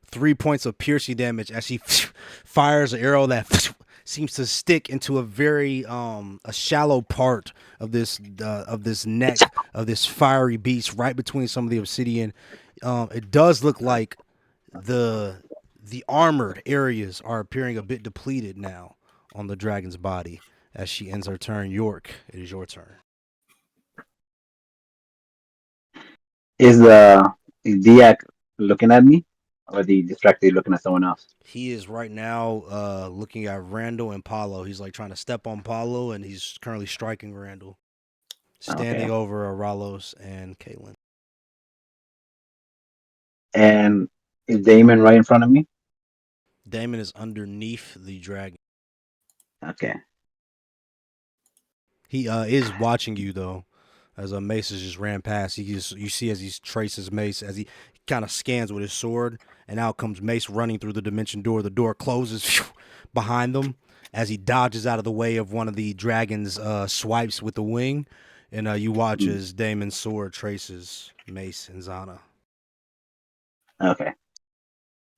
Three points of piercing damage as she fires an arrow that seems to stick into a very a shallow part of this neck of this fiery beast, right between some of the obsidian. It does look like the armored areas are appearing a bit depleted now on the dragon's body. As she ends her turn, York, it is your turn. Is Daak looking at me, or is he distracted looking at someone else? He is right now looking at Randall and Paulo. He's like trying to step on Paulo, and he's currently striking Randall. Standing over Aralos and Caitlin. And is Damon right in front of me? Damon is underneath the dragon. Okay. He is watching you though, as Mace has just ran past. You see as he traces Mace as he kind of scans with his sword, and out comes Mace running through the dimension door. The door closes behind them as he dodges out of the way of one of the dragon's swipes with the wing, and you watch as Damon's sword traces Mace and Zana. Okay.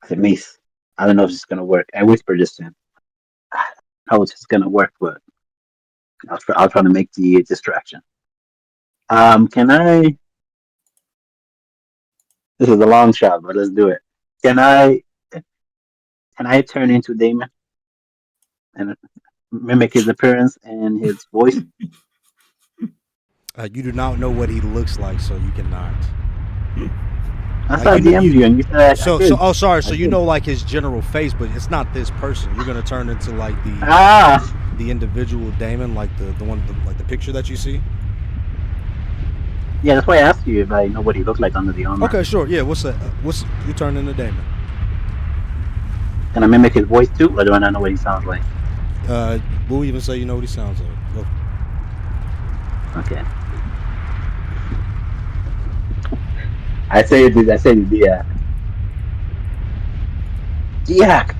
I said, Mace, I don't know if it's gonna work. I whispered this to him. How it's gonna work, but I'll try to make the distraction. Can I? This is a long shot, but let's do it. Can I turn into Damon and mimic his appearance and his voice? You do not know what he looks like, so you cannot. I saw DM'd you, and you said sorry. So you know like his general face, but it's not this person. You're gonna turn into like the individual Damon, like the one, like the picture that you see. Yeah, that's why I asked you if I know what he looked like under the armor. Okay, sure. Yeah, what's that? You turn into Damon? Can I mimic his voice too, or do I not know what he sounds like? We'll even say you know what he sounds like. Go. Okay. I say it. I say it. Diak. Diak.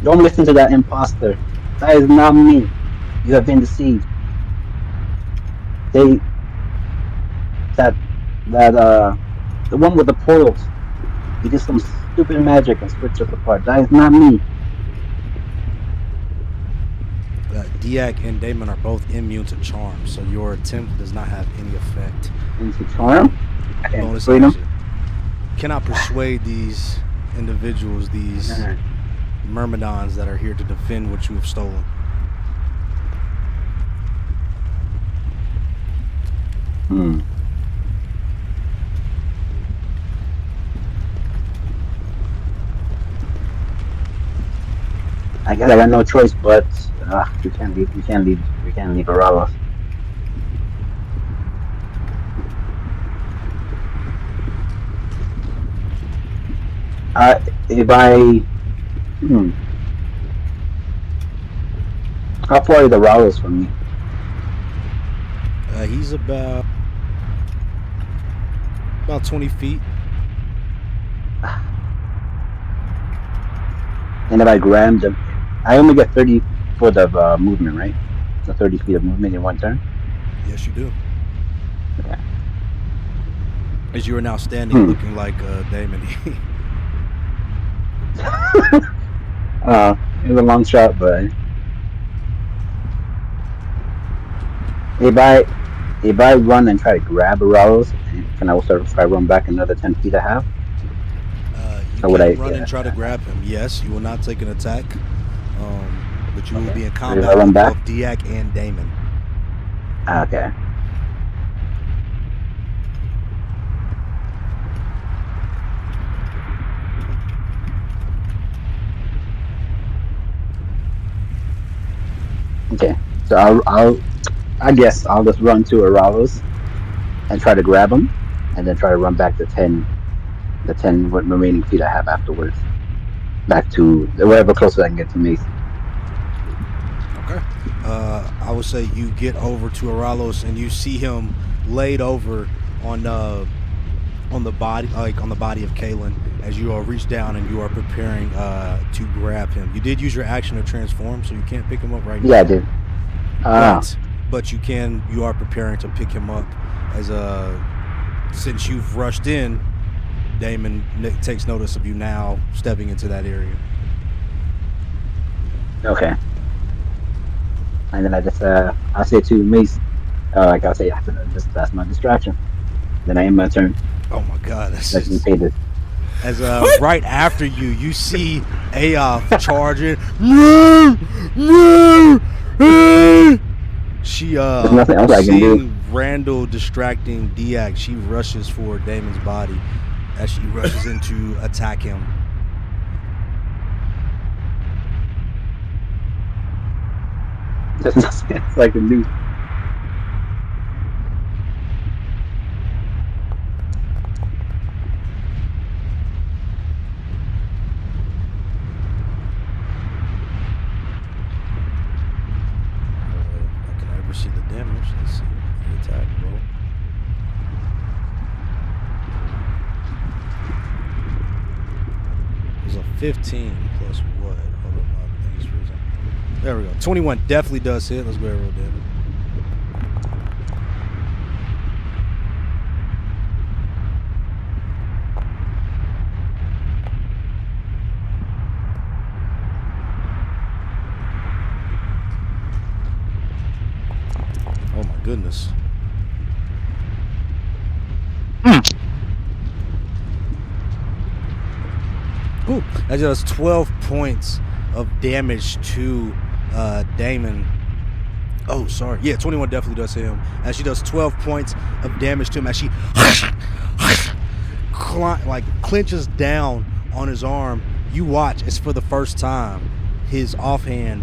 Don't listen to that imposter. That is not me. You have been deceived. They that that the one with the portals. He did some stupid magic and split us apart. That is not me. Daak and Damon are both immune to charm, so your attempt does not have any effect. Into charm. I can't Bonus persuade him. action. Cannot persuade these individuals, these Alright. myrmidons that are here to defend what you have stolen. Hmm. I guess I got no choice, but we can't leave. We can't leave. We can't leave Aralos. If I, hmm, how far is Aralos from me? He's about 20 feet. And if I grab them, I only get 30 foot of movement, right? So 30 feet of movement in one turn. Yes, you do. Okay. As you are now standing, looking like Damon. It was a long shot, but if I run and try to grab Aralos, can I also if I run back another 10 feet I have? You Or would can I run and try to grab him. Yes, you will not take an attack, but you will be in If I combat run with back? both Daak and Damon. Okay. Okay. So I guess I'll just run to Aralos and try to grab him, and then try to run back the 10 remaining feet I have afterwards, back to whatever closer I can get to Mace. Okay. I would say you get over to Aralos and you see him laid over on the body, like on the body of Kalen, as you reach down and you are preparing to grab him. You did use your action to transform, so you can't pick him up right now. Yeah, I did. But you are preparing to pick him up as since you've rushed in, Damon takes notice of you now stepping into that area. Okay. And then I just I say to Mace, like I'll say, that's my distraction. Then I end my turn. Oh my God, that's Let me just, pay this. as right after you see Aof charging. She There's nothing else I can do. seeing Randall distracting Daak, she rushes for Damon's body as she rushes in to attack him. There's nothing else I can do. I can never see the damage. Let's see the attack roll. It was a 15 plus what? Hold on, my thing's freezing. There we go. 21 definitely does hit. Let's go ahead and roll damage. Oh my goodness. Ooh, that does 12 points of damage to Damon. Oh, sorry. Yeah, 21 definitely does hit him. As she does 12 points of damage to him, as she clenches down on his arm. You watch, it's for the first time, his offhand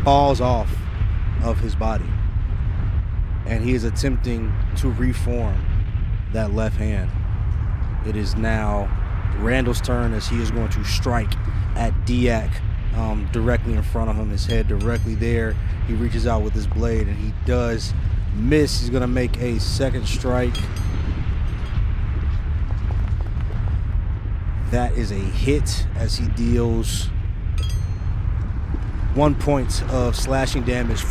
falls off of his body. And he is attempting to reform that left hand. It is now Randall's turn as he is going to strike at Daak directly in front of him, his head directly there. He reaches out with his blade and he does miss. He's going to make a second strike. That is a hit as he deals 1 point of slashing damage,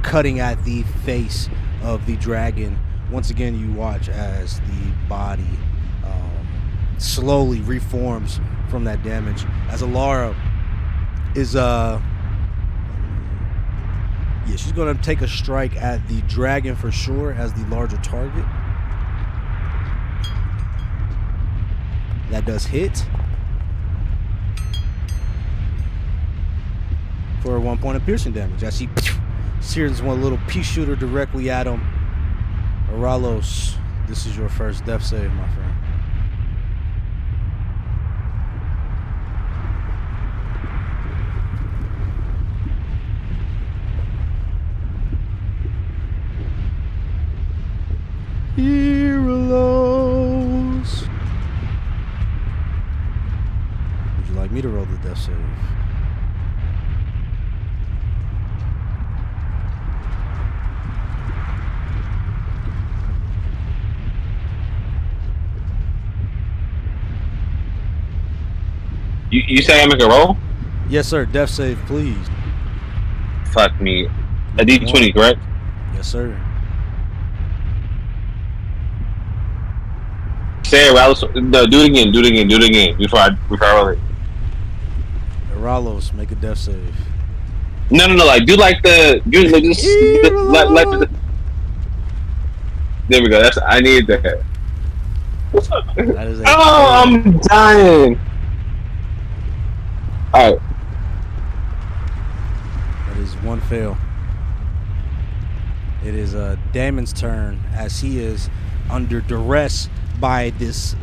cutting at the face of the dragon. Once again, you watch as the body slowly reforms from that damage. As Alara is she's gonna take a strike at the dragon for sure as the larger target. That does hit for 1 point of piercing damage as she sears one little pea shooter directly at him. Aralos, this is your first death save, my friend. Aralos. Would you like me to roll the death save? You say I make a roll? Yes, sir. Death save, please. Fuck me. A D20, correct? Yes, sir. Say it, Ralos. No, do it again. Before I roll it. Aralos, make a death save. No. Like do like the There we go. I need that. That is a I'm dying. All right. That is one fail. It is Damon's turn as he is under duress by this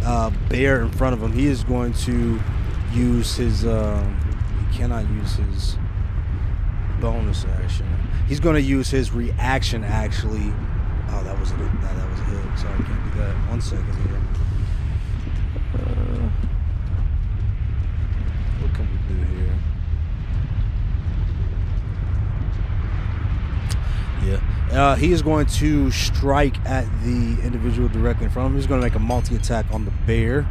bear in front of him. He is going to use his he cannot use his bonus action. He's going to use his reaction actually. Oh, that was a hit. Sorry, can't do that. 1 second here. What can we do here? Yeah. He is going to strike at the individual directly in front of him. He's going to make a multi-attack on the bear.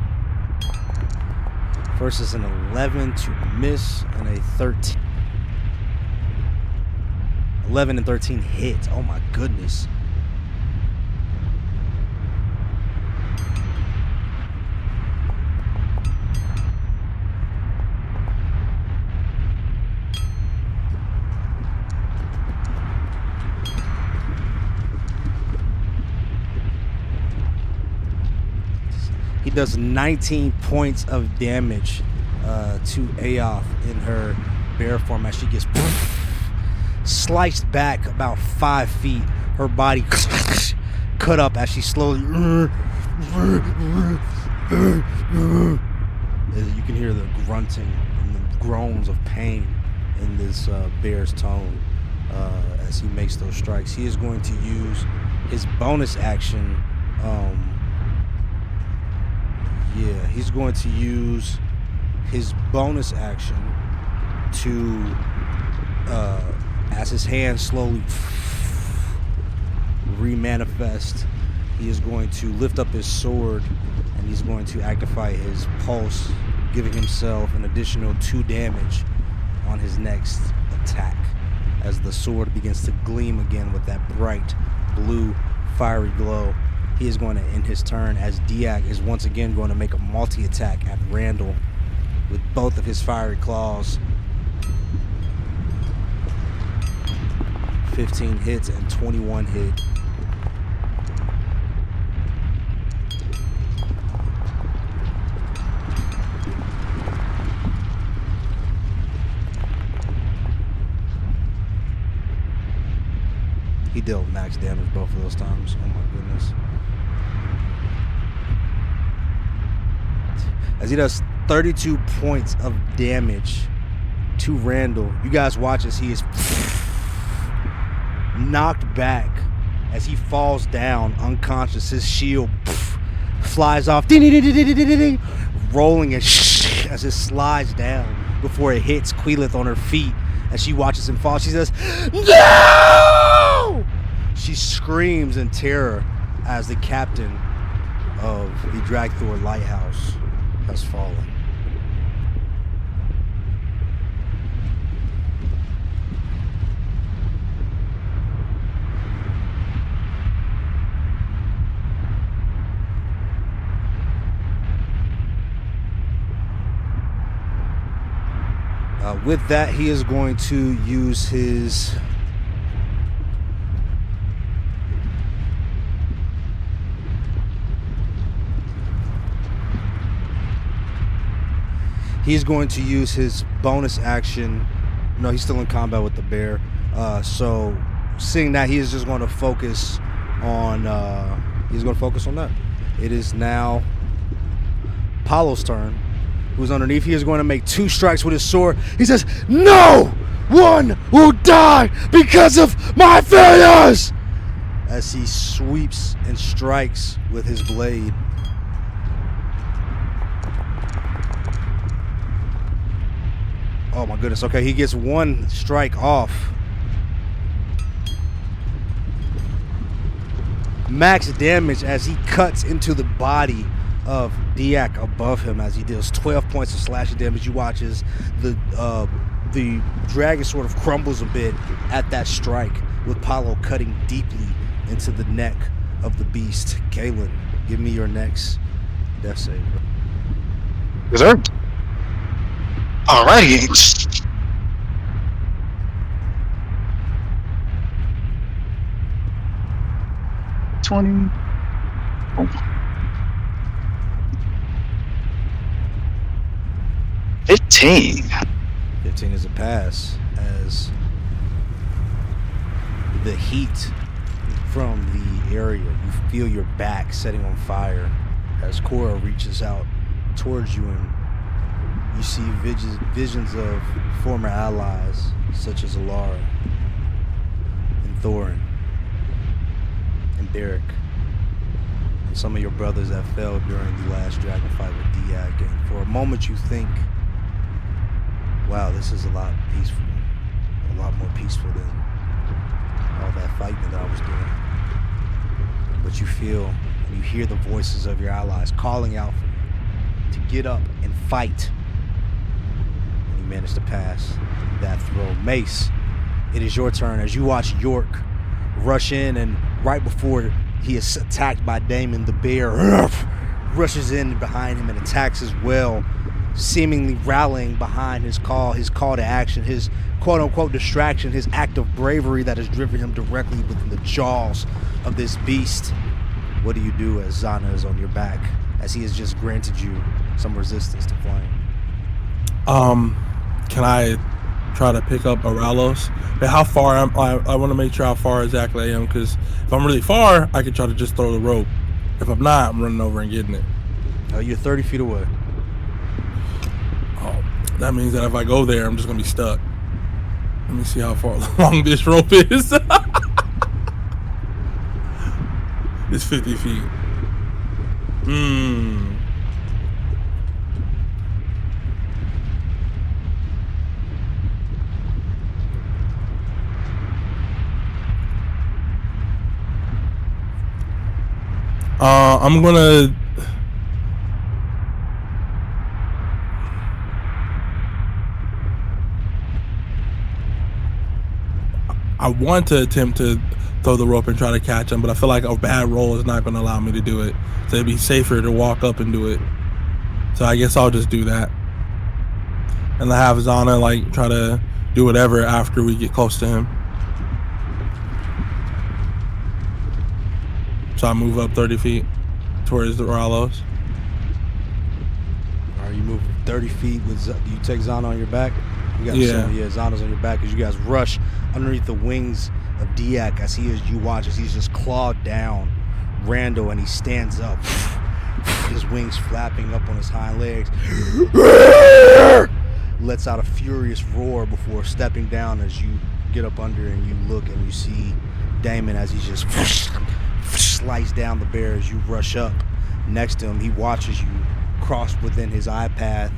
First is an 11 to miss and a 13. 11 and 13 hits. Oh my goodness. He does 19 points of damage to Aoth in her bear form as she gets sliced back about 5 feet. Her body cut up as she slowly. You can hear the grunting and the groans of pain in this bear's tone as he makes those strikes. He is going to use his bonus action. He's going to use his bonus action to, as his hand slowly remanifest, he is going to lift up his sword and he's going to activate his pulse, giving himself an additional 2 damage on his next attack as the sword begins to gleam again with that bright blue fiery glow. He is going to end his turn as Daak is once again going to make a multi-attack at Randall with both of his fiery claws. 15 hits and 21 hit. He dealt max damage both of those times. Oh my goodness. As he does 32 points of damage to Randall. You guys watch as he is knocked back as he falls down unconscious. His shield flies off, rolling as it slides down before it hits Queelith on her feet. As she watches him fall, she says, "No!" She screams in terror as the captain of the Dragthor Lighthouse has fallen. With that, he is going to use his bonus action. No, he's still in combat with the bear. So seeing that, he is just going to focus on that. It is now Paulo's turn, who's underneath. He is going to make 2 strikes with his sword. He says, "No one will die because of my failures!" As he sweeps and strikes with his blade. Oh my goodness. Okay, he gets 1 strike off. Max damage as he cuts into the body of Daak above him as he deals 12 points of slashing damage. You watch as the dragon sort of crumbles a bit at that strike, with Paulo cutting deeply into the neck of the beast. Kalen, give me your next death save. Yes, sir. Alrighty. $20. 15. 15 is a pass as the heat from the area, you feel your back setting on fire as Cora reaches out towards you, and you see visions of former allies such as Alara and Thorin and Derek and some of your brothers that fell during the last dragon fight with Daak. And for a moment you think, wow, this is a lot more peaceful than all that fighting that I was doing. But you feel and you hear the voices of your allies calling out for you to get up and fight. And you manage to pass that throw. Mace, it is your turn as you watch York rush in, and right before he is attacked by Damon, the bear rushes in behind him and attacks as well, seemingly rallying behind his call to action, his quote-unquote distraction, his act of bravery that has driven him directly within the jaws of this beast. What do you do as Zana is on your back, as he has just granted you some resistance to flame? Can I try to pick up Aralos? But how far I want to make sure how far exactly I am, because if I'm really far, I can try to just throw the rope. If I'm not, I'm running over and getting it. You're 30 feet away. Oh, that means that if I go there, I'm just gonna be stuck. Let me see how far long this rope is. It's 50 feet. I'm gonna I want to attempt to throw the rope and try to catch him, but I feel like a bad roll is not going to allow me to do it. So it'd be safer to walk up and do it. So I guess I'll just do that. And I have Zana like try to do whatever after we get close to him. So I move up 30 feet towards the Ralos. Are you moving 30 feet with? Do you take Zana on your back? You got Zana's on your back as you guys rush underneath the wings of Daak as you watch as he's just clawed down Randall, and he stands up, his wings flapping up on his hind legs, lets out a furious roar before stepping down as you get up under and you look and you see Damon as he's just slice down the bear as you rush up next to him. He watches you cross within his eye path,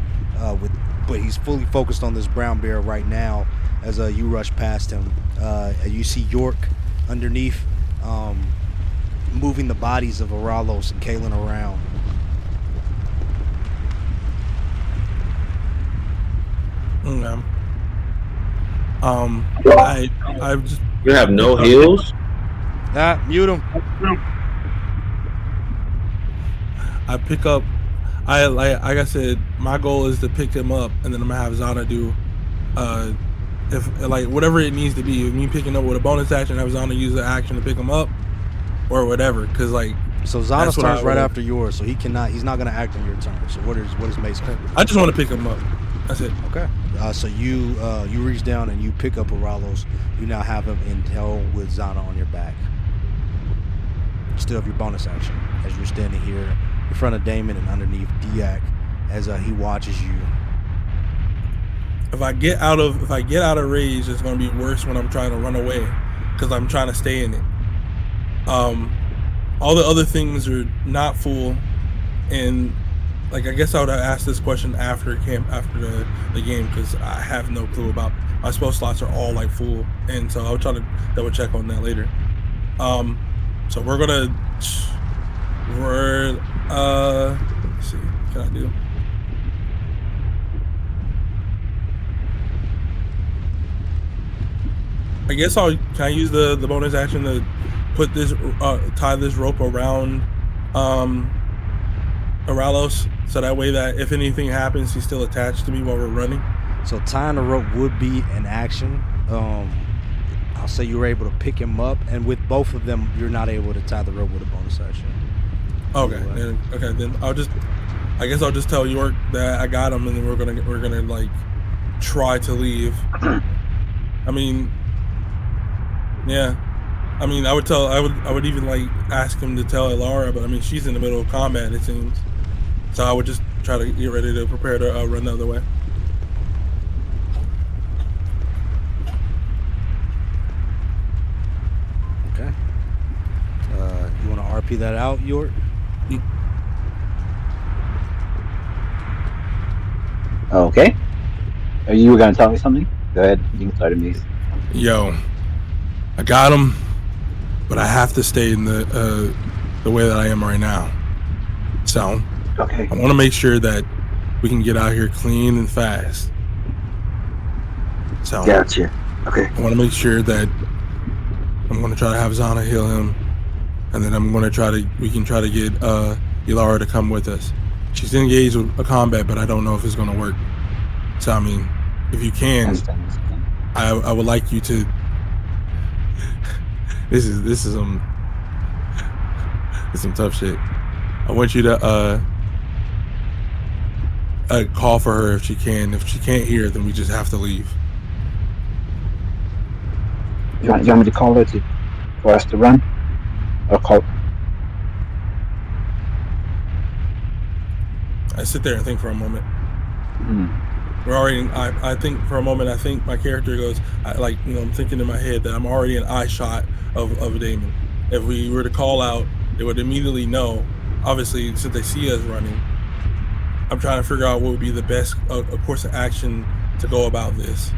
but he's fully focused on this brown bear right now as you rush past him. You see York underneath, moving the bodies of Aralos and Kalen around. Okay. I've just You have no picked up- heals. Mute him. I pick up. Like I said, my goal is to pick him up, and then I'm gonna have Zana do, if like whatever it needs to be. Me picking up with a bonus action, have Zana use the action to pick him up, or whatever. Because like, So Zana's That's what turns I right would- after yours, so he's not gonna act on your turn. So what is Mace gonna do? I just want to pick him up. That's it. Okay. So you reach down and you pick up Aralos. You now have him in hell with Zana on your back. You still have your bonus action as you're standing here in front of Damon and underneath Daak as he watches you. If I get out of rage, it's gonna be worse when I'm trying to run away, because I'm trying to stay in it. All the other things are not full, and like I guess I would have asked this question after the game, because I have no clue about my spell slots are all like full, and so I'll try to double check on that later. So we're let's see, what can I do? I guess can I use the bonus action to put this tie this rope around Aralos, so that way that if anything happens, he's still attached to me while we're running. So tying the rope would be an action. I'll say you were able to pick him up, and with both of them, you're not able to tie the rope with a bonus action. Okay, then I guess I'll just tell York that I got him, and then we're gonna like try to leave. I mean, yeah. I mean, I would even like ask him to tell Elara, but I mean, she's in the middle of combat, it seems. So I would just try to get ready to prepare to run the other way. Okay. You want to RP that out, York? Okay. You were gonna tell me something? Go ahead. You can start at me. Yo, I got him, but I have to stay in the way that I am right now. So Okay. I want to make sure that we can get out here clean and fast. So Gotcha. Okay. I want to make sure that I'm going to try to have Zana heal him, and then we can try to get Elara to come with us. She's engaged with a combat, but I don't know if it's going to work. So I mean, if you can, I would like you to. This is some tough shit. I want you to call for her if she can. If she can't hear, then we just have to leave. You want me to call her for us to run, or call? I sit there and think for a moment. Hmm. We're already. I think for a moment. I think my character goes. I'm thinking in my head that I'm already an eye shot of Damon. If we were to call out, they would immediately know. Obviously, since they see us running, I'm trying to figure out what would be the best course of action to go about this.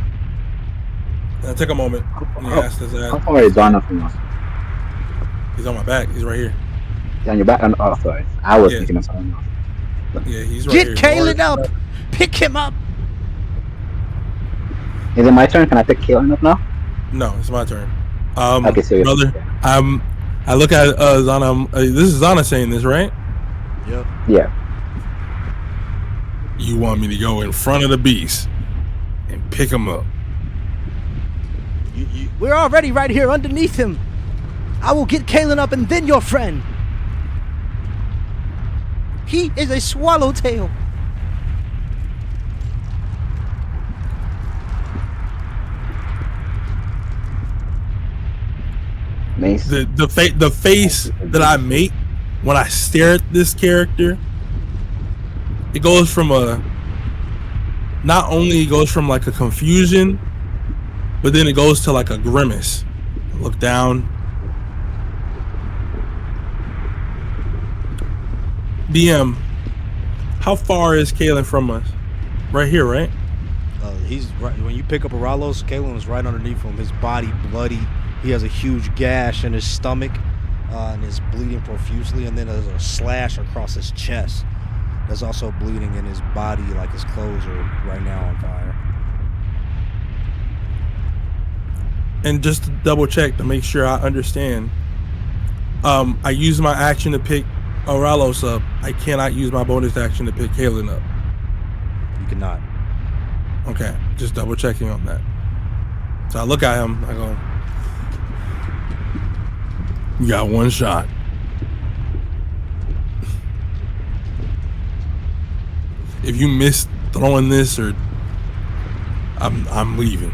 And I take a moment and he asks us How that. far is Donna from us? He's on my back. He's right here. Down your back? Oh, sorry. I was Yeah. thinking of something else. Yeah, he's right Get here. Kaylin up! Pick him up! Is it my turn? Can I pick Kaylin up now? No, it's my turn. Okay, so brother, I look at Zana. This is Zana saying this, right? Yep. Yeah. You want me to go in front of the beast and pick him up? We're already right here underneath him. I will get Kaylin up and then your friend. He is a swallowtail. Mace. The face that I make when I stare at this character, it goes from not only goes from like a confusion, but then it goes to like a grimace. Look down. DM, how far is Kaylin from us? Right here, right? He's right when you pick up Aralos. Kaylin is right underneath him. His body bloody. He has a huge gash in his stomach, and is bleeding profusely. And then there's a slash across his chest. There's also bleeding in his body, like his clothes are right now on fire. And just to double check to make sure I understand, I use my action to pick Oralos up. I cannot use my bonus action to pick Kalen up. You cannot. Okay, just double checking on that. So I look at him, I go, you got one shot. If you miss throwing this, or I'm leaving.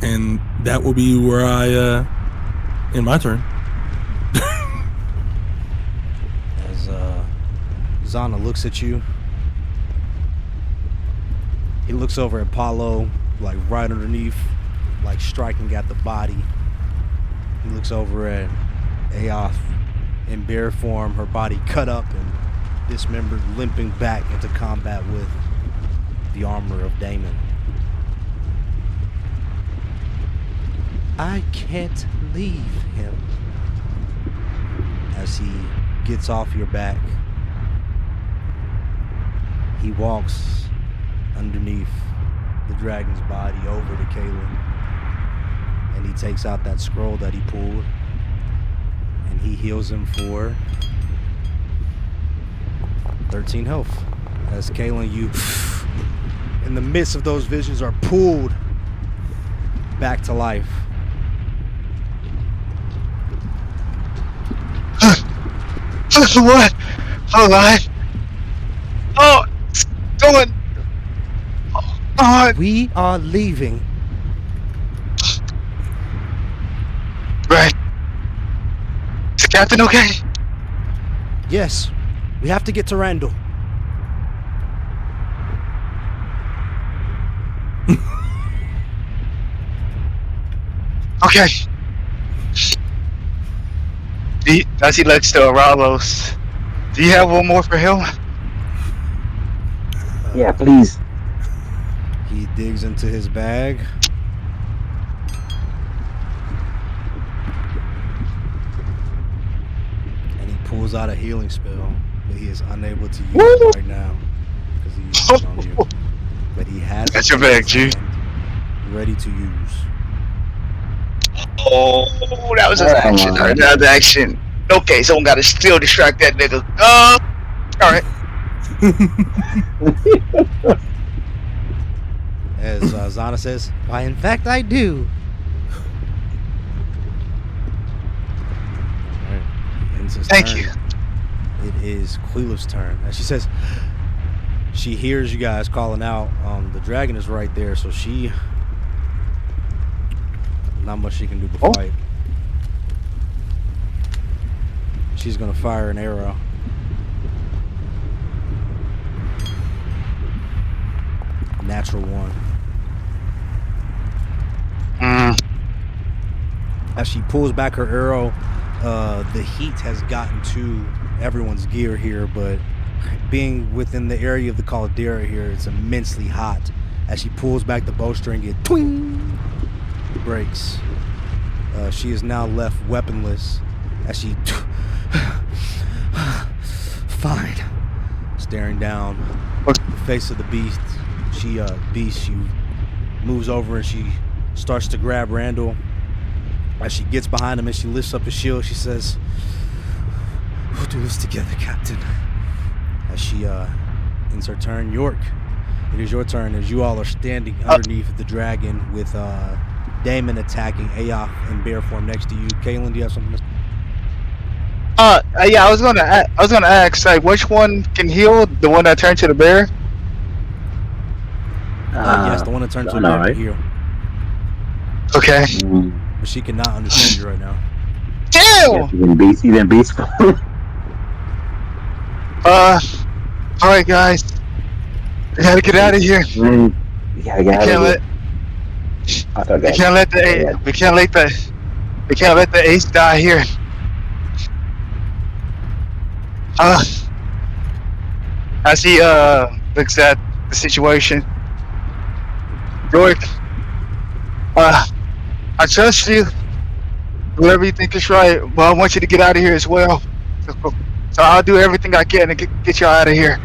And that will be where I in my turn. As Zana looks at you, he looks over at Paulo, like right underneath, like striking at the body. He looks over at Aoth in bear form, her body cut up and dismembered, limping back into combat with the armor of Damon. I can't leave him. As he gets off your back, he walks underneath the dragon's body over to Kalen, and he takes out that scroll that he pulled, and he heals him for 13 health. As Kalen, you, in the midst of those visions, are pulled back to life. What? Alive? Oh, it's going. Oh, We are leaving. right. Is the captain okay? Yes, we have to get to Randall. Okay. As he looks to Aralos, do you have one more for him? Yeah, please. He digs into his bag. And he pulls out a healing spell, but he is unable to use it right now because he used it on you. But he has That's it your in bag, his G. hand, ready to use. Oh, that was his action. All right, that was action. Okay, someone got to still distract that nigga. All right. As Zana says, why, in fact, I do. All right, he ends his Thank turn. you. It is Quilev's turn. As she says, she hears you guys calling out. The dragon is right there, so she, not much she can do but fight. She's gonna fire an arrow. Natural one. As she pulls back her arrow, the heat has gotten to everyone's gear here, but being within the area of the caldera here, it's immensely hot. As she pulls back the bowstring, it twing breaks. She is now left weaponless as she fine, staring down the face of the beast. She moves over and she starts to grab Randall. As she gets behind him and she lifts up his shield, she says, "We'll do this together, Captain." As she ends her turn, York, it is your turn as you all are standing underneath the dragon with Damon attacking Aoth in bear form next to you. Kalen, do you have something to say? Yeah, I was gonna ask, like, which one can heal? The one that turned to the bear? Yes, the one that turns to no, bear right? can heal. Okay. But she cannot understand you right now. Damn! Even beast. All right, guys. We gotta get out of here. We gotta get out of here. We can't let the ace die here. As he looks at the situation, York, I trust you. Whatever you think is right, but I want you to get out of here as well. So I'll do everything I can to get you out of here.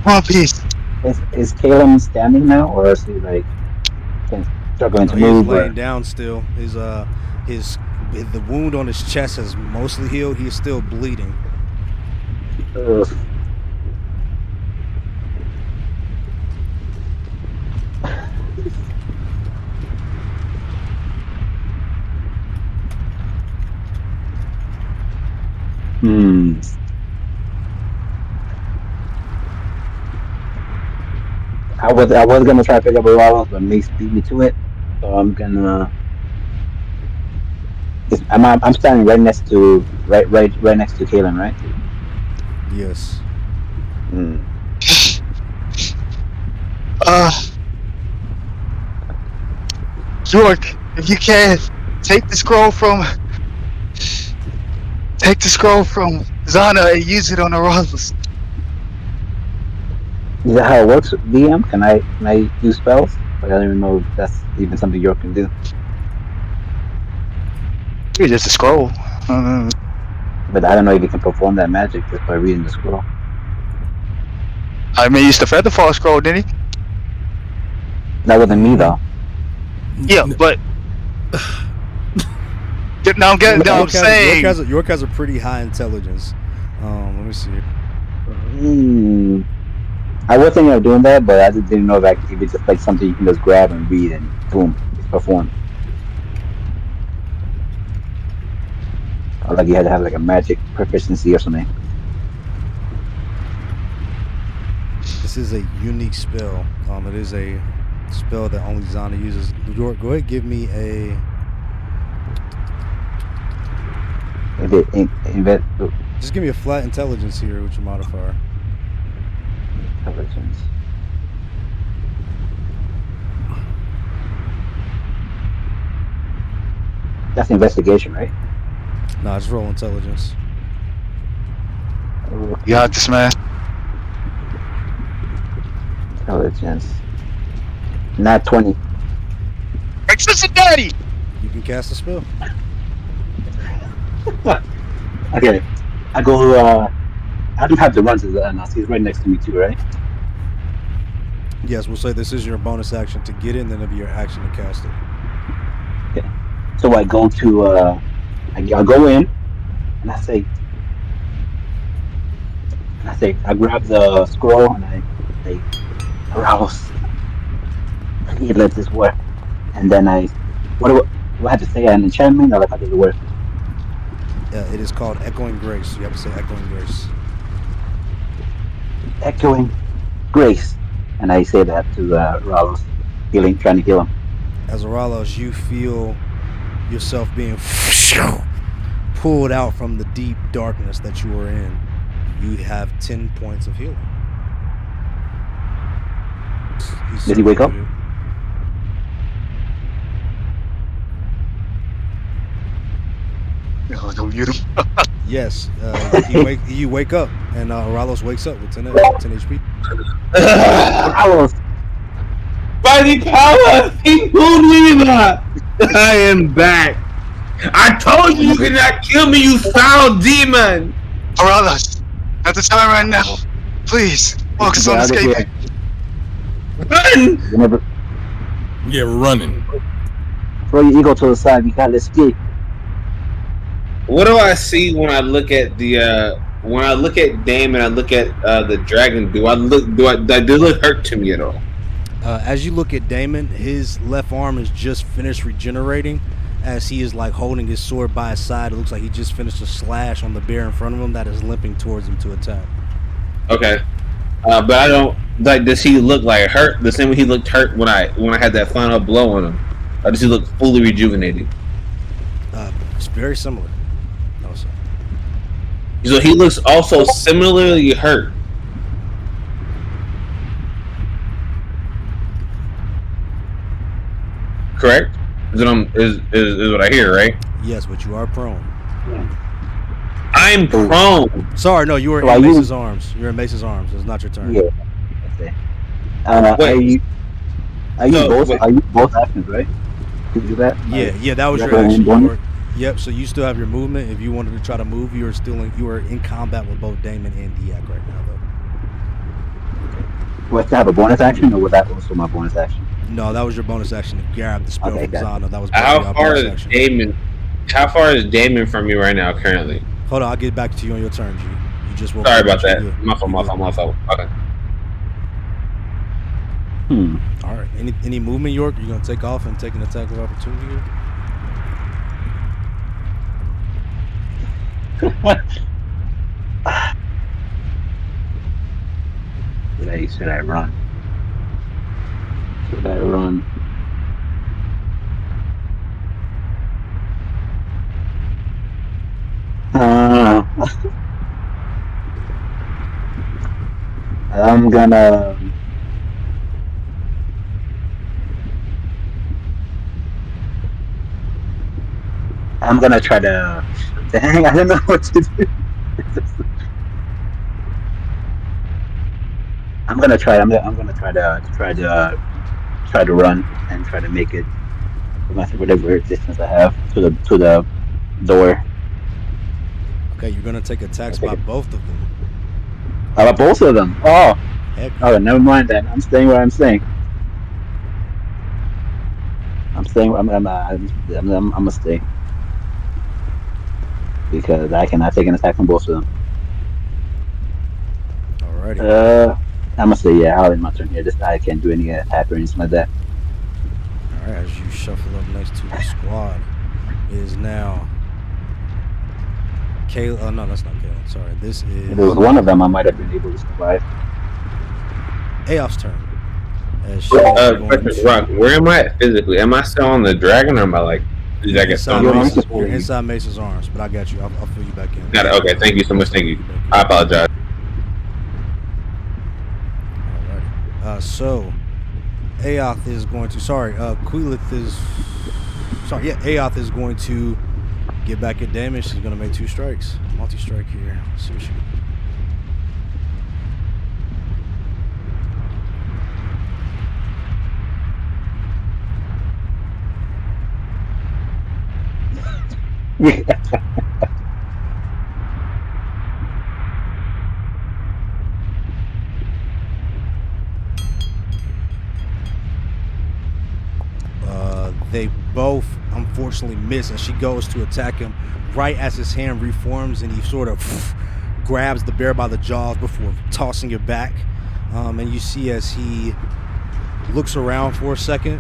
One piece. Is Caleb standing now, or is he like struggling No, to he is move? laying Or down still. His the wound on his chest has mostly healed. He is still bleeding. ugh. Hmm. I was gonna try to pick up a Rollins, but Mace beat me to it. So I'm gonna. I'm standing right next to Kalen, right? Yes. Hmm. Uh, York, if you can, take the scroll from Zana and use it on Aralis. Is that how it works, VM? Can I do spells? Like I don't even know if that's even something York can do. It's just a scroll. Uh, But I don't know if you can perform that magic just by reading the scroll. I mean, he used the Featherfall scroll, didn't That wasn't me Mm, though. he? Yeah, but now I'm saying. York has a pretty high intelligence. Let me see. Hmm. I was thinking of doing that, but I just didn't know that if it's just like something you can just grab and read and boom, it's performed. Or like you had to have like a magic proficiency or something. This is a unique spell. It is a spell that only Zana uses. York, go ahead, give me a. Just give me a flat intelligence here with your modifier. Intelligence. That's investigation, right? No, just roll intelligence. Oh, You got this, man. intelligence. Not 20. Like Cincinnati. You can cast a spell. Okay. I go I don't have to run to the NLC. He's right next to me too, right? Yes, we'll say this is your bonus action to get in, then it'll be your action to cast it. Okay. So I go to I go in and I grab the scroll and I say arouse. Please let this work. And then do I have to say an enchantment or like how does it work? It is called Echoing Grace. You have to say Echoing Grace. Echoing grace. And I say that to Ralos, trying to heal him. As Aralos, you feel yourself being pulled out from the deep darkness that you are in. You have 10 points of healing. Did he wake up? No, don't mute him. Yes, you wake up, and Aralos wakes up with 10 HP. Ralos, By the power of Ingulima, I am back. I told you you could not kill me, you foul demon. Aralis, at the time right now. Please, focus on escaping. Run! whenever yeah, we're running. throw your ego to the side, we gotta escape. What do I see when I look at the when I look at Damon? I look at the dragon. Do it look hurt to me at all? As you look at Damon, his left arm is just finished regenerating. As he is like holding his sword by his side, it looks like he just finished a slash on the bear in front of him that is limping towards him to attack. Okay, but I don't like. Does he look like hurt? The same way he looked hurt when I had that final blow on him. Or does he look fully rejuvenated? It's very similar. Also, So he looks also similarly hurt. Correct? Is what I hear, right? yes, but you are prone. I'm prone. Sorry, no, you are in Mace's arms. You're in Mace's arms. It's not your turn. Yeah. Wait. Are you both actions, right? Did you do that? Yeah, that was your action. Yep. So you still have your movement. If you wanted to try to move, you are in combat with both Damon and Daak right now, though. Was that have a bonus action, or was that also my bonus action? No, that was your bonus action to grab the spell Okay, from gotcha. Zana. That was How your far bonus is action. Damon? How far is Damon from you right now currently? Hold on, I'll get back to you on your turn, G. You just woke Sorry up, about but you that. good. My fault. You My good. fault. My fault. Okay. All right. Any movement, York? You gonna take off and take an attack of opportunity here? Should I run? Should I run? Uh, I'm gonna. I'm gonna try to. Dang, I don't know what to do. I'm gonna try. I'm gonna try to run and try to make it whatever distance I have to the door. Okay, you're gonna take attacks Take by it. both of them. How about both of them? Oh, Heck, oh, never mind then. I'm staying where I'm staying. I'm staying. I'm gonna stay because I cannot take an attack from both of them. alrighty. I'm gonna say yeah. I'll end my turn here. This I can't do any attack or anything like that. All right, as you shuffle up next to the squad, it is now Kayla. Oh no, that's not Kayla. Sorry, this is If there was one of them, I might have been able to survive. Aoph's turn. As she is going Question, to Rock, where am I at physically? Am I still on the dragon, or am I like? Did I get inside thrown off? Mason, you're inside Mason's arms, but I got you. I'll fill you back in. Got it. Okay, thank you so much. Thank you. I apologize. Alrighty. So Aoth is going to. Sorry, Quilith is. Sorry, yeah, Aoth is going to get back at Damon. She's going to make 2 strikes. Multi-strike here. Let's see what she. They both unfortunately miss, and she goes to attack him right as his hand reforms, and he sort of grabs the bear by the jaws before tossing it back. And you see as he looks around for a second,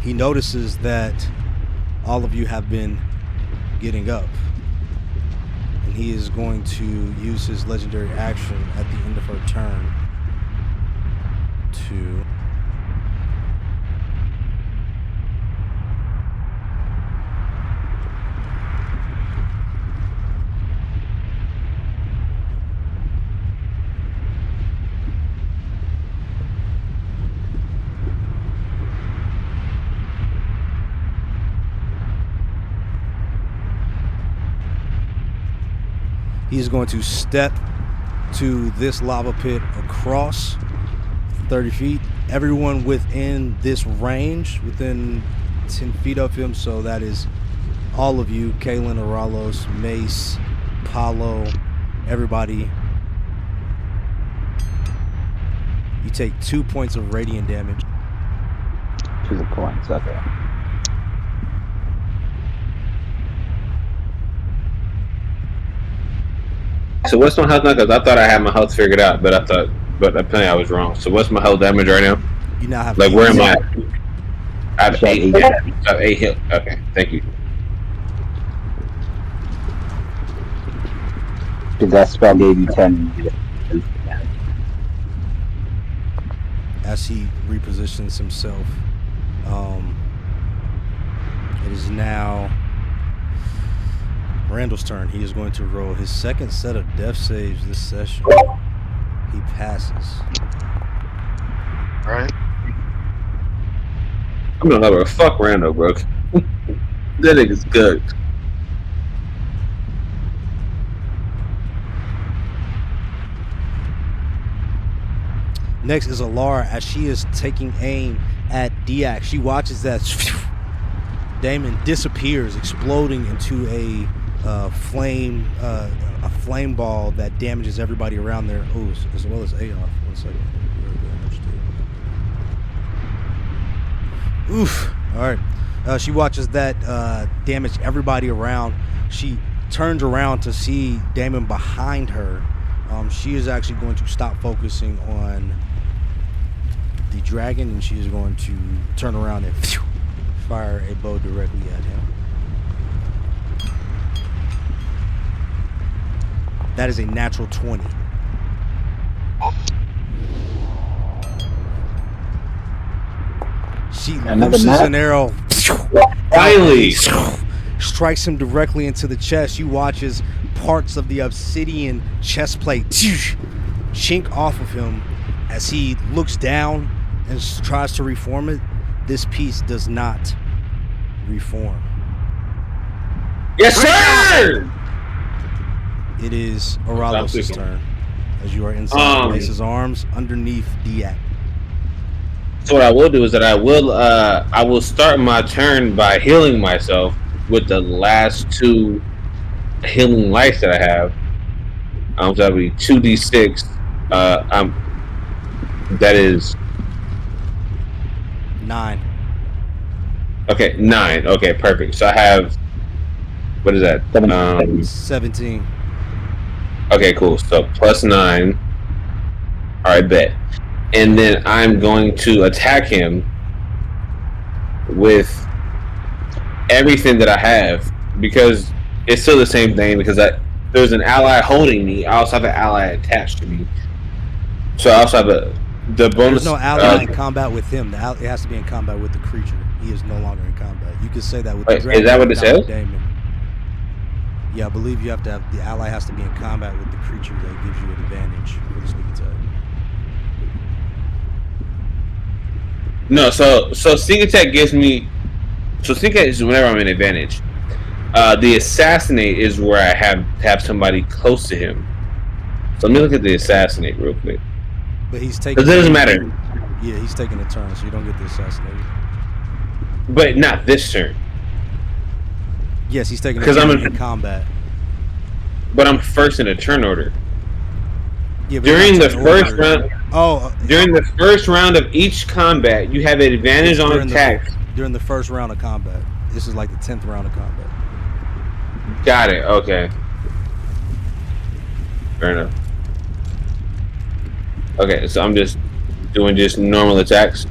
he notices that all of you have been getting up, and he is going to use his legendary action at the end of her turn to he's going to step to this lava pit across 30 feet. Everyone within this range, within 10 feet of him, so that is all of you, Kaylin, Aralos, Mace, Paulo, everybody. You take 2 points of radiant damage. 2 points. Okay. So what's my health now? Because I thought I had my health figured out, but apparently I was wrong. So what's my health damage right now? You now have Like, where am I? I have Shot 8. 8. I have 8 hit. Okay, thank you. Because that spell gave you 10. As he repositions himself. It is now Randall's turn. He is going to roll his second set of death saves this session. He passes. Right. I'm gonna have a fuck Rando, bro. That nigga's good. Next is Alara as she is taking aim at Daak. She watches that Damon disappears, exploding into a flame ball that damages everybody around there. Oh, as well as Aoth. 1 second. Oof. All right. She watches that damage everybody around. She turns around to see Damon behind her. She is actually going to stop focusing on the dragon, and she is going to turn around and fire a bow directly at him. That is a natural 20. She Another looses nut? an arrow. Finally. Strikes him directly into the chest. You watch as parts of the obsidian chest plate chink off of him as he looks down and tries to reform it. This piece does not reform. Yes, sir. It is Oralos' turn as you are inside Mace's arms underneath Daak. So what I will do is that I will start my turn by healing myself with the last 2 healing lights that I have. So that'll be 2d6. That is 9. okay. 9. Okay, perfect. So I have, what is that? 17. Okay, cool. So plus 9. All right, bet. And then I'm going to attack him with everything that I have, because it's still the same thing, because there's an ally holding me. I also have an ally attached to me. So I also have the bonus. There's no ally in combat with him. It has to be in combat with the creature. He is no longer in combat. You could say that with the dragon. Is that what it says? Damon. Yeah, I believe you have to have, the ally has to be in combat with the creature. That gives you an advantage for the sneak attack. No, so sneak attack gives me. So sneak attack is whenever I'm in advantage. The assassinate is where I have somebody close to him. So let me look at the assassinate real quick. But he's taking. It doesn't matter. Yeah, he's taking a turn, so you don't get the assassinate. But not this turn. Yes, he's taking a turn in combat. But I'm first in a turn order. Yeah, During the first round. During the first round of each combat, you have an advantage on attacks. During the first round of combat. This is like the 10th round of combat. Got it. Okay. Fair enough. Okay, so I'm just doing just normal attacks.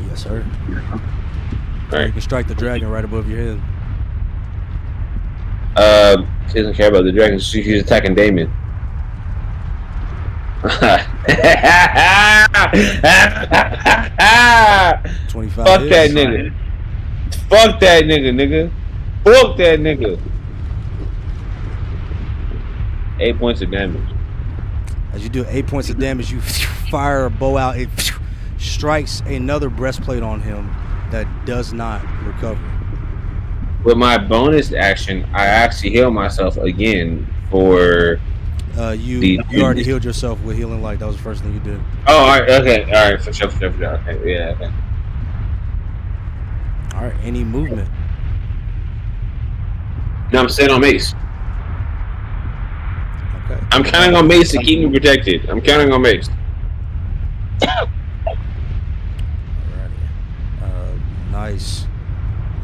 Yes, sir. All right. You can strike the dragon right above your head. She doesn't care about the dragon. She's attacking Damon. 25 Fuck that nigga. Fuck that nigga. Fuck that nigga. 8 points of damage. As you do 8 points of damage, you fire a bow out. It strikes another breastplate on him that does not recover. With my bonus action, I actually heal myself again for. You already healed yourself with healing light. That was the first thing you did. Oh, all right, okay, all right, for sure. Okay, yeah, okay. All right, any movement? No, I'm staying on Mace. Okay. I'm counting on Mace to keep me protected. I'm counting on Mace. Alrighty. Nice.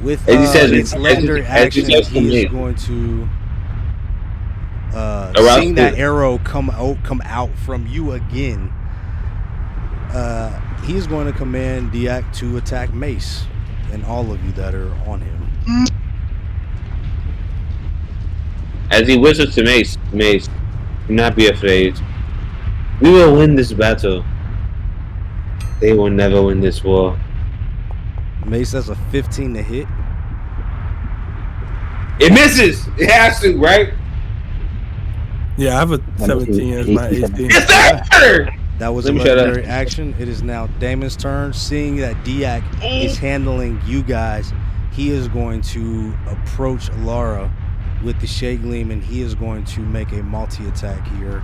With its legendary action, he is going to. Seeing that arrow come out from you again, he is going to command Daak to attack Mace and all of you that are on him. As he whistles to Mace, do not be afraid. We will win this battle. They will never win this war. Mace has a 15 to hit. It misses. It has to, right? Yeah, I have a 17 as my 18. Yes, sir! That was a legendary action. It is now Damon's turn. Seeing that Daak is handling you guys, he is going to approach Lara with the Shade Gleam, and he is going to make a multi-attack here.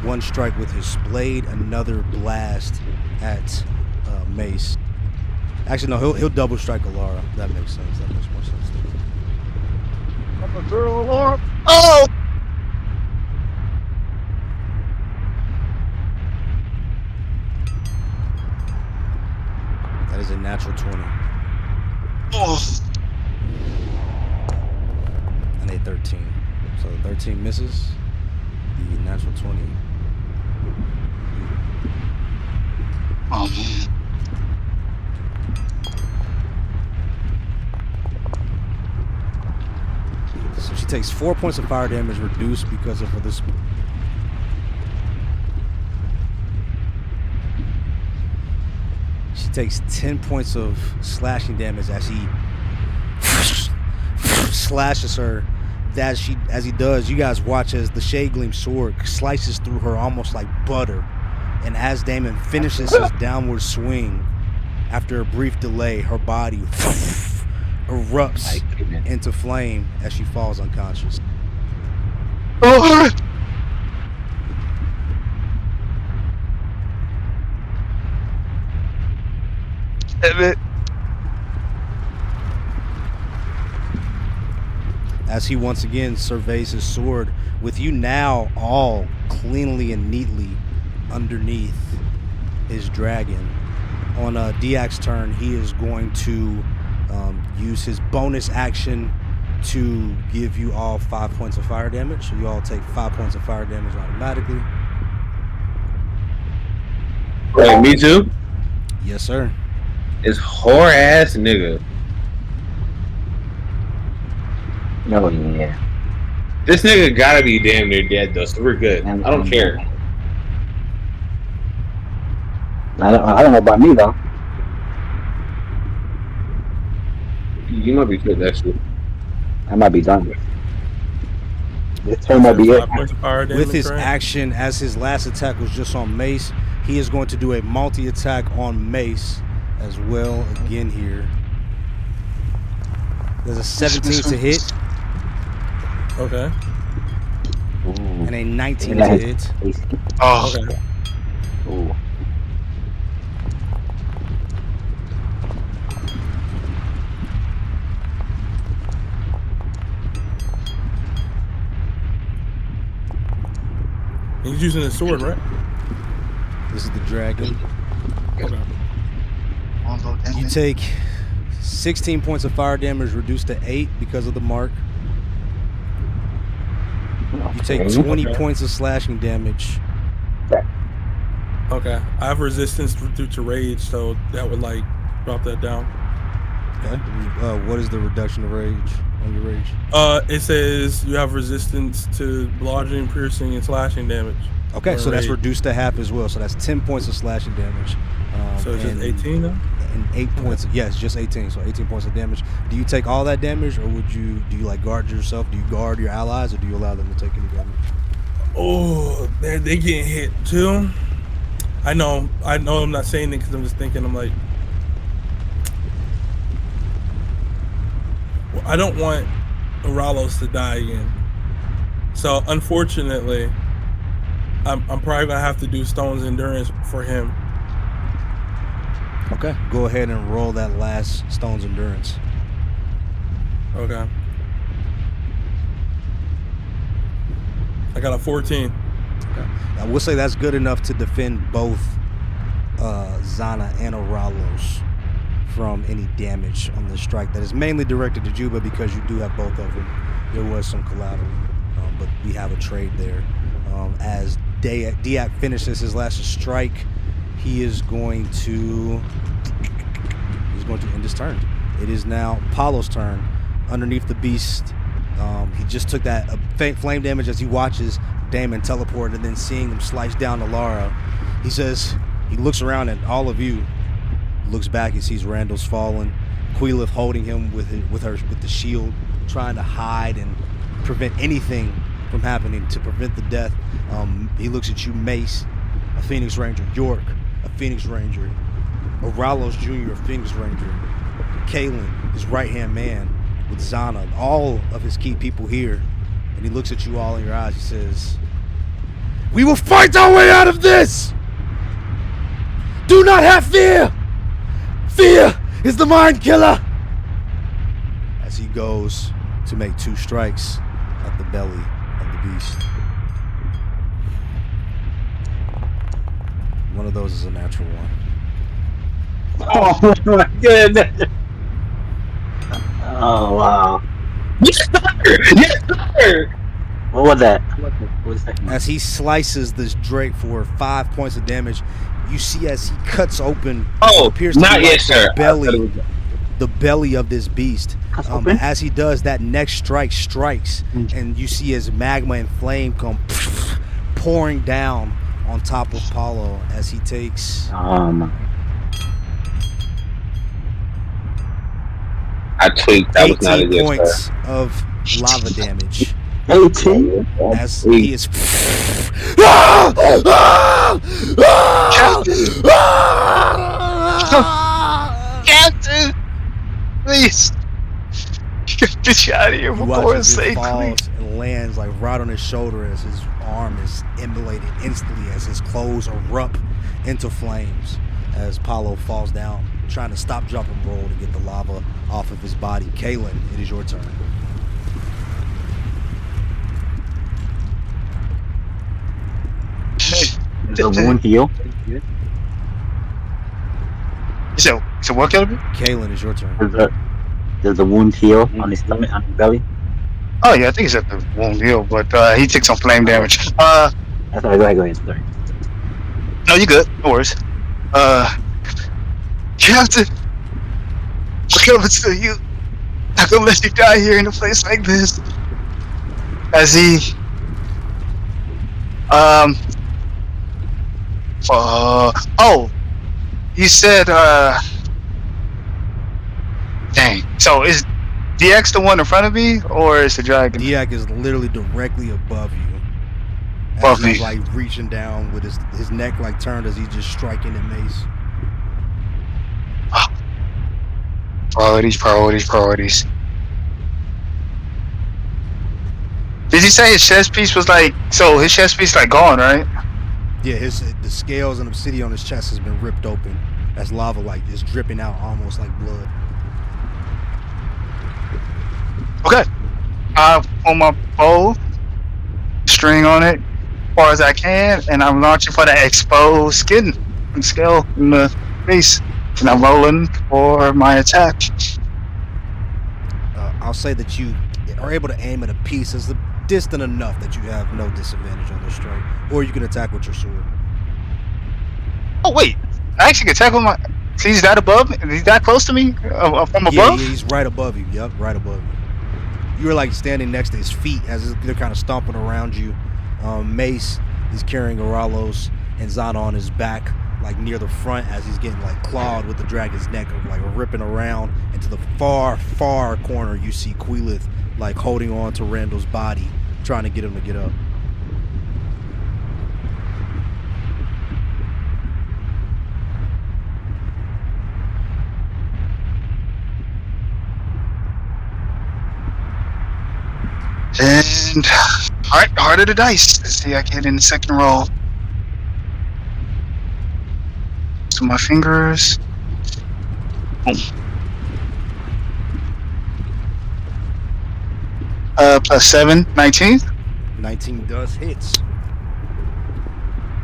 One strike with his blade, another blast at Mace. Actually, no, he'll double strike Lara. That makes sense. That makes more sense to me. I'm a girl, Lara. Oh! That is a natural 20. Oh. And a 13. So the 13 misses. The natural 20. Oh man. So she takes 4 points of fire damage reduced because of this. She takes 10 points of slashing damage as he slashes her. As he does, you guys watch as the Shade Gleam sword slices through her almost like butter. And as Damon finishes his downward swing, after a brief delay, her body erupts into flame as she falls unconscious. Oh. Damn it. As he once again surveys his sword, with you now all cleanly and neatly underneath his dragon. On Daak's turn, he is going to use his bonus action to give you all 5 points of fire damage. So you all take 5 points of fire damage automatically. Wait, me too? Yes, sir. This whore ass nigga. Oh yeah. This nigga gotta be damn near dead though, so we're good. I don't care. I don't know about me though. You might be good actually. I might be done. This turn might be it. 5 points of fire damage, With his right? action, as his last attack was just on Mace, he is going to do a multi-attack on Mace as well again here. There's a 17 to hit Okay. Ooh. and a 19 to hit. Oh. Okay. Ooh. He's using his sword, right? This is the dragon. Okay. You take 16 points of fire damage reduced to 8 because of the mark. You take 20 points of slashing damage. Okay. I have resistance due to rage, so that would like drop that down. Okay. What is the reduction of rage on your rage? It says you have resistance to bludgeoning, piercing, and slashing damage. Okay, so that's rage. reduced to half as well. So that's 10 points of slashing damage. So it's just 18 now? And 8 points. Yes, just 18. So 18 points of damage. Do you take all that damage, or do you like guard yourself? Do you guard your allies, or do you allow them to take any damage? Oh, they getting hit too. I know. I'm not saying it because I'm just thinking. I'm like, well, I don't want Oralos to die again. So unfortunately, I'm probably gonna have to do Stone's Endurance for him. Okay, go ahead and roll that last Stone's Endurance. Okay. I got a 14. Okay. I will say that's good enough to defend both Zana and Oralos from any damage on the strike that is mainly directed to Juba, because you do have both of them. There was some collateral, but we have a trade there. As Daak finishes his last strike, he is going to end his turn. It is now Apollo's turn. Underneath the beast, he just took that flame damage as he watches Damon teleport, and then seeing him slice down to Lara. He looks around at all of you, looks back and sees Randall's fallen, Queelith holding him with the shield, trying to hide and prevent anything from happening, to prevent the death. He looks at you, Mace, a Phoenix Ranger, York, a Phoenix Ranger, Oralos Jr., a Phoenix Ranger, Kalen, his right-hand man, with Zana, all of his key people here. And he looks at you all in your eyes. He says, "We will fight our way out of this! Do not have fear! Fear is the mind killer!" As he goes to make 2 strikes at the belly of the beast. One of those is a natural one. Oh my goodness! Oh wow! Yes, sir! Yes, sir! What was that? What was the second one? As he slices this Drake for 5 points of damage, you see as he cuts open what Oh, appears to be not like yes, sir. I thought it was. the belly of this beast. Cuts open? As he does, that next strike strikes, Mm. and you see his magma and flame come pouring down on top of Paulo as he takes I tweaked. That was not a 18 yes, points of lava damage 18. sir. as he is. Captain, please get this out of here You before watch it's as it safe. falls and lands like right on his shoulder as his arm is immolated instantly as his clothes erupt into flames as Paulo falls down, trying to stop, drop, and roll to get the lava off of his body. Kaylin, it is your turn. There's a wound heal. So what killed me? Kaylin, is your turn. There's a wound heal on his stomach, on his belly. Oh yeah, I think he's at the wound heal, but he took some flame damage. That's all right. Go ahead. Sorry. No, you good. No worries. Captain, I'm coming to you. I'm gonna let you die here in a place like this. As he, oh, you said, dang. So is DX the one in front of me, or is the dragon? Daak is literally directly above you. As Above he's me. like reaching down with his neck like turned as he's just striking at Mace. Priorities. Did you say his chest piece was like, so his chest piece like gone, right? Yeah, the scales and obsidian on his chest has been ripped open as lava like is dripping out almost like blood. Okay. I pull my bow, string on it, as far as I can, and I'm launching for the exposed skin and scale in the face. And I'm rolling for my attack. I'll say that you are able to aim at a piece that's distant enough that you have no disadvantage on the strike, or you can attack with your sword. Oh wait, I actually can attack with my. See, he's that above? He's that close to me from above? Yeah, he's right above you. Yep, right above you. You're like standing next to his feet as they're kind of stomping around you. Mace is carrying Aralos, and Zanon is back like near the front as he's getting like clawed with the dragon's neck, like ripping around. And to the far corner, you see Quilith like holding on to Randall's body, trying to get him to get up. And heart of the dice. Let's see, I get in the second roll. So my fingers. Boom. Plus 7, 19. 19 does hits.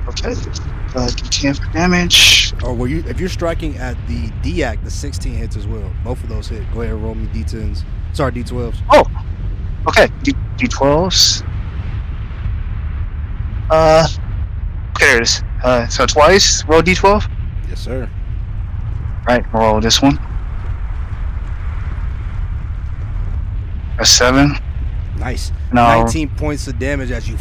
Okay. D10 for damage. Or were you? If you're striking at the Daak, the 16 hits as well. Both of those hit. Go ahead and roll me D10s. Sorry, D12s. Oh, okay. D12s. Okay, there it is. So twice. Roll D12. Yes, sir. Right. Roll this one. A 7. Nice. No. 19 points of damage as you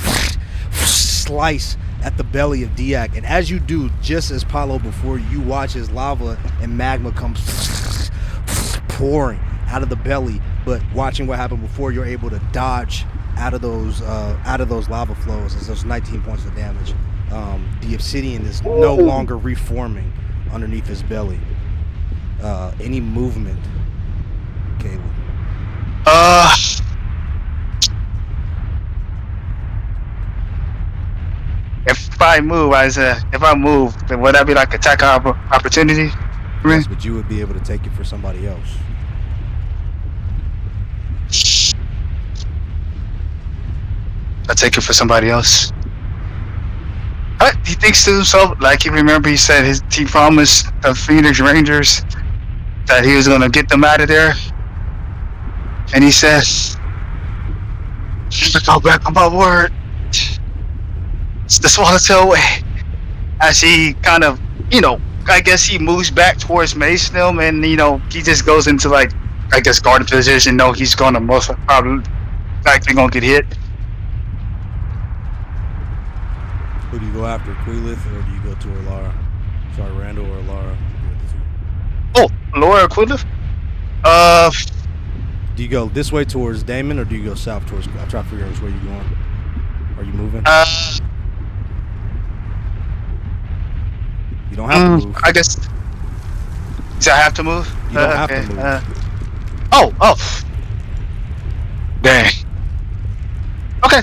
slice at the belly of Daak. And as you do, just as Paulo before, you watch as lava and magma comes pouring out of the belly. But watching what happened before, you're able to dodge out of those lava flows as those 19 points of damage. The obsidian is no longer reforming underneath his belly. Any movement, Caleb? If I move, then would that be like attack opportunity for me? Yes, but you would be able to take it for somebody else. I take it for somebody else. Alright. he thinks to himself, like, you remember he said he promised the Phoenix Rangers that he was gonna get them out of there, and he says, "I'll back on my word." It's the Swallowtail way. As he kind of, I guess he moves back towards Mace now, and he just goes into like, I guess, guard position. No, he's gonna most probably likely gonna get hit. Who do you go after, Queelith, or do you go to Alara? Sorry, Randall or Alara? Oh, Laura Quidliff? Do you go this way towards Damon, or do you go south towards? I'm trying to figure out which way you're going. Are you moving? You don't have to move. I guess. Do I have to move? You don't have to move. Oh. Dang. Okay,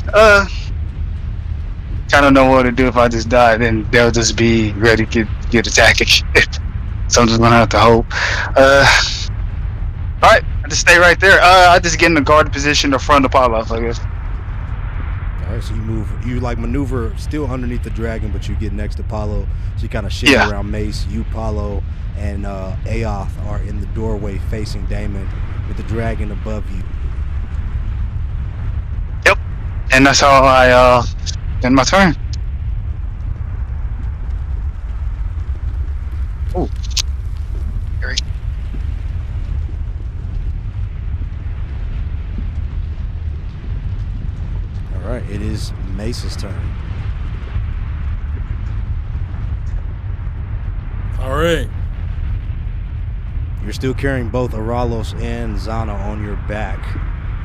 I don't know what to do if I just die, then they'll just be ready to get attacking. So I'm just gonna have to hope. Alright, I just stay right there. I just get in the guard position in front of Apollo, I guess. Alright, so you like maneuver still underneath the dragon, but you get next to Apollo, so you kind of shift around Mace. You, Apollo, and Aoth are in the doorway facing Damon with the dragon above you. Yep, and that's how I end my turn. Oh, great. All right, it is Mace's turn. All right. You're still carrying both Aralos and Zana on your back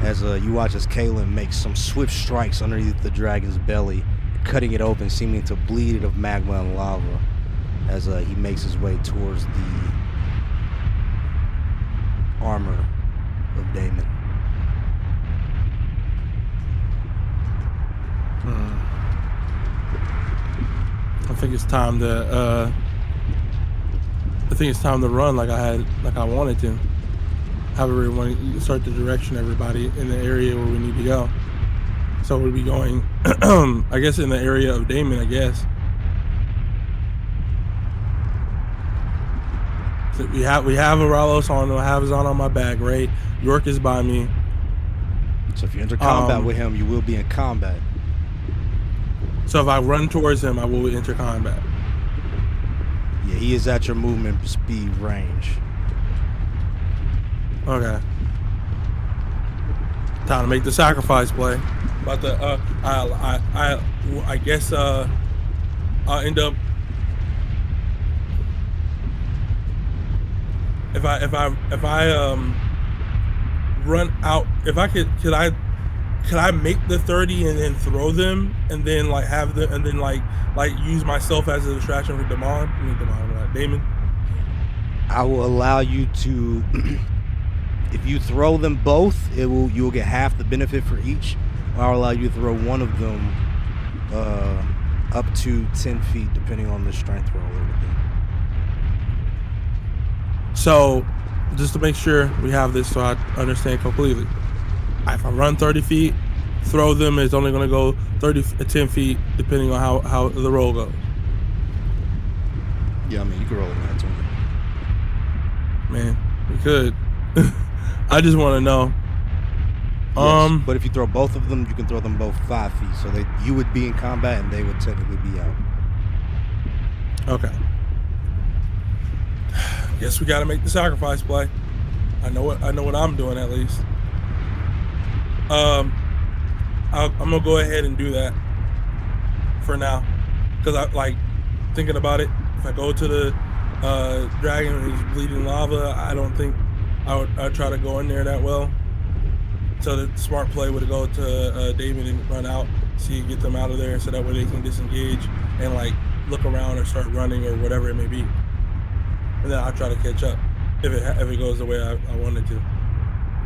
as you watch as Kalen makes some swift strikes underneath the dragon's belly, cutting it open, seeming to bleed it of magma and lava as he makes his way towards the armor of Damon. I think it's time to run like I wanted to. However, when you start to direction everybody in the area where we need to go. So we'll be going, I guess, in the area of Damon, I guess. So we have Aralos on, I have Zana on my back, right? York is by me. So if you enter combat with him, you will be in combat. So if I run towards him, I will enter combat. Yeah, he is at your movement speed range. Okay. Time to make the sacrifice play. About to I guess I'll end up if I run out, if I could I make the 30 and then throw them and then like have the and then like use myself as a distraction for Damon? I will allow you to if you throw them both, you will get half the benefit for each. I'll allow you to throw one of them up to 10 feet depending on the strength roll or everything. So just to make sure we have this so I understand completely. If I run 30 feet, throw them is only going to go 10 feet depending on how the roll goes. Yeah, I mean, you can roll a nat 20. Man, we could. I just want to know. Yes, but if you throw both of them, you can throw them both 5 feet. So you would be in combat and they would technically be out. Okay. Guess we got to make the sacrifice play. I know what I'm doing at least. I'm gonna go ahead and do that for now, because I like thinking about it. If I go to the dragon and he's bleeding lava, I don't think I'd try to go in there that well. So the smart play would go to Damon and run out, get them out of there, so that way they can disengage and like look around or start running or whatever it may be, and then I'll try to catch up if it goes the way I want it to.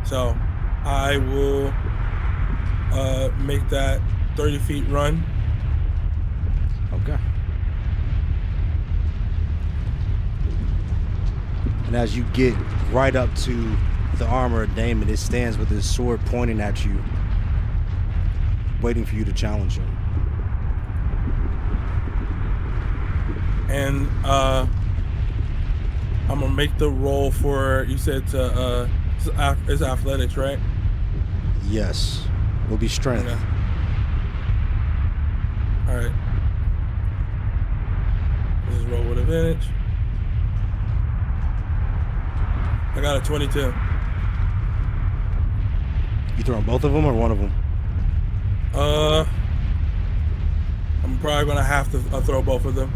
So I will make that 30 feet run. Okay. And as you get right up to the armor of Damon, it stands with his sword pointing at you, waiting for you to challenge him. And I'm gonna make the roll for, you said it's athletics, right? Yes. Will be strength. Okay. All right. This is roll with advantage. I got a 22. You throwing both of them or one of them? I'm probably gonna have to throw both of them.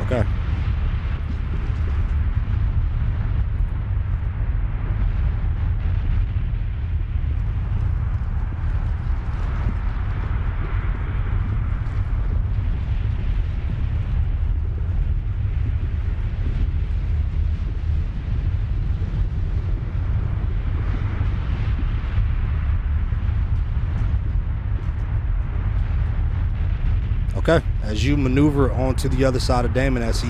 Okay. Okay. As you maneuver onto the other side of Damon, as he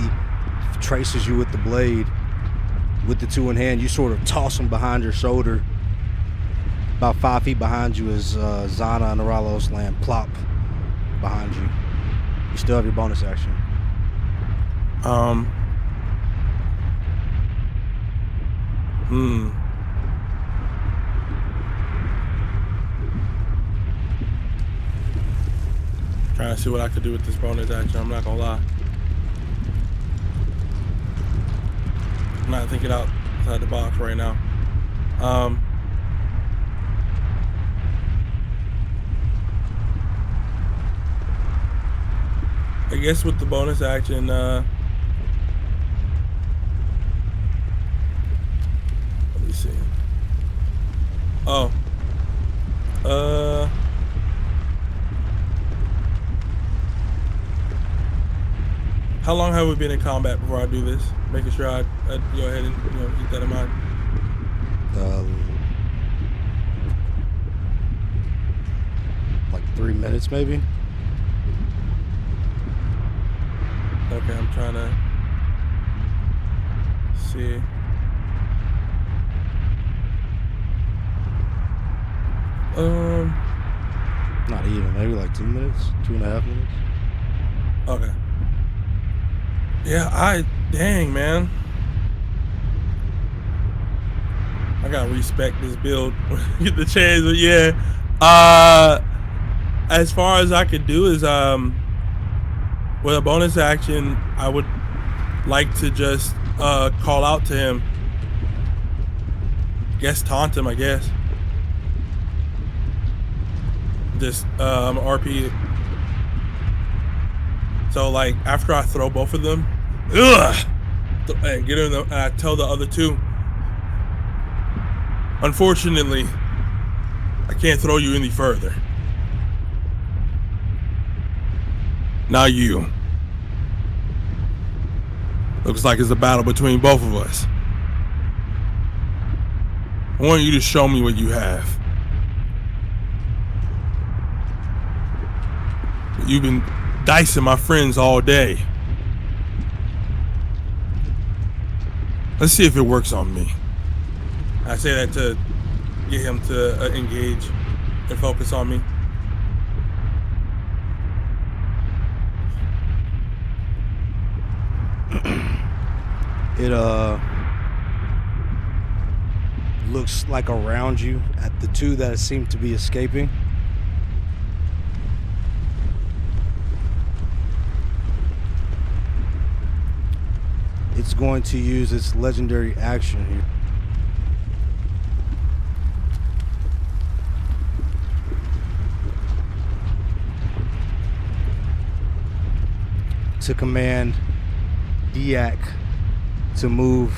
traces you with the blade, with the two in hand, you sort of toss him behind your shoulder. About 5 feet behind you is Zana and Aralos land plop behind you. You still have your bonus action. Trying to see what I could do with this bonus action. I'm not gonna lie. I'm not thinking outside the box right now. I guess with the bonus action, let me see. Oh. How long have we been in combat before I do this? Making sure I go ahead and keep that in mind. Like 3 minutes maybe. Okay, I'm trying to see. Not even, maybe like 2 minutes, 2.5 minutes. Okay. Yeah, dang, man. I gotta respect this build when I get the chance, but yeah. As far as I could do is, with a bonus action, I would like to just call out to him. Guess taunt him, I guess. Just RP it. So like after I throw both of them, and get in and I tell the other two, unfortunately, I can't throw you any further. Now you. Looks like it's a battle between both of us. I want you to show me what you have. You've been dicing my friends all day. Let's see if it works on me. I say that to get him to engage and focus on me. It looks like around you at the two that seem to be escaping. It's going to use its legendary action here. To command Daak to move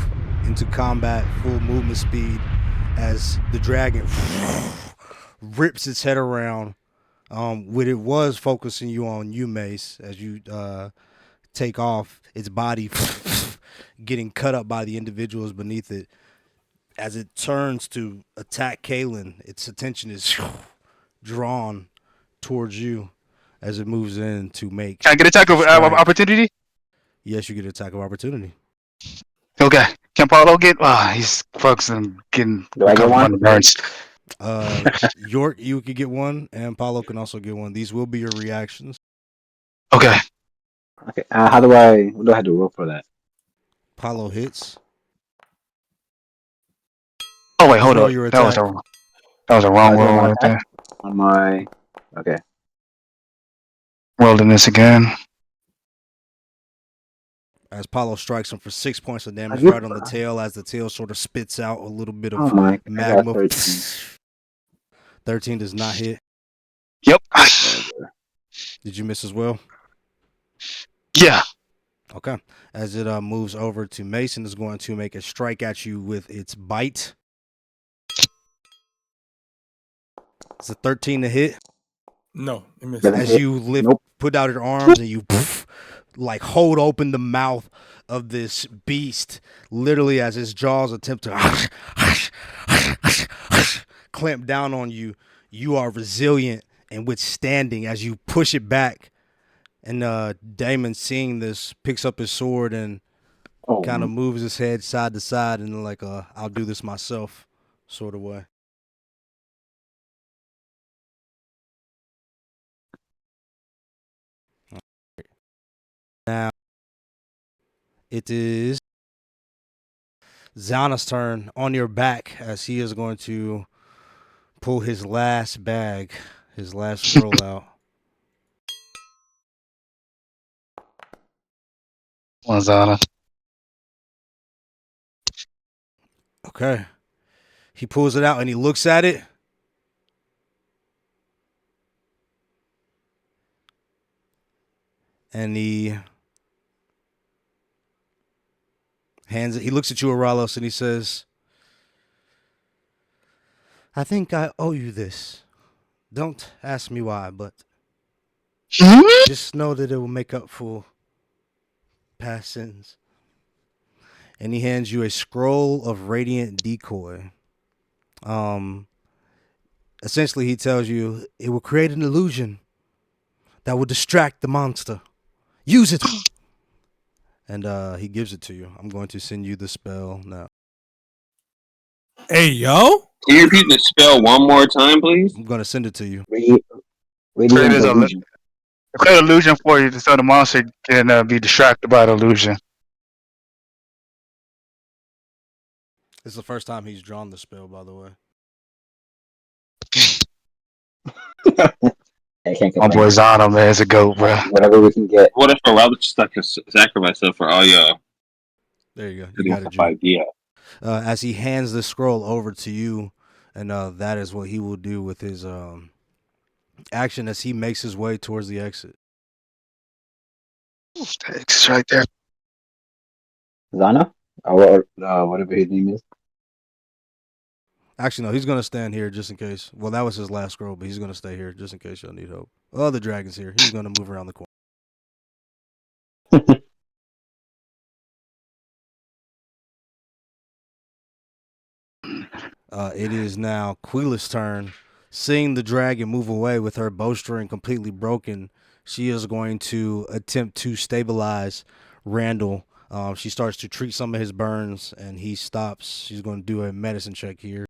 into combat full movement speed as the dragon rips its head around. When it was focusing you on you, Mace, as you take off, its body getting cut up by the individuals beneath it. As it turns to attack Kaylin, its attention is drawn towards you as it moves in to make. Can I get attack of opportunity? Yes, you get attack of opportunity. Okay. Can Paulo get? He's focusing getting. Do I get one? Burns. York, you could get one, and Paulo can also get one. These will be your reactions. Okay. Okay. What do I have to roll for that? Apollo hits. Oh wait, Just hold roll up. your attack. That was a wrong Roll roll my right attack there. on my. Okay. Rolling this again. As Apollo strikes him for 6 points of I damage give. right on the tail, as the tail sort of spits out a little bit Oh of my! I got magma. 13. 13 does not hit. Yep. Did you miss as well? Yeah. Okay. As it moves over to Mason, is going to make a strike at you with its bite. It's a 13 to hit. No, it missed. Doesn't As hit. you Nope. put out your arms and you like hold open the mouth of this beast, literally as his jaws attempt to clamp down on you. You are resilient and withstanding as you push it back. And Damon, seeing this, picks up his sword and Oh kind of my! moves his head side to side in like a I'll do this myself sort of way. Now it is Zana's turn on your back as he is going to pull his last bag, his last scroll out. Lazada. Okay. He pulls it out and he looks at it. And he hands it. He looks at you, Aralos, and he says, I think I owe you this. Don't ask me why, but just know that it will make up for past sins. And he hands you a scroll of radiant decoy. Essentially, he tells you it will create an illusion that will distract the monster. Use it. And he gives it to you. I'm going to send you the spell now. Hey, yo. Can you repeat the spell one more time, please? I'm going to send it to you. Create Radiant illusion. illusion for you so the monster can be distracted by the illusion. It's the first time he's drawn the spell, by the way. I can't My complain. boy Zana, man, is a goat, bro. Whatever we can get. What if a rabbit just like a sacrifice for all y'all? There you go. You got it, Drew. Idea. As he hands the scroll over to you, and that is what he will do with his action as he makes his way towards the exit. It's right there. Zana, or whatever his name is. Actually, no, he's going to stand here just in case. Well, that was his last scroll, but he's going to stay here just in case y'all need help. Oh, the dragon's here. He's going to move around the corner. It is now Quila's turn. Seeing the dragon move away with her bowstring completely broken, she is going to attempt to stabilize Randall. She starts to treat some of his burns, and he stops. She's going to do a medicine check here.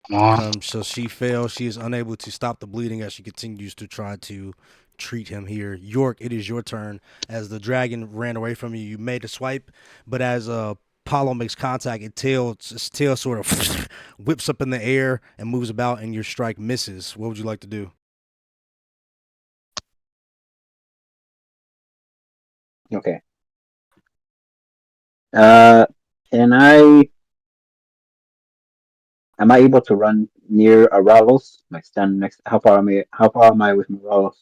Come on. So she fails. She is unable to stop the bleeding as she continues to try to treat him here. York, it is your turn. As the dragon ran away from you, you made a swipe, but as Apollo makes contact, its tail sort of whips up in the air and moves about, and your strike misses. What would you like to do? Okay. Can I? Am I able to run near Aralos? Like stand next? How far am I? How far am I with Aralos?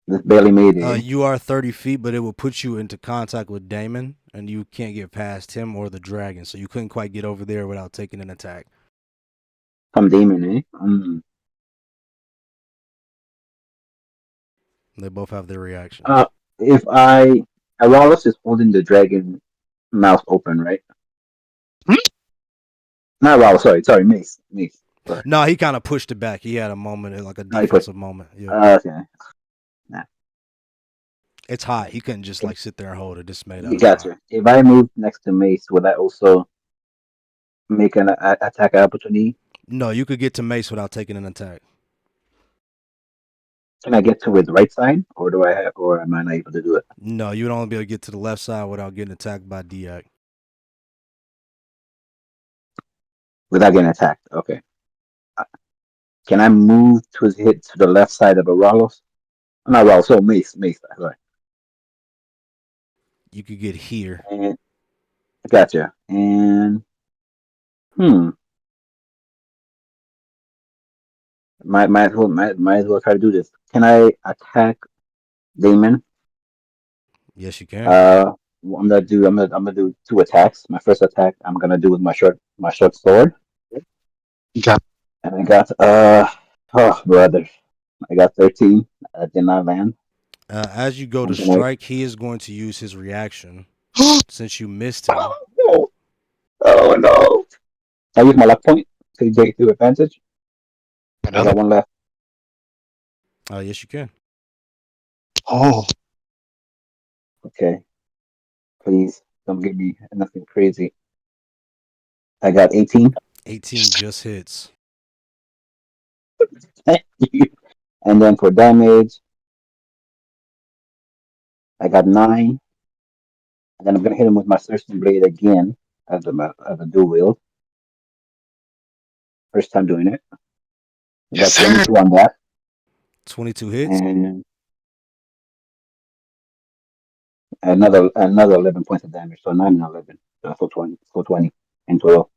This barely made it. You are 30 feet, but it will put you into contact with Damon, and you can't get past him or the dragon, so you couldn't quite get over there without taking an attack. From Damon, eh? Mm. They both have their reaction. If Aralos is holding the dragon mouth open, right? Not Aralos, sorry, Mace. Sorry. No, he kind of pushed it back. He had a moment, like a No, he defensive moment. Yeah. Okay. It's hot. He couldn't just like sit there and hold it. Just made out. You got you. If I move next to Mace, would I also make an attack opportunity? No, you could get to Mace without taking an attack. Can I get to his right side, or do I have, or am I not able to do it No, you would only be able to get to the left side without getting attacked by Daak. without getting attacked? Okay. Uh, Can I move to his hit to the left side of Aralos? Not Aralos, so Mace. Sorry. You could get here. And gotcha. And hmm, might as well try to do this. Can I attack Damon? Yes, you can. I'm gonna do 2 attacks. My first attack I'm gonna do with my short sword, Got and I got oh brother, I got 13. That did not land. As you go to And then I strike, he is going to use his reaction since you missed him. oh no, oh no! I use my luck point to take to advantage. I another. got one left. Yes, you can. Oh, Okay, please don't give me nothing crazy. I got 18. 18 just hits. And then for damage, I got 9. And then I'm gonna hit him with my Cersei blade again as a dual wield. First time doing it. I got yes, sir. 22 on that, 22 hits. and another 11 points of damage. So 9 and 11. So 20. So 20 in total.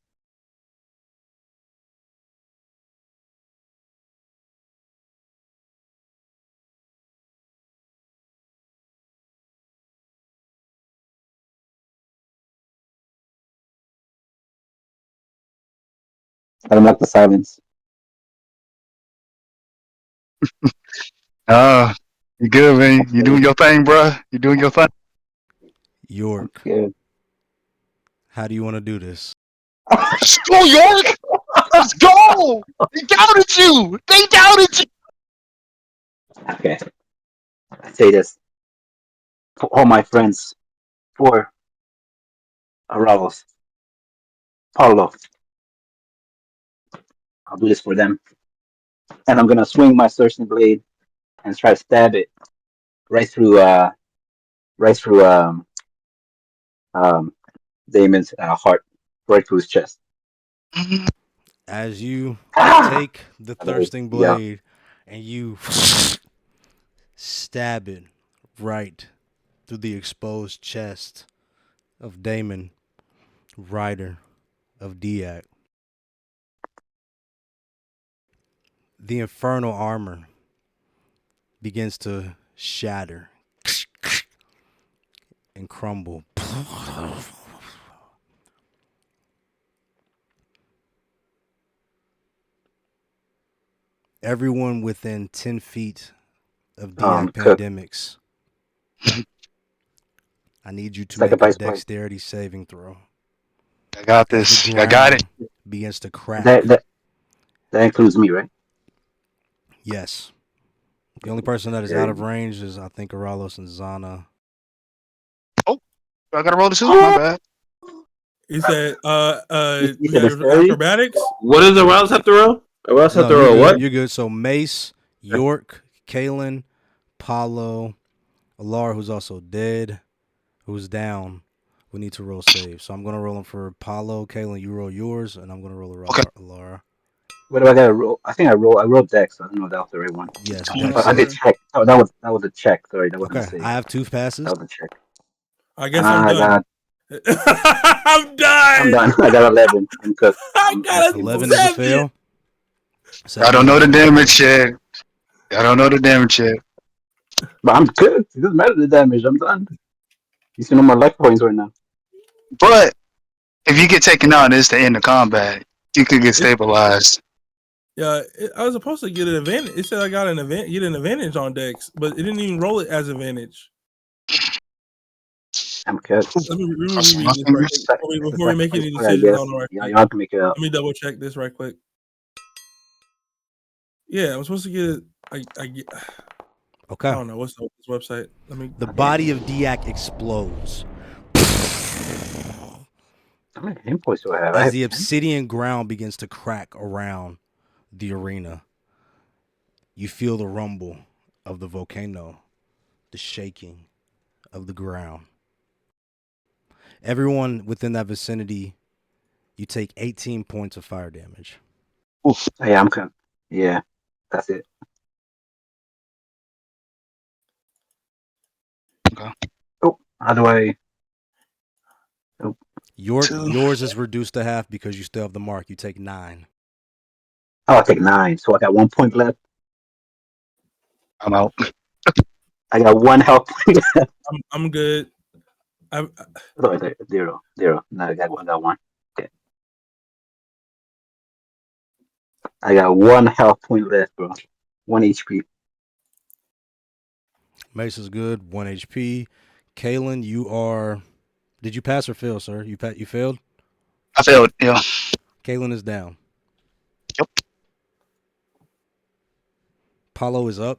I don't like the silence. You good, man? You doing your thing, bro? You doing your thing? I'm York, scared. how do you want to do this? Let's go, York. Let's go. They doubted you. They doubted you. Okay. I say this for all my friends, for Aralos, Paulo. I'll do this for them. And I'm gonna swing my Cersei blade and try to stab it right through right through um Damon's heart, right through his chest. As you Ah! take the Hello. thirsting Yeah. blade and you stab it right through the exposed chest of Damon, rider of Daak. The infernal armor begins to shatter and crumble. Everyone within 10 feet of Oh, I'm Daak cooked. Pandemics, I need you to make a Sacrifice blade. dexterity saving throw. I got As the this. I got it. ground begins to crack. That includes me, right? Yes. The only person that is out of range is, I think, Aralos and Zana. Oh, I gotta roll the suit. My bad. He said, You we said got dexterity? acrobatics. What does the Rouse have to roll? The Rouse have No, to you're roll good. what? You're good. So Mace, York, Kalen, Paulo, Alar, who's also dead, who's down. We need to roll save. So I'm gonna roll them for Paulo, Kalen. You roll yours, and I'm gonna roll Okay. Alara. What do I gotta roll? I think I rolled Dex. I don't know if that was the right one. Yes, Yeah, Dex I did save. sir. check. Oh, that was a check. Sorry, that wasn't a Okay, save. I have 2 passes. That was a check. I guess I'm done. I I'm I'm done. done. I got 11. I'm cooked. I I'm got a absolutely 11 cooked. is a 7. fail. I don't know the 7 is a fail. damage yet. I don't know the damage yet. But I'm cooked. It doesn't matter the damage. I'm done. You see no more life points right now. But if you get taken out, it's the end of combat. You could get stabilized. Yeah, I was supposed to get an advantage. It said I got an advantage on Dex, but it didn't even roll it as advantage. I'm cooked. Let me Cross reread my this right fingers. quick It's a before we make sacrifice any play, I decisions guess. on it right Yeah, quick. y'all can make it up. Let me double check this right quick. Yeah, I'm supposed to get it. I Okay. don't know what's this website. Let me. The body of Daak explodes. How many hit points do I have? I As have the 10. obsidian ground begins to crack around the arena, you feel the rumble of the volcano, the shaking of the ground. Everyone within that vicinity, you take 18 points of fire damage. Oof. Yeah, I'm kind. Yeah, that's it. Okay. Oh, how do I? Oh, Two. Yours is reduced to half because you still have the mark. You take 9. I'll take 9. So I got 1 point left. I'm out. I got 1 health point. I'm good. I Sorry, 0, 0. No, I got 1. Okay. I got 1 health point left, bro. 1 HP. Mace is good. 1 HP. Kalen, you are. Did you pass or fail, sir? You failed. I failed. Yeah. Kalen is down. Yep. Paulo is up.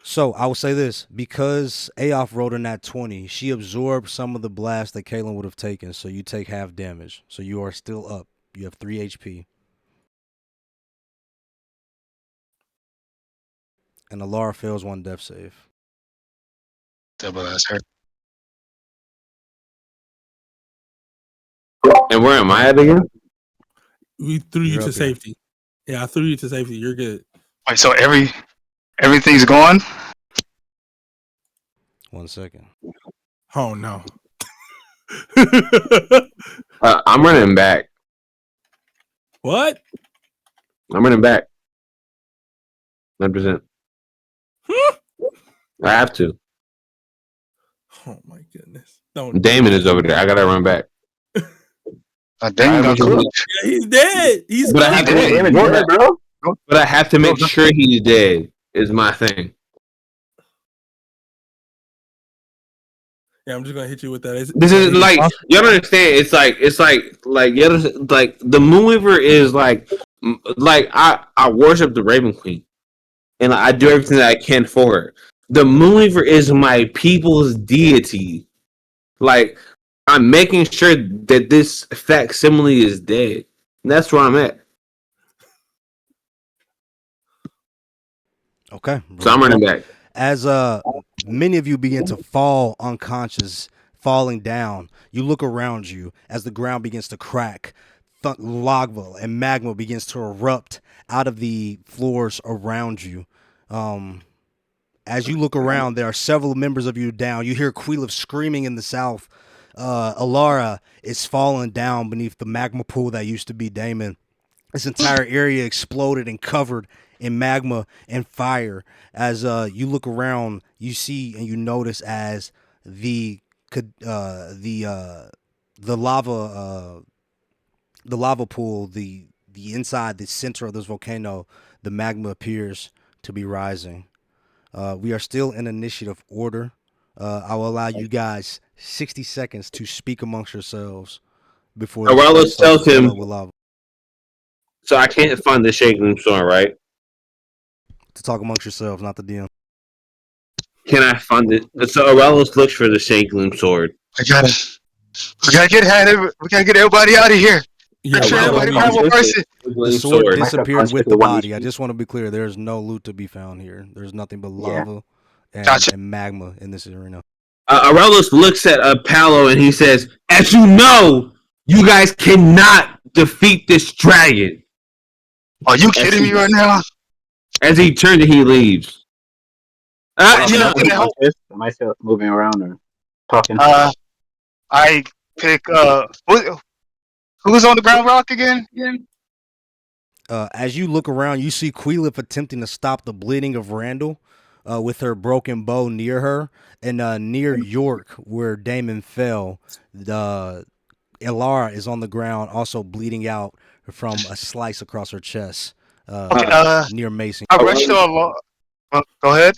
So I will say this, because Aof rolled in that 20, she absorbed some of the blast that Kalen would have taken, so you take half damage. So you are still up. You have 3 HP. And Alara fails 1 death save. Double ass hurt. And where am I at again? we threw you You're to up here. safety. Yeah, I threw you to safety. You're good. Wait, so everything's gone? 1 second. Oh no. I'm running back. What? I'm running back. 100%. I have to. Oh my goodness. Don't. Damon is over there. I gotta run back. Damon got cooked. Yeah, he's dead. He's But I have cooked. to make Damn it, sure. dead, bro. But I have to make sure he's dead. Is my thing. Yeah, I'm just gonna hit you with that. This is like you don't understand. It's like you understand, like the Moonweaver is like I worship the Raven Queen, and I do everything that I can for her. The Moonweaver is my people's deity. Like I'm making sure that this facsimile is dead. And that's where I'm at. Okay. So I'm running back. As many of you begin to fall unconscious, falling down, you look around you as the ground begins to crack. Lava and magma begins to erupt out of the floors around you. As you look around, there are several members of you down. You hear Queelif screaming in the south. Alara is falling down beneath the magma pool that used to be Damon. This entire area exploded and covered in magma and fire. As you look around, you see and you notice as the lava pool, the inside, the center of this volcano, the magma appears to be rising. We are still in initiative order. I will allow you guys 60 seconds to speak amongst yourselves before this Aurelius place starts tells to fill him- up with lava. So I can't find the Shake Room song, right? To talk amongst yourselves, not the DM. Can I find it? So Aurelius looks for the Shake Gloom sword. We gotta get everybody out of here. Yeah, Make sure well, everybody we- grab one person. The sword Myself disappeared with concentrated the 1 body. I HP. just want to be clear. There's no loot to be found here. There's nothing but Yeah. lava and, Gotcha. and magma in this arena. Aurelius looks at Paolo and he says, "As you know, you guys cannot defeat this dragon." Are you kidding me right now? As he turns and he leaves. You know, Am I still moving around or talking? I pick who's on the ground rock again? As you look around, you see Queelif attempting to stop the bleeding of Randall with her broken bow near her. And near York, where Damon fell, Elara is on the ground, also bleeding out from a slice across her chest near Mason. I rushed to a go ahead.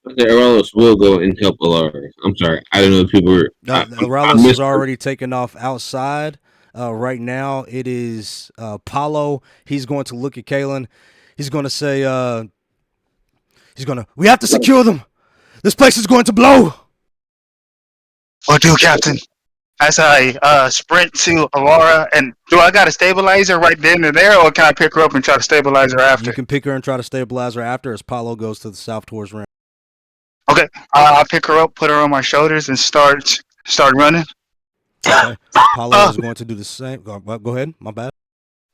Aurelius will go and help Alara. I'm sorry. I don't know if people were. Aurelius is already taken off outside. Right now, it is Paulo. He's going to look at Kalen. He's going to say, we have to secure them. This place is going to blow. What do, Captain? As I sprint to Alara, and do I got to stabilize her right then and there, or can I pick her up and try to stabilize her after? You can pick her and try to stabilize her after as Paulo goes to the south towards Randall. Okay, I'll pick her up, put her on my shoulders, and start running. Okay. Paulo is going to do the same. Go ahead. My bad.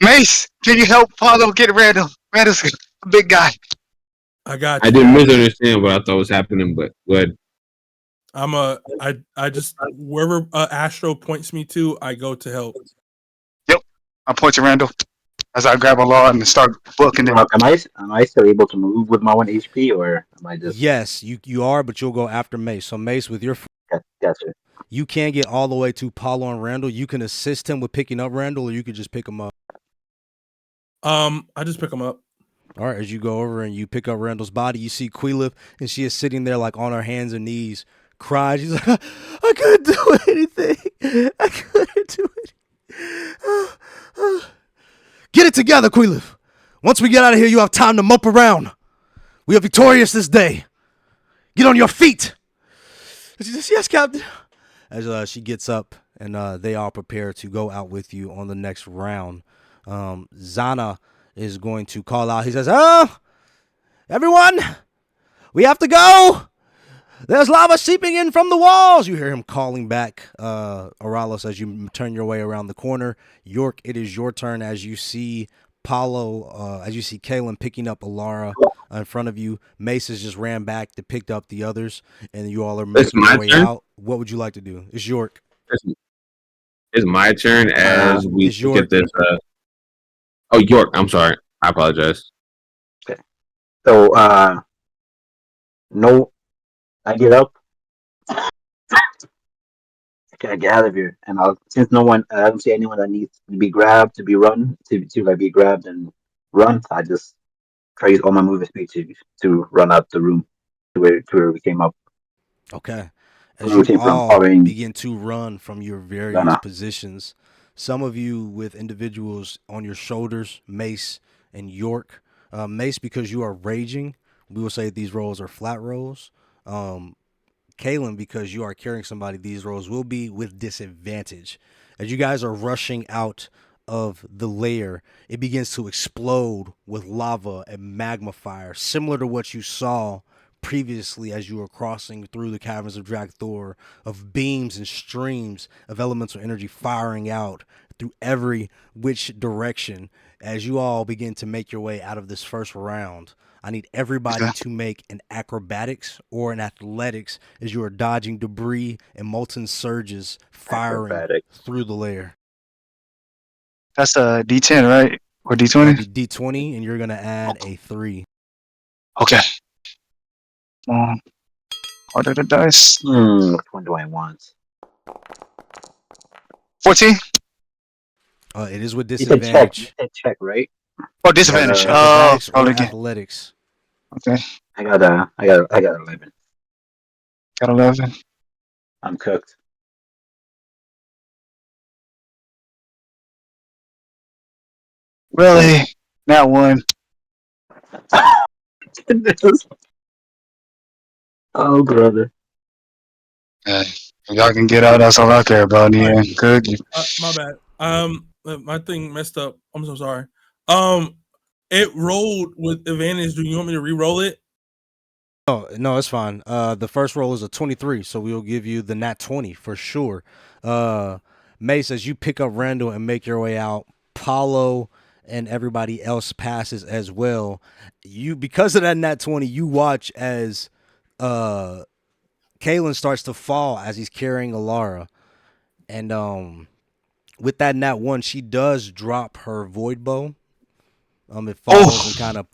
Mace, can you help Paulo get Randall? Randall's a big guy. I got I you. didn't misunderstand what I thought was happening, but good. I just wherever Astro points me to, I go to help. Yep, I point to Randall as I grab a law and start booking it. Am I still able to move with my 1 HP, or am I just? Yes, you are, but you'll go after Mace. So Mace, with your Gotcha. you can't get all the way to Paulo and Randall. You can assist him with picking up Randall, or you could just pick him up. I just pick him up. All right, as you go over and you pick up Randall's body, you see Queelif, and she is sitting there like on her hands and knees, crying. She's like, I couldn't do anything. I couldn't do it. Get it together, Queelif. Once we get out of here, you have time to mope around. We are victorious this day. Get on your feet. She says, yes, Captain. As she gets up, and they all prepare to go out with you on the next round. Zana is going to call out. He says, oh, everyone, we have to go. There's lava seeping in from the walls. You hear him calling back, Oralos, as you turn your way around the corner. York, it is your turn as you see Paulo, as you see Kalen picking up Alara in front of you. Mace has just ran back to pick up the others, and you all are making your way out. What would you like to do? It's York. It's my turn as we look at this. Oh, York. I'm sorry. I apologize. Okay. So, no, I get up. Okay, I get out of here, and since I don't see anyone that needs to be grabbed, to be run, to like be grabbed and run. I just try to use all my movement speed to run out the room to where we came up. Okay. As you all begin to run from your various positions, some of you with individuals on your shoulders, Mace and York. Mace, because you are raging, we will say these rolls are flat rolls. Kalen, because you are carrying somebody, these rolls will be with disadvantage. As you guys are rushing out of the lair, it begins to explode with lava and magma fire, similar to what you saw previously as you were crossing through the caverns of Dragthor, of beams and streams of elemental energy firing out through every which direction. As you all begin to make your way out of this first round, I need everybody to make an acrobatics or an athletics as you are dodging debris and molten surges firing through the lair. That's a D10, right? Or D20? D20, and you're going to add a 3. Okay. Order the dice. Which one do I want? 14? It is with disadvantage. You said check, right? Oh, disadvantage. Athletics. Okay. I got 11. Got 11. I'm cooked. Really? Not one. Oh, brother. Y'all can get out. That's all I care about. Yeah, good. My bad. My thing messed up. I'm so sorry. It rolled with advantage. Do you want me to re-roll it? Oh, no, it's fine. The first roll is a 23, so we'll give you the nat 20 for sure. Mace, as you pick up Randall and make your way out, Paulo and everybody else passes as well. Because of that nat 20, you watch as Kalen starts to fall as he's carrying Alara. And with that nat 1, she does drop her void bow. It falls and kind of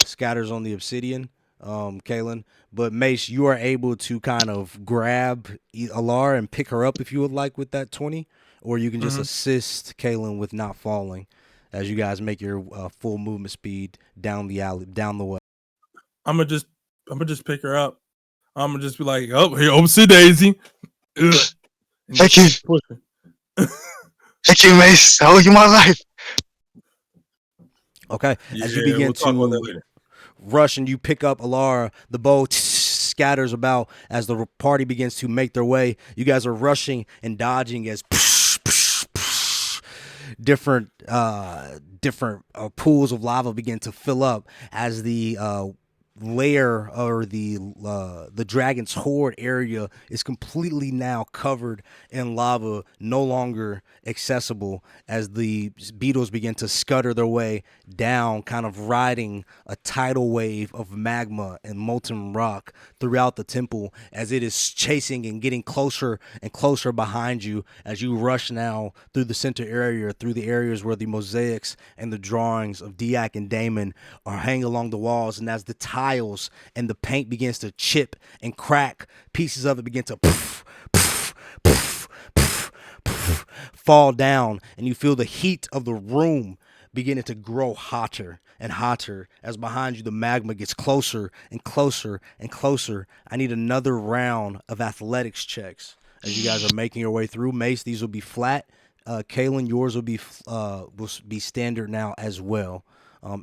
scatters on the obsidian, Kalen. But Mace, you are able to kind of grab Alara and pick her up if you would like with that 20, or you can just assist Kalen with not falling as you guys make your full movement speed down the way. I'm gonna just pick her up. I'm gonna just be like, oh, here, oopsie daisy. Thank you. Thank you, Mace. I owe you my life. Okay, as you begin to rush and you pick up Alara, the bow scatters about as the party begins to make their way. You guys are rushing and dodging as different pools of lava begin to fill up as the layer or the dragon's horde area is completely now covered in lava, no longer accessible, as the beetles begin to scutter their way down, kind of riding a tidal wave of magma and molten rock throughout the temple as it is chasing and getting closer and closer behind you as you rush now through the center area, through the areas where the mosaics and the drawings of Daak and Damon are hanging along the walls. And as the tiles and the paint begins to chip and crack, pieces of it begin to fall down, and you feel the heat of the room beginning to grow hotter and hotter as behind you the magma gets closer and closer and closer. I need another round of athletics checks as you guys are making your way through. Mace, these will be flat. Kaylin, yours will be standard now as well.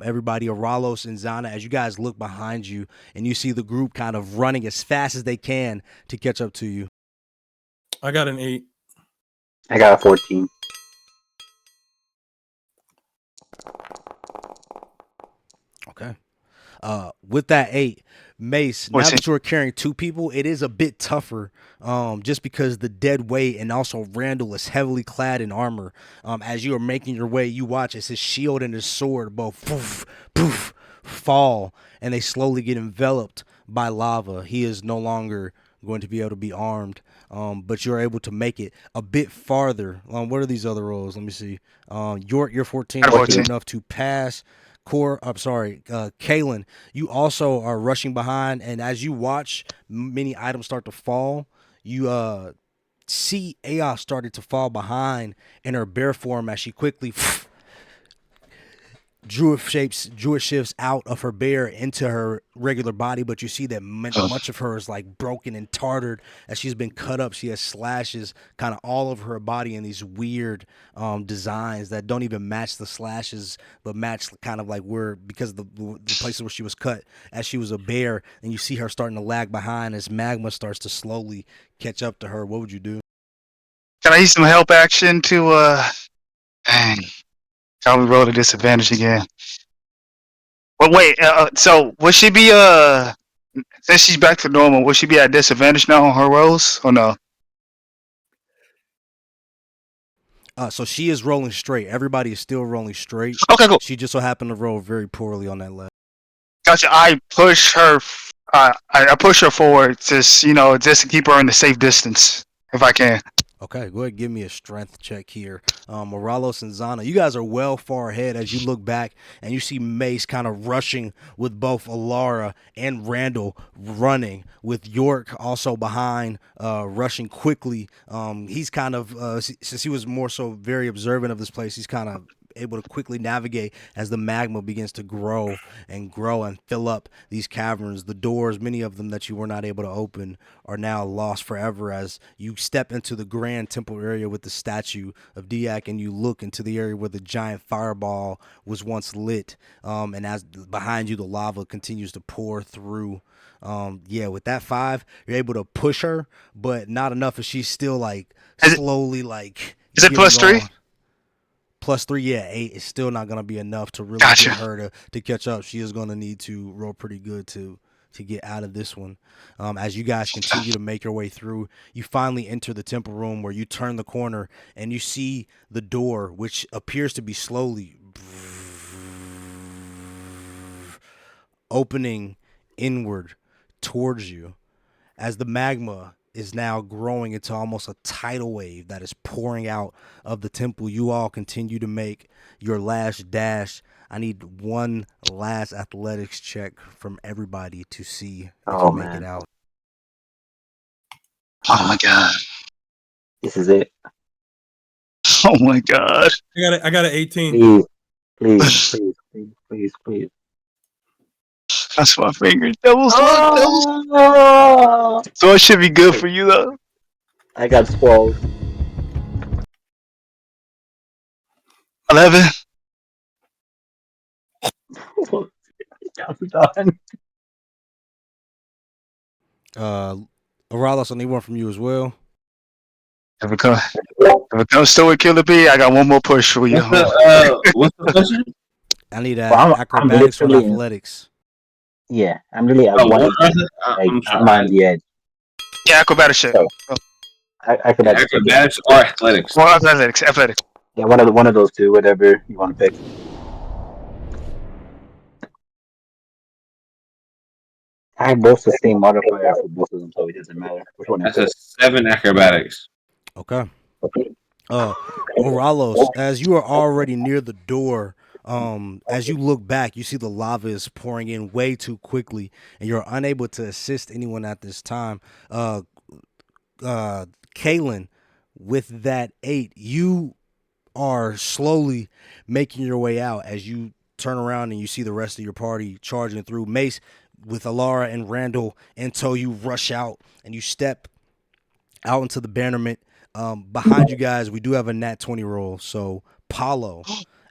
Everybody, Aralos and Zana, as you guys look behind you and you see the group kind of running as fast as they can to catch up to you. I got an 8. I got a 14. Okay. With that 8, Mace, now 14. that you're carrying 2 people, it is a bit tougher, just because the dead weight, and also Randall is heavily clad in armor. As you are making your way, you watch as his shield and his sword both poof, poof, fall, and they slowly get enveloped by lava. He is no longer going to be able to be armed, but you're able to make it a bit farther. What are these other rolls? Let me see. York, you're 14, Got a 14. good enough to pass. Kaylin, you also are rushing behind, and as you watch many items start to fall, you see Aya started to fall behind in her bear form as she quickly Druid shifts out of her bear into her regular body, but you see that much of her is like broken and tartared as she's been cut up. She has slashes kind of all over her body in these weird designs that don't even match the slashes, but match kind of like because of the places where she was cut as she was a bear, and you see her starting to lag behind as magma starts to slowly catch up to her. What would you do? Can I use some help action to dang. Probably roll a disadvantage again. But wait, so would she be since she's back to normal, would she be at disadvantage now on her rolls or no? So she is rolling straight. Everybody is still rolling straight. Okay, cool. She just so happened to roll very poorly on that last. Gotcha. I push her. I push her forward, just just to keep her in a safe distance if I can. Okay, go ahead and give me a strength check here. Moralos and Zana, you guys are well far ahead as you look back and you see Mace kind of rushing with both Alara and Randall running, with York also behind, rushing quickly. He's kind of, since he was more so very observant of this place, he's kind of able to quickly navigate as the magma begins to grow and fill up these caverns. The doors, many of them that you were not able to open, are now lost forever as you step into the grand temple area with the statue of Daak, and you look into the area where the giant fireball was once lit, and as behind you the lava continues to pour through. With that 5, you're able to push her, but not enough as she's still like slowly like. Is it +3? +3, yeah, 8 is still not gonna be enough to really Gotcha. get her to catch up. She is gonna need to roll pretty good to get out of this one. As you guys continue to make your way through, you finally enter the temple room where you turn the corner and you see the door, which appears to be slowly opening inward towards you as the magma is now growing into almost a tidal wave that is pouring out of the temple. You all continue to make your last dash. I need one last athletics check from everybody to see if you make it out. Oh my god. This is it. Oh my god. I got an 18. Please. That's my finger. Devil's Oh! So it should be good for you though. I got 12. 11. I'm done. Aralos, I need one from you as well. If it comes to it, Killer B, I got one more push for you. What's the question? I need Well, I'm acrobatics or literally in, athletics. yeah, I'm really at Oh, one what? HP. Like I'm I'm on sorry. the edge. Yeah, acrobatic shit. So I could have to get Acrobatics or athletics? Well, athletics. yeah one of those two, whatever you want to pick. I have both the same modifier for both of them, so it doesn't matter which one I That's a pick. 7 acrobatics. Okay. Oralos, as you are already near the door, as you look back, you see the lava is pouring in way too quickly, and you're unable to assist anyone at this time. Kalen, with that 8, you are slowly making your way out as you turn around and you see the rest of your party charging through. Mace, with Alara and Randall in tow, you rush out and you step out into the bannerment. Behind you guys, we do have a nat 20 roll. So Paulo,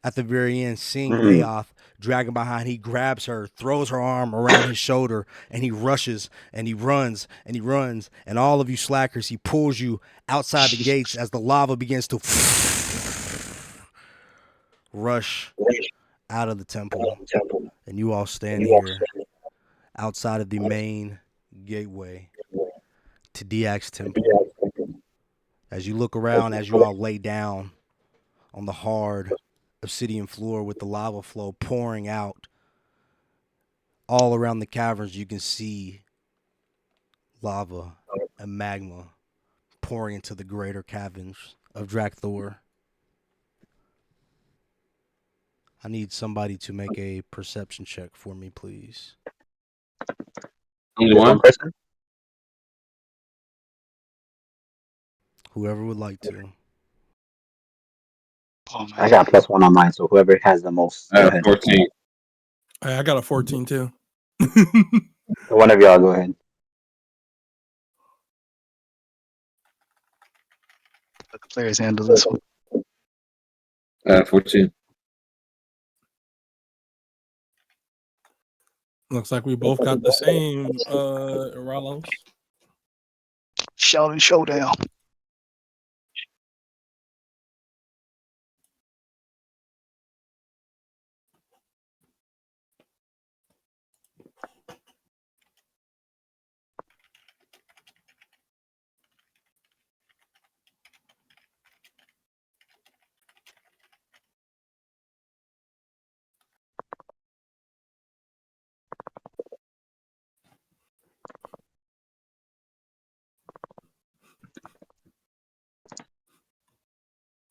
at the very end, seeing Aoth dragging behind, he grabs her, throws her arm around his shoulder, and he rushes and he runs and he runs. And all of you slackers, he pulls you outside the gates as the lava begins to rush out of the temple. And you all stand here outside of the main gateway to Daak's temple. As you look around, as you all lay down on the hard obsidian floor with the lava flow pouring out all around the caverns, you can see lava and magma pouring into the greater caverns of Drakthor. I need somebody to make a perception check for me, please. Only Just one? one person? Whoever would like to. Oh, I man. got +1 on mine, so whoever has the most, go ahead. 14. I got a 14 too. So one of y'all go ahead. Let the players handle this one. 14. Looks like we both got the same, Ralos. Shouting showdown.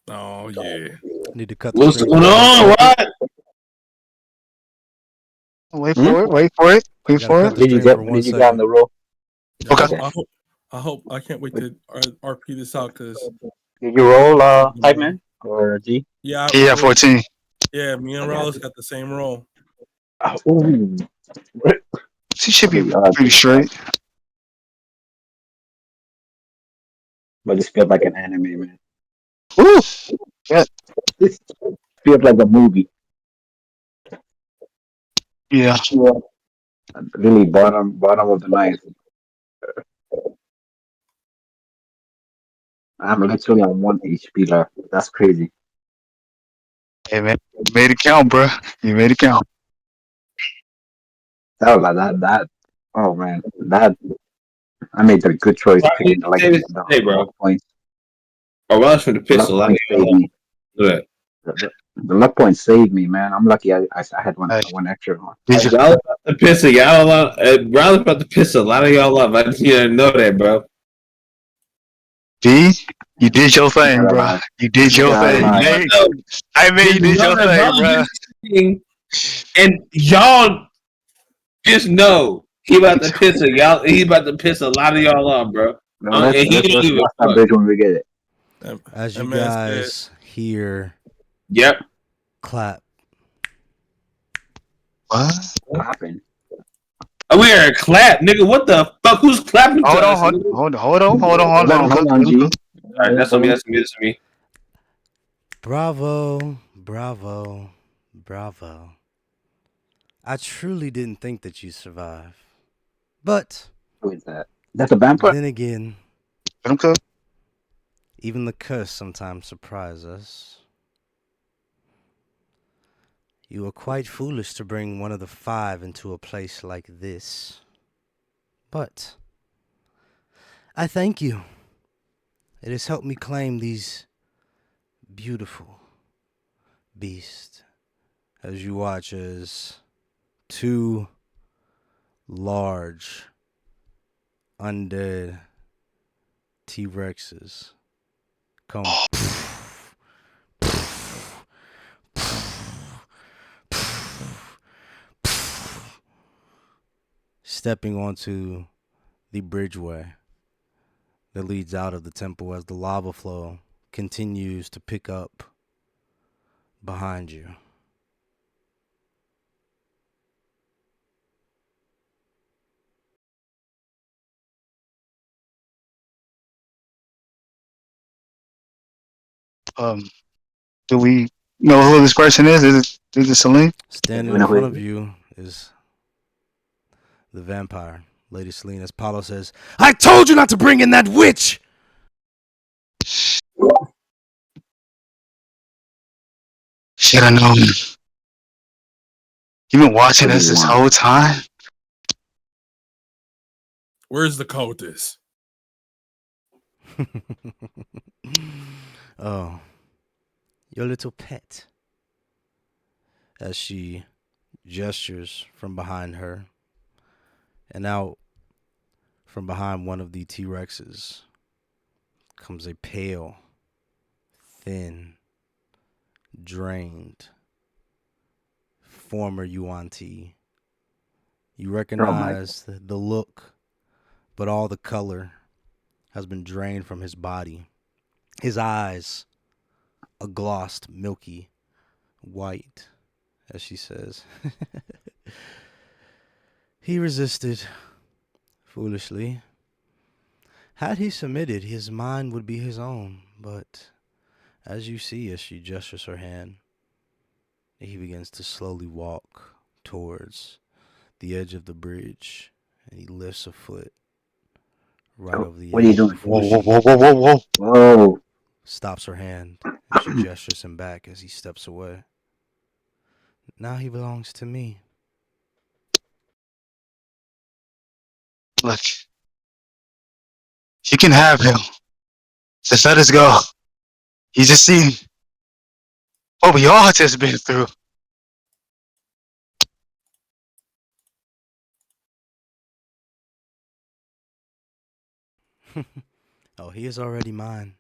Oh yeah. Need to cut the What's stream going for 1 on? second. What? Wait for it. Wait for it. I Wait gotta for cut it. the Did you stream for get? What 1 did you get on second. the roll? Yeah, Okay. I can't wait to RP this out because Did you roll type man or G? yeah, I Yeah, rolled. 14. Yeah, me and I got Ralos you. got the same roll. Ooh. She should be Okay, pretty straight. but this feels like an anime, man. Woo! Yeah. This feels like a movie. Yeah. Really bottom of the ninth. I'm literally on 1 HP left. That's crazy. Hey, man. You made it count, bro. You made it count. That was like that. Oh man, that I made the good choice Why picking did the you say this today, the bro? luck points. Oh, well, for the The luck pistol. points saved me. Look at The luck points saved me, man. I'm lucky. I had Hey, one extra on. did you, Riley's about to piss y'all off. Riley's about to piss a lot of y'all off. I just need to know that, bro. D? You did your You thing, gotta bro. lie. You did You your gotta thing. lie. Hey, I mean, you did your thing, bro. And y'all just know he about to piss a y'all. He about to piss a lot of y'all off, bro. No, And he don't let's even cross that fuck. bridge when we get it. As That you man said, guys hear Yep. clap, What? What happened? We are a clap, nigga. What the fuck? Who's clapping to Hold us? on, Nigga? hold on. Let him cook. Hold on, Let him G. cook. All right, that's on me. That's on me. That's on me. bravo, bravo, bravo. I truly didn't think that you'd survive. But Who is that? That's a vampire. Then again, Let him cook. even the curse sometimes surprises us. You were quite foolish to bring one of the 5 into a place like this. But I thank you. It has helped me claim these beautiful beasts as you watch as 2 large undead T-Rexes come stepping onto the bridgeway that leads out of the temple as the lava flow continues to pick up behind you. Do we know who this person is? Is it Celine? Standing we in know who front it of is. you is the vampire, Lady Selene, as Paulo says, I told you not to bring in that witch! Should have known. You been watching What do us you this want? whole time? Where's the cultist? Oh, your little pet. As she gestures from behind her, and out from behind one of the T-Rexes comes a pale, thin, drained, former Yuan-Ti. You Oh my God. recognize the look, but all the color has been drained from his body. His eyes, a glossed, milky white, as she says. He resisted, foolishly. Had he submitted, his mind would be his own, but as you see as she gestures her hand, he begins to slowly walk towards the edge of the bridge, and he lifts a foot right over the What are you edge doing? before Whoa, whoa, she whoa, whoa, whoa, whoa! Whoa. stops her hand, and she gestures him back as he steps away. Now he belongs to me. Look, you can have him. Just let us go. You just seen what we all just been through. Oh, he is already mine,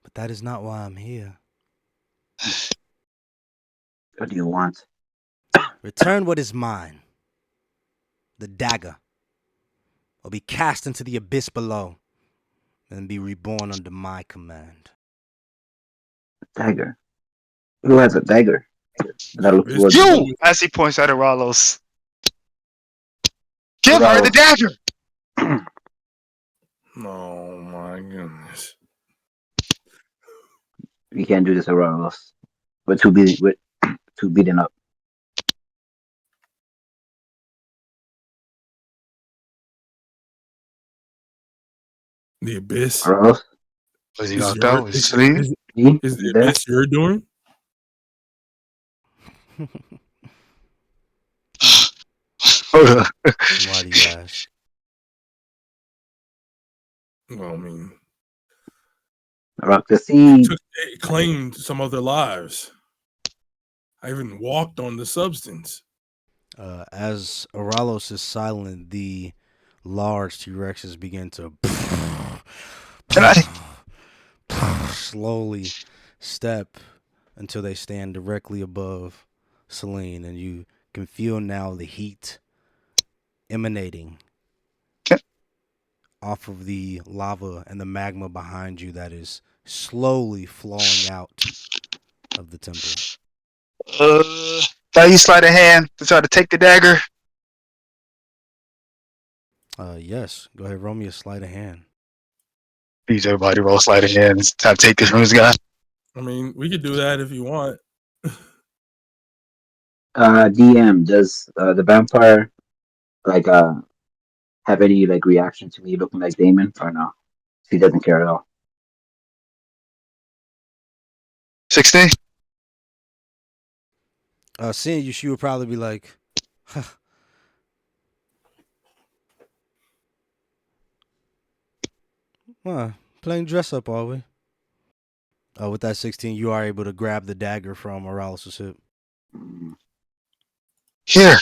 but that is not why I'm here. What do you want? Return what is mine, the dagger, or be cast into the abyss below and be reborn under my command. Dagger. Who has a dagger? And I The look abyss towards below You, is. as he points at Aralos, give her the Ralos. dagger. Oh my goodness. We can't do this around us. We're too beaten. We're too beaten up. The abyss Ralos, Was he is knocked your out? Was he asleep? D, is you the there? abyss you're doing? Hold on. Why do you ask? Well, I mean, Rock the it sea. took it claimed some of their lives. I even walked on the substance. As Aralos is silent, the large T-Rexes begin to Can I? slowly step until they stand directly above Celine, and you can feel now the heat emanating Can, off of the lava and the magma behind you that is slowly flowing out of the temple. now you slide a hand to try to take the dagger. Yes, go ahead, roll me a sleight of hand. Please, everybody, roll slide a hand. It's time to take this from this guy. I mean, we could do that if you want. DM, does the vampire like have any like reaction to me looking like Damon or no? He doesn't care at all. 16. Seeing you, she would probably be like, huh, playing dress up, are we? With that 16, you are able to grab the dagger from Morales' hip. Mm, Here,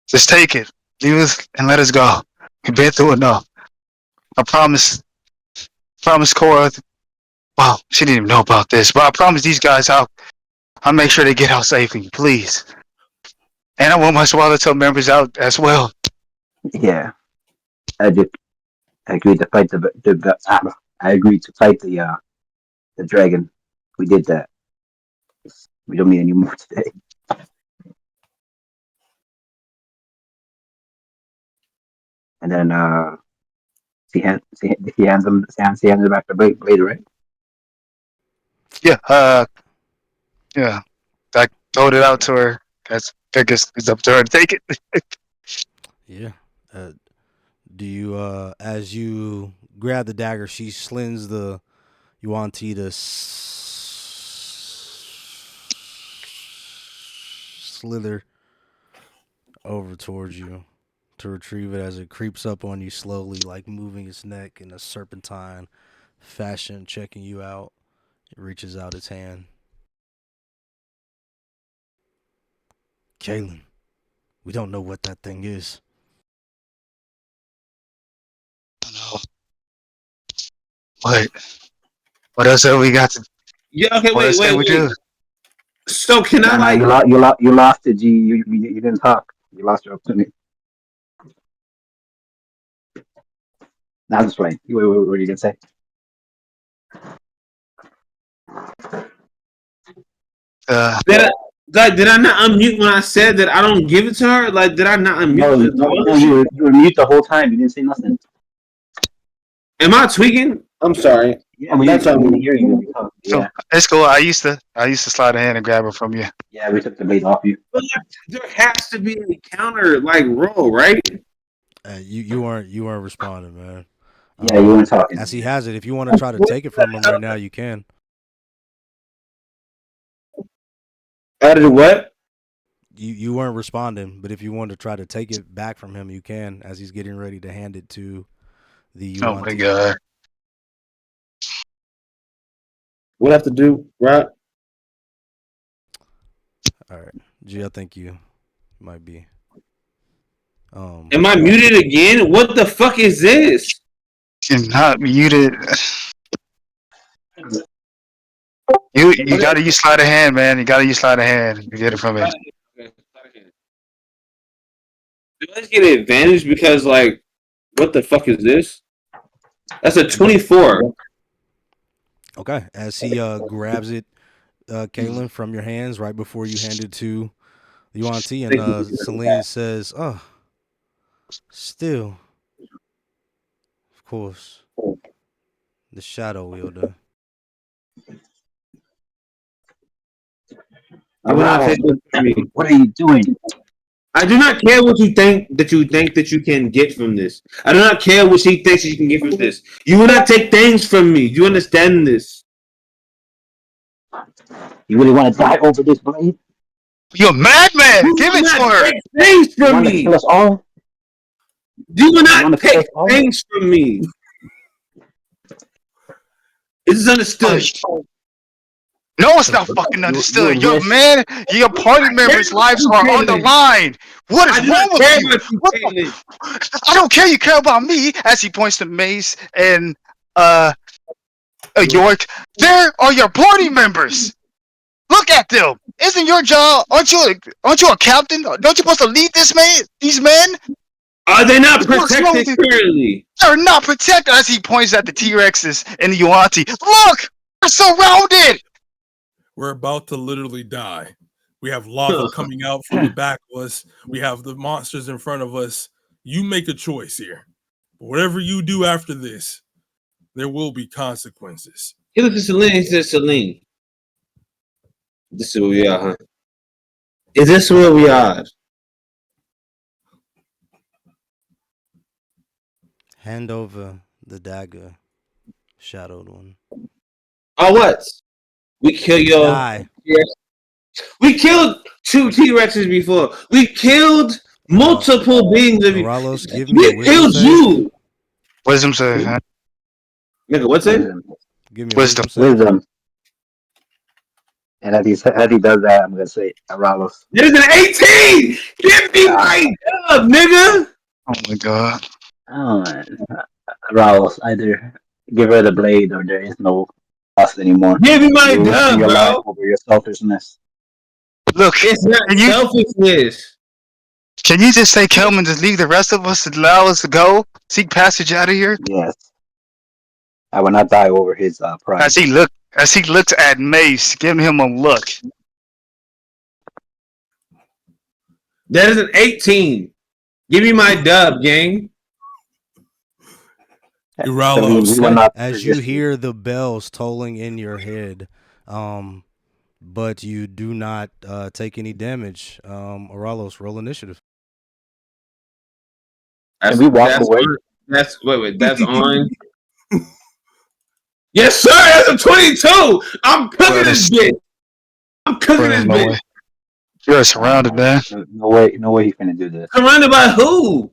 just take it. Leave us and let us go. We've been through enough. I promise Cora. Well, she didn't even know about this, but I promise these guys I'll make sure they get out safely, please. And I want my Swallowtail members out as well. yeah, I did. I agreed to fight I agreed to fight the dragon. We did that. We don't need any more today. And then he hands him back the blade, right? Yeah, yeah. I told it out to her. I guess it's up to her to take it. Yeah. Do you, as you grab the dagger, she slings the Yuan-Ti to slither over towards you to retrieve it as it creeps up on you slowly, like moving its neck in a serpentine fashion, checking you out. It reaches out its hand. Kalen, we don't know what that thing is. No. What else have we got to? Yeah. Okay. What else can we do? So can I Nah, like? you lost it, G. You didn't talk. You lost your opportunity. Now I'm just playing. What are you gonna say? Did I not unmute when I said that I don't give it to her? Like, did I not No, unmute? no, you were mute the whole time. You didn't say nothing. Am I tweaking? I'm sorry. Yeah, we That's didn't on hear you. You talk. So Yeah, it's cool. I used to slide a hand and grab it from you. yeah, we took the blade off you. But there has to be a counter like roll, right? You weren't responding, man. Yeah, you weren't talking. As he has it, if you want to try to take it from him right now, you can. Out of what? You weren't responding, but if you want to try to take it back from him, you can. As he's getting ready to hand it to the Oh my Yuan-Ti. god. What I have to do, right? All right, G, I think you might be. Am I muted again? What the fuck is this? You're not muted. You gotta use sleight of hand, man. You gotta use sleight of hand to get it from it. Do I just get an advantage because, like, what the fuck is this? That's a 24. Okay, as he grabs it, Kalen, from your hands right before you hand it to the Yuan-Ti, and Celine says, "Oh, still, of course, the Shadow Wielder." What are you doing? I do not care what you think that you can get from this. I do not care what she thinks she can get from this. You will not take things from me. Do you understand this? You really want to die over this blade? You're a madman! You Give will it to not her! take things You from want to me. kill us all? You will You not wanna take kill us all? things from me. This is understood. No, it's not fucking understood. You Your risk. man, your party members' lives are on the line. What I is do wrong not with care you? about you, What Caitlin. I don't care. You care about me. As he points to Mace and York. There are your party members. Look at them. Isn't your job? Aren't you a captain? Don't you supposed to lead these men? Are they not What's wrong protected with you? currently? They're not protected. As he points at the T-Rexes and the Yuan-Ti. Look, they're surrounded. We're about to literally die. We have lava coming out from the back of us. We have the monsters in front of us. You make a choice here. Whatever you do after this, there will be consequences. He looks at Celine. He says, Celine, this is where we are, huh? Is this where we are? Hand over the dagger, shadowed one. Oh, what? We kill your. Die. We killed 2 T-Rexes before. We killed multiple beings of you. Aralos, give me a We wisdom killed save. you. Wisdom save. Huh? Nigga, what's it? Give me a Wisdom. wisdom save. Wisdom. And as he does that, I'm gonna say Aralos. It is an 18! Give me my dub, nigga! Oh my god. Oh man. Aralos, either give her the blade or there is no us anymore. Give me my You're risking dub, your life bro! over your selfishness. Look, It's not can you selfishness. just say Kelman, just leave the rest of us and allow us to go? Seek passage out of here? Yes. I will not die over his pride. As he looks at Mace, give him a look. That is an 18. Give me my dub, gang. Uralos. We will not As you resist hear the bells tolling in your head, but you do not take any damage. Aralos, roll initiative. Can we walk That's away? on, that's on. Yes, sir. That's a 22. I'm cooking this bitch. I'm cooking this no bitch. way. You're surrounded, man. No way he's gonna do this. Surrounded by who?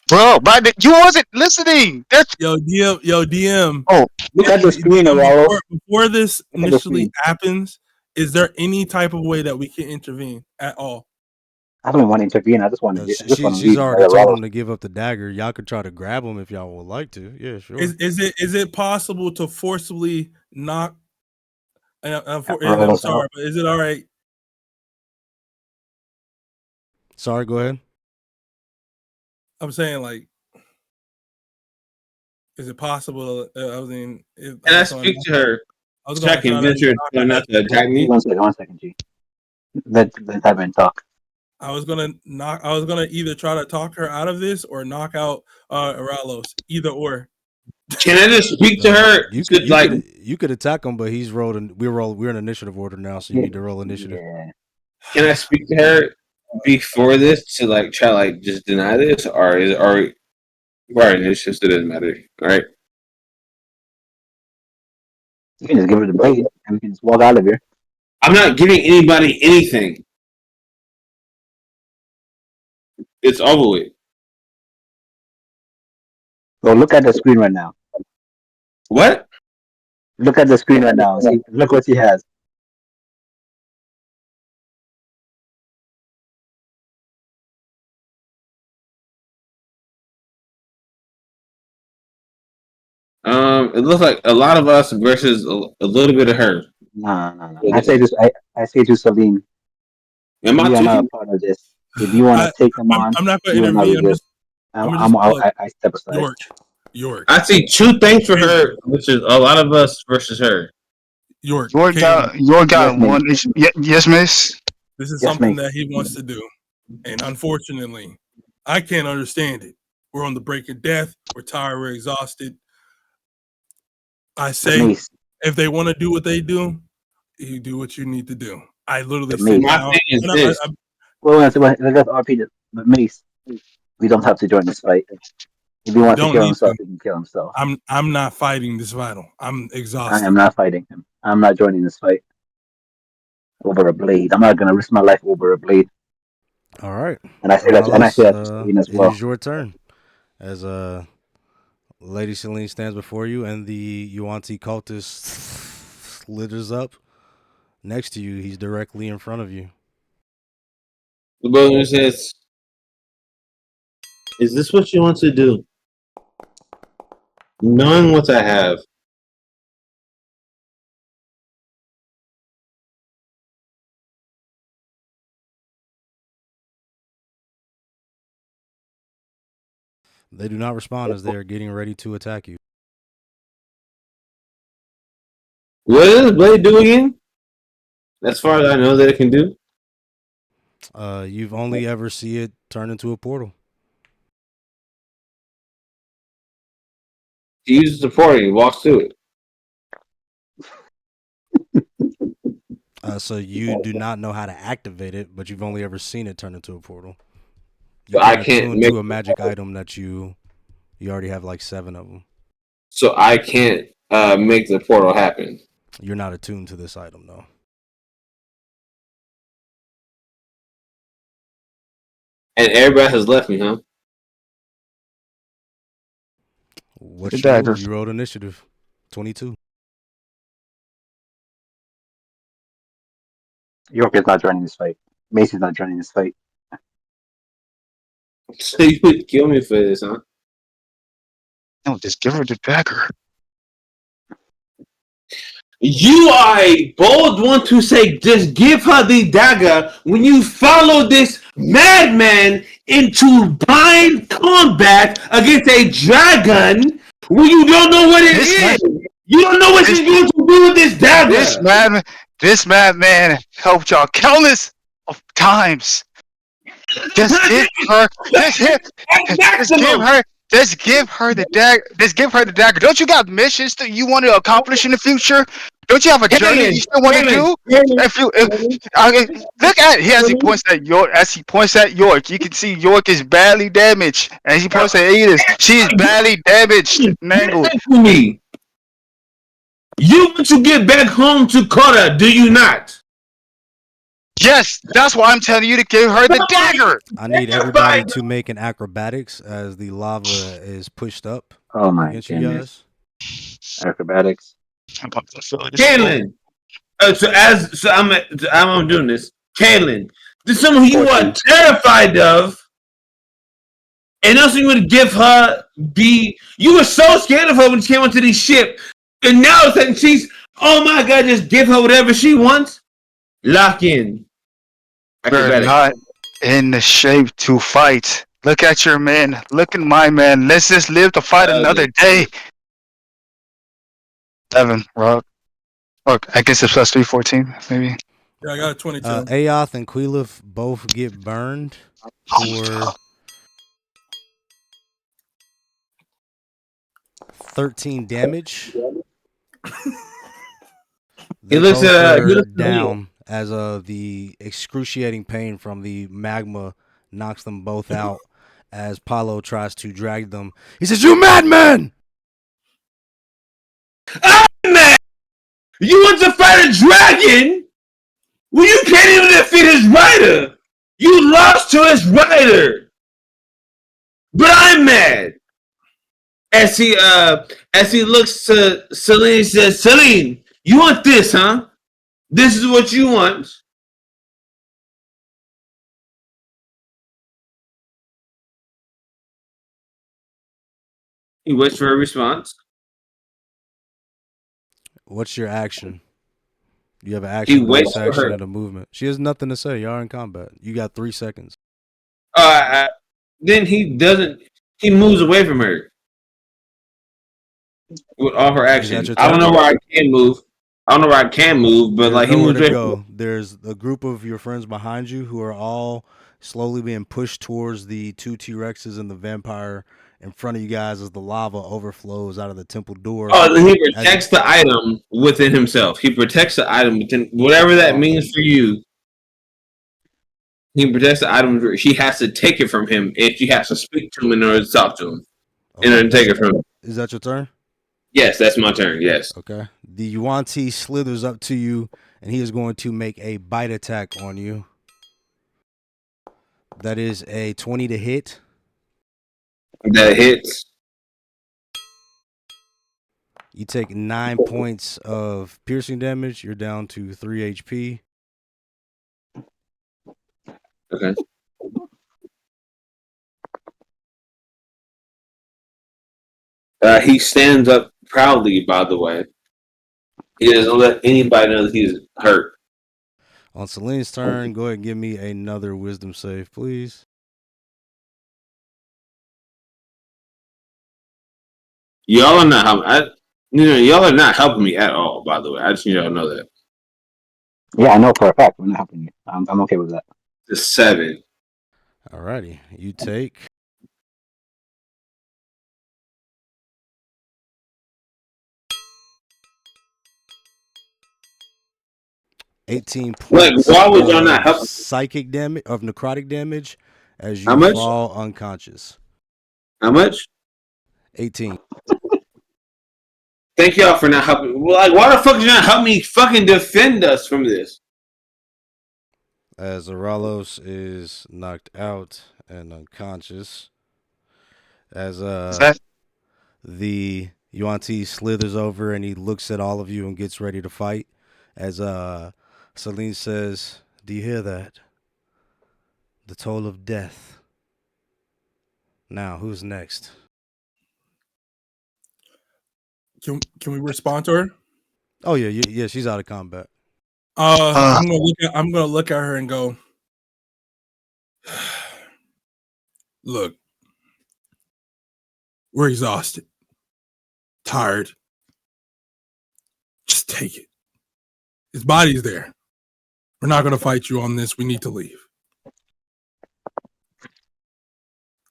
Bro, but you wasn't listening. That's Yo, DM. oh, Look at the screen, Aralos. Before this Look at the initially screen. happens, is there any type of way that we can intervene at all? I don't want to intervene. I just want to. She's leave already told Aralos. him to give up the dagger. Y'all could try to grab him if y'all would like to. Yeah, sure. Is it possible to forcibly knock? I'm sorry, but is it all right? Sorry, go ahead. I'm saying, like, is it possible? Can I speak to her? I was Try going to convince her not to attack me. 1 second, G. Let Damon talk. I was gonna either try to talk her out of this or knock out Aralos. Either or. Can I just speak to her? You could attack him, but he's rolled. We're in initiative order now, so you need to roll initiative. Yeah. Can I speak to her before this to like try like just deny this, or is or right? It's just it doesn't matter. All right. You can just give her the blade and we can just walk out of here. I'm not giving anybody anything. It's over with. So look at the screen right now. What? Look at the screen right now. See, look what she has. It looks like a lot of us versus a little bit of her. No. I say this. I say to Salim, Am you I are not too? a part of this. If you want to take them on, I'm not going you to will not intervene. resist. I step aside. York. I see 2 things for her, which is a lot of us versus her. York. your guy Yes, one. Yes, Miss. This is Yes, something mate. that he wants to do, and unfortunately, I can't understand it. We're on the brink of death. We're tired. We're exhausted. I say, Mace. if they want to do what they do, you do what you need to do. I literally But sit Mace. down. My thing is this. Well, let's RP this. But Mace, we don't have to join this fight. If he wants to don't kill need himself, to. he can kill himself. I'm not fighting this battle. I'm I exhausted. am not fighting him. I'm not joining this fight over a blade. I'm not gonna risk my life over a blade. All right. And I say that. And I say that to Celine as well. It is your turn. As Lady Celine stands before you, and the Yuan-Ti cultist slithers up next to you. He's directly in front of you. The brother says, "Is this what you want to do? Knowing what I have." They do not respond as they are getting ready to attack you. What does Blade do again? As far as I know that it can do. You've only ever see it turn into a portal. He uses the portal. He walks through it. So you do not know how to activate it, but you've only ever seen it turn into a portal. But I can't to a magic item that you You already have like 7 of them. So I can't make the portal happen. You're not attuned to this item, though. And everybody has left me, huh? What's The your dagger. move? You rolled initiative. 22. York is not joining this fight. Mason's not joining this fight. So you would kill me for this, huh? No, just give her the dagger. You are a bold one to say just give her the dagger when you follow this madman into blind combat against a dragon when you don't know what it is. You don't know what she's going to do with this dagger. This madman helped y'all countless of times. Just give her. Just give her the dagger. Just give her the dagger. Don't you got missions that you want to accomplish in the future? Don't you have a journey you still want to do? Look at it. As he points at York, you can see York is badly damaged. And he points at Edith. She is badly damaged, mangled. Me. You want to get back home to Kota, do you not? Yes, that's why I'm telling you to give her the dagger. I need everybody to make an acrobatics as the lava is pushed up Oh my against you goodness. guys. Acrobatics. Kaylin. I'm doing this. Kaylin, this is someone who you are terrified of, and also you would give her you were so scared of her when she came onto the ship, and now it's like she's, oh my god, just give her whatever she wants. Lock in. We're not in the shape to fight. Look at your man. Look at my man. Let's just live to fight another day. 7, Rob. Or I guess it's plus 3, 14, maybe. Yeah, I got 22. Aoth and Quilif both get burned for 13 damage. He looks down as the excruciating pain from the magma knocks them both out as Paulo tries to drag them. He says, "You madman! I'm mad! You want to fight a dragon? Well, you can't even defeat his rider! You lost to his rider! But I'm mad!" As he looks to Celine, he says, "Celine, you want this, huh? This is what you want." He waits for a response. What's your action? You have an action, bonus action, and a movement. She has nothing to say. Y'all in combat. You got 3 seconds. Then he doesn't. He moves away from her with all her action. I don't know where I can move. But like he moves away. Go. There's a group of your friends behind you who are all slowly being pushed towards the 2 T-Rexes and the vampire in front of you guys as the lava overflows out of the temple door. Oh, he protects the item within himself. He protects the item within whatever that means for you. He protects the item. She has to take it from him if she has to speak to him in order to talk to him. Okay. In order to take it from him. Is that your turn? Yes, that's my turn. Yes. Okay. The Yuan-Ti slithers up to you, and he is going to make a bite attack on you. That is a 20 to hit. That hits. You take 9 points of piercing damage. You're down to 3 HP. Okay. He stands up proudly, by the way. He doesn't let anybody know that he's hurt. On Celine's turn, go ahead and give me another wisdom save, please. Y'all are not helping. Y'all are not helping me at all. By the way, I just need y'all to know that. Yeah, I know for a fact we're not helping you. I'm okay with that. The 7. Alrighty, you take 18 points. Why would y'all not help? Psychic damage of necrotic damage as you fall unconscious. How much? 18. Thank y'all for not helping. Like, why the fuck did you not help me fucking defend us from this? As Aralos is knocked out and unconscious, as Is that the Yuan-Ti slithers over and he looks at all of you and gets ready to fight. As Celine says, "Do you hear that? The toll of death. Now, who's next?" Can we respond to her? Oh yeah, she's out of combat. I'm gonna look at her and go, look, we're exhausted, tired. Just take it. His body's there. We're not gonna fight you on this. We need to leave.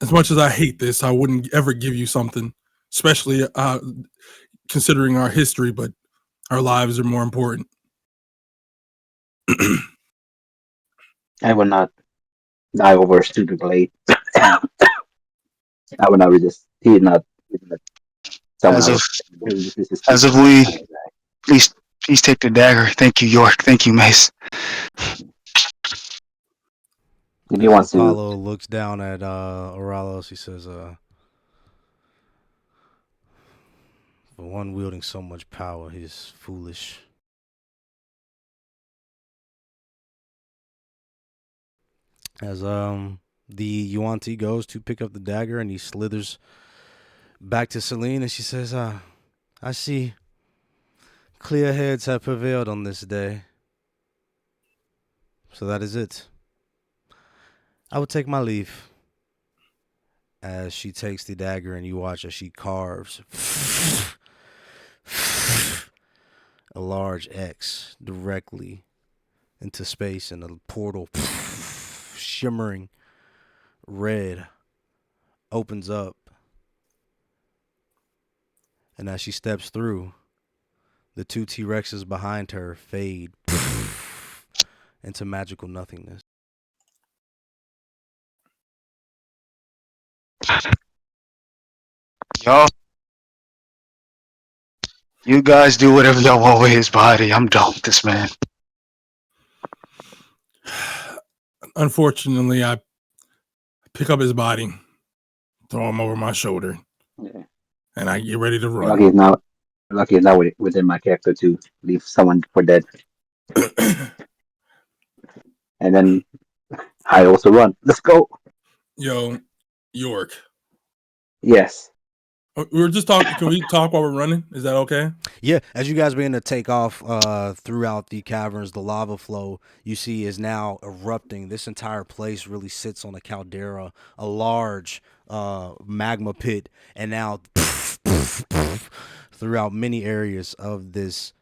As much as I hate this, I wouldn't ever give you something, especially considering our history, but our lives are more important. I will not die over a stupid blade. I will not resist. He did not. as of we please take the dagger. Thank you, York. Thank you, Mace. If he wants to, Apollo looks down at Oralos. He says, "For one wielding so much power, he's foolish." As the Yuan-Ti goes to pick up the dagger and he slithers back to Celine and she says, "I see clear heads have prevailed on this day. So that is it. I will take my leave." As she takes the dagger and you watch as she carves a large X directly into space, and a portal shimmering red opens up. And as she steps through, the two T-Rexes behind her fade into magical nothingness. Y'all, you guys do whatever y'all want with his body. I'm done with this man. Unfortunately, I pick up his body, throw him over my shoulder, yeah. and I get ready to run. Lucky it's not within my character to leave someone for dead. And then I also run. Let's go. Yo, York. Yes. We were just talking. Can we talk while we're running? Is that okay? Yeah, as you guys begin to take off throughout the caverns, the lava flow you see is now erupting. This entire place really sits on a caldera, a large magma pit, and now throughout many areas of this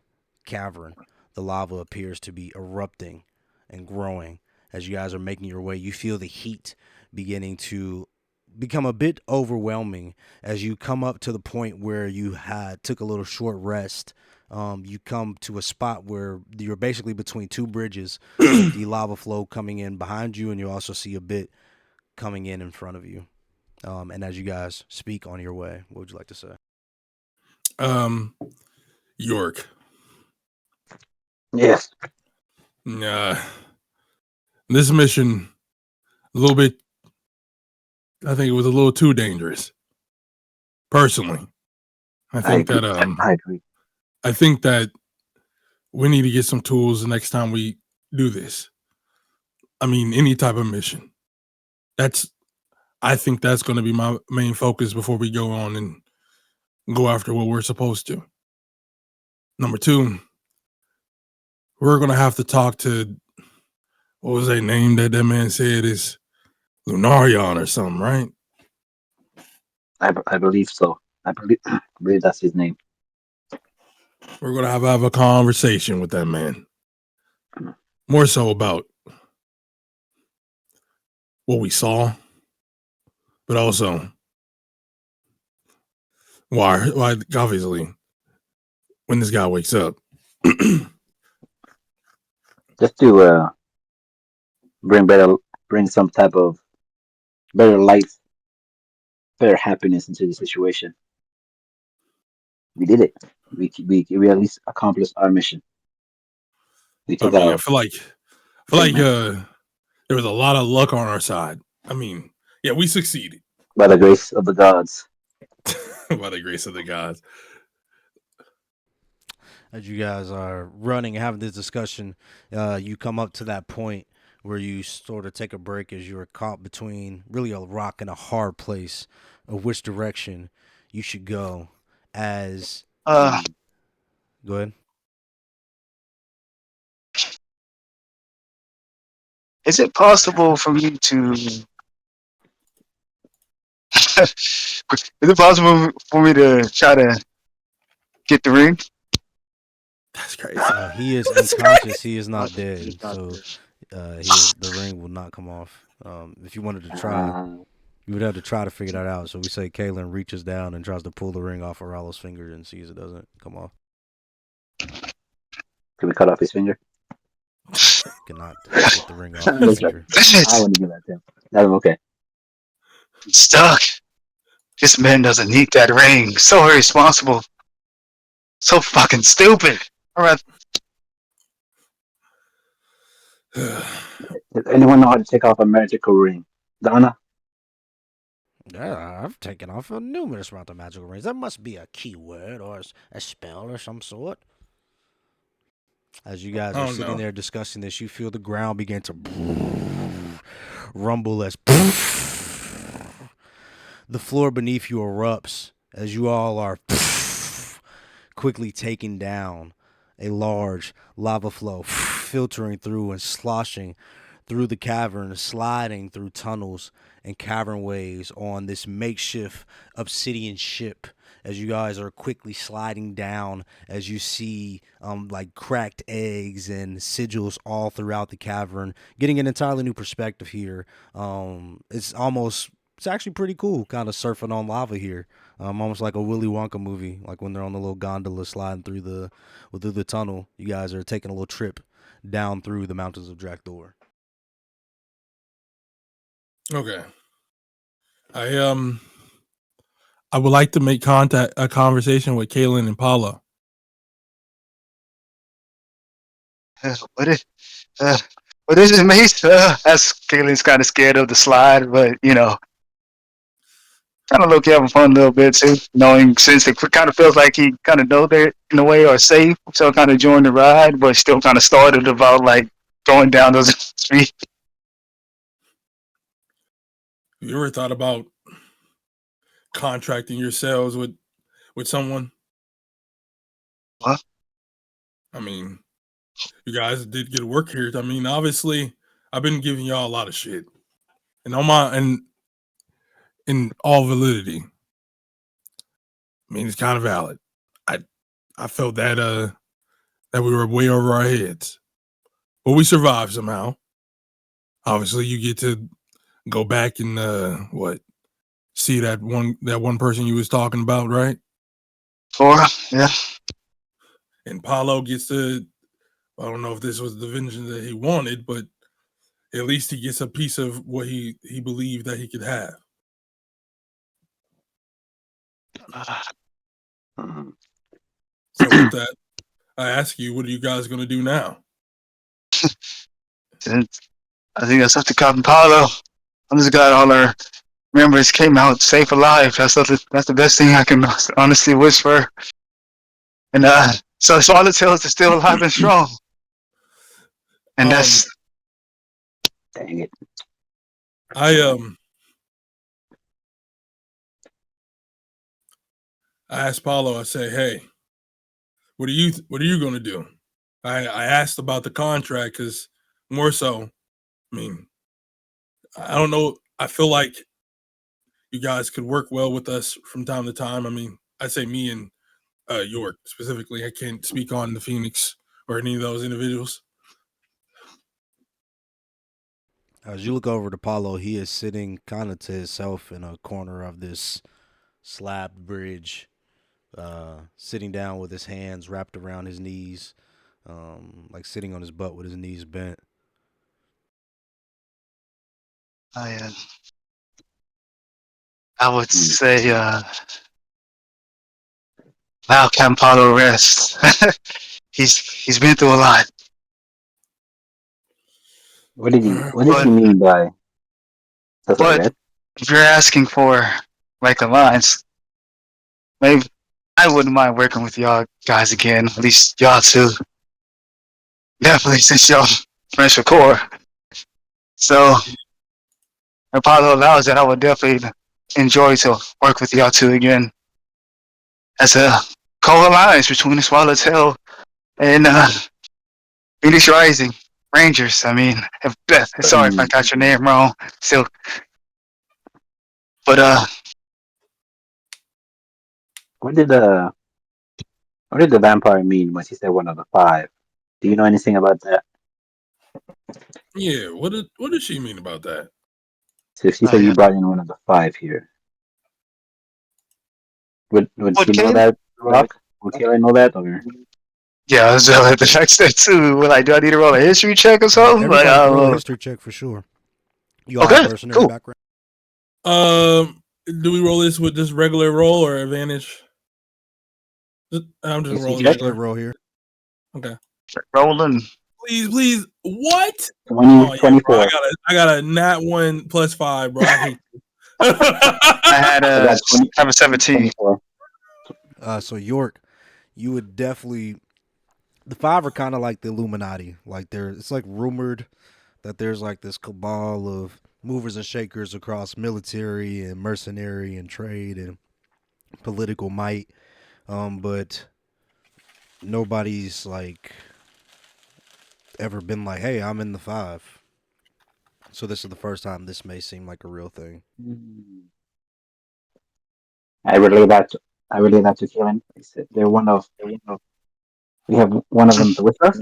cavern, the lava appears to be erupting and growing. As you guys are making your way, you feel the heat beginning to become a bit overwhelming as you come up to the point where you took a little short rest. You come to a spot where you're basically between two bridges with the lava flow coming in behind you, and you also see a bit coming in front of you. And as you guys speak on your way, what would you like to say? York. Yes. This mission, a little bit, I think it was a little too dangerous. Personally, I think I agree. I think that we need to get some tools the next time we do this. I mean, any type of mission. I think that's going to be my main focus before we go on and go after what we're supposed to. Number two, we're going to have to talk to, what was that name that man said is Lunarion or something, right? I believe so. I believe that's his name. We're going to have a conversation with that man. More so about what we saw, but also why obviously when this guy wakes up. Just to bring some type of better light, better happiness into the situation. We did it. We at least accomplished our mission. We I took mean, I out feel like big man. there was a lot of luck on our side. I mean, yeah, we succeeded By the grace of the gods. by the grace of the gods. As you guys are running and having this discussion, you come up to that point where you sort of take a break as you're caught between really a rock and a hard place of which direction you should go. As Uh, Go ahead. is it possible for me to? Is it possible for me to try to get the ring? That's crazy. He is That's unconscious. crazy. He is not dead, so the ring will not come off. If you wanted to try, Uh, you would have to try to figure that out. So we say Kalen reaches down and tries to pull the ring off of Rollo's finger and sees it doesn't come off. can we cut off his finger? Cannot get the ring off his That's right. finger. I want to give that to him. That's okay. I'm stuck. This man doesn't need that ring. So irresponsible. So fucking stupid. All right. Does anyone know how to take off a magical ring? Donna? Yeah, I've taken off a numerous amount of magical rings. That must be a keyword or a spell or some sort. As you guys are Oh sitting no. there discussing this, you feel the ground begin to rumble as the floor beneath you erupts as you all are quickly taking down a large lava flow filtering through and sloshing through the cavern, sliding through tunnels and cavern ways on this makeshift obsidian ship as you guys are quickly sliding down as you see like cracked eggs and sigils all throughout the cavern, getting an entirely new perspective here. It's actually pretty cool kind of surfing on lava here. Almost like a Willy Wonka movie, like when they're on the little gondola sliding through the tunnel. You guys are taking a little trip down through the mountains of Drakthor. Okay. I would like to make a conversation with Kaylin and Paula. What is? What is it, mate? That's Kalen's kind of scared of the slide, but kind of low key having fun a little bit too. Knowing since it kind of feels like he kind of know they're in a way are safe, so kind of joined the ride, but still kind of started about like going down those streets. You ever thought about contracting yourselves with someone? What? I mean, you guys did good work here. I mean, obviously, I've been giving y'all a lot of shit, and in all validity, I mean, it's kind of valid. I felt that we were way over our heads, but we survived somehow. Obviously, you get to go back and see that one person you was talking about, right? Four? Yeah. And Paulo gets to, I don't know if this was the vengeance that he wanted, but at least he gets a piece of what he believed that he could have. Mhm. So with that, I ask you, what are you guys going to do now? I think that's up to Captain Paulo. I'm just glad all our members came out safe alive. That's the best thing I can honestly wish for. And so Charlotte Hills is still alive and strong. And that's Dang it. I asked Paulo. I say, hey, what are you going to do? I asked about the contract because more so, I mean, I don't know. I feel like you guys could work well with us from time to time. I mean, I say me and York specifically. I can't speak on the Phoenix or any of those individuals. As you look over to Paulo, he is sitting kind of to himself in a corner of this slab bridge, sitting down with his hands wrapped around his knees, like sitting on his butt with his knees bent. I would say Now can Paulo rest. He's been through a lot. What did he But mean by stuff like but that? if you're asking for like alliance, maybe I wouldn't mind working with y'all guys again. At least y'all two. Definitely since y'all friends for core. So if Paulo allows that, I would definitely enjoy to work with y'all two again as a co-alliance between the Swallowtail and Phoenix Rising Rangers. I mean, if Beth, sorry if I Hmm. got your name wrong. Still, but What did the vampire mean when she said one of the five? Do you know anything about that? Yeah, what did she mean about that? So she said you brought in one of the five here. Would what she know came? that, Rock? Would Kayla know that? Or Yeah, I was like the next day too. Like, do I need to roll a history check or something? Like, Everybody I can don't roll a know. history check for sure. You all have Okay, mercenary cool. background. Do we roll this with just regular roll or advantage? I'm just history rolling check? Regular regular. roll here. Okay. Rolling. Please. What? 20, Oh yeah, bro. 24. I got a nat 1 +5, bro. I hate you. I had I got 20, have a 17. 24. So York, you would definitely. The five are kind of like the Illuminati. Like it's like rumored that there's like this cabal of movers and shakers across military and mercenary and trade and political might. But nobody's like ever been like, "Hey, I'm in the five." So this is the first time this may seem like a real thing. I relay that. I relay that to Kaylin. I said they're one of. We have one of them with us.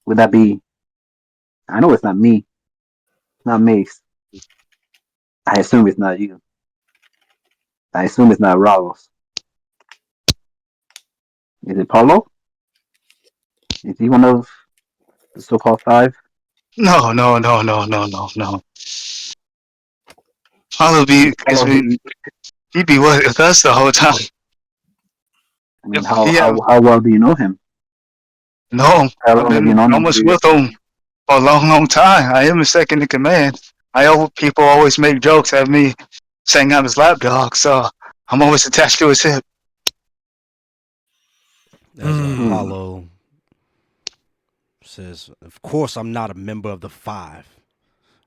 Would that be? I know it's not me. Not Mace. I assume it's not you. I assume it's not Ramos. Is it Paulo? Is he one of the so-called five? No. Paulo be because Paulo, he'd be with us the whole time. I mean, If he have how well do you know him? no, How I've long have you been known him almost with previously? him for a long time. I am his second in command. People always make jokes at me saying I'm his lapdog, so I'm always attached to his hip. As Hmm. Apollo says, "Of course, I'm not a member of the five."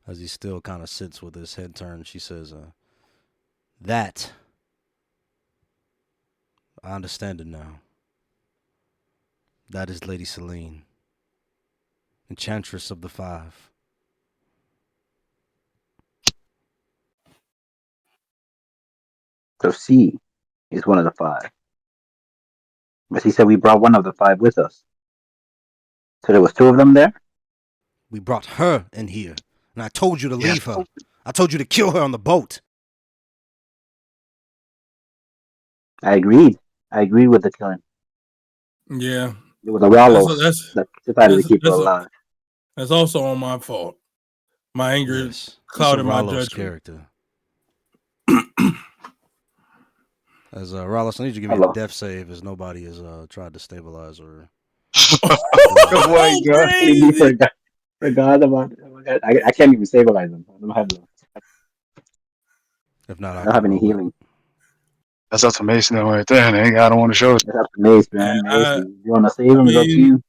As he still kind of sits with his head turned, she says, "That I understand it now. That is Lady Selene, Enchantress of the Five." So C is one of the five. But he said we brought one of the five with us. So there was two of them there? We brought her in here, and I told you to Yeah, leave her. I told you to kill her on the boat. I agreed. I agreed with the killing. Yeah. It was the That's Rallos that decided to that's keep her that's alive. that's also on my fault. My anger Yes, it's a clouded my Rallos judgment. character. As Rallos, I need you to give me a Hello. death save, as nobody has tried to stabilize her. oh my god. Completely Crazy. forgot about it. Oh my God. I can't even stabilize them. If not, I I don't can have any roll it. healing. That's automation right there. Nigga. I don't want to show it. It's up to Mace, man. Mace, I, you want to save I him? It's up to mean, you.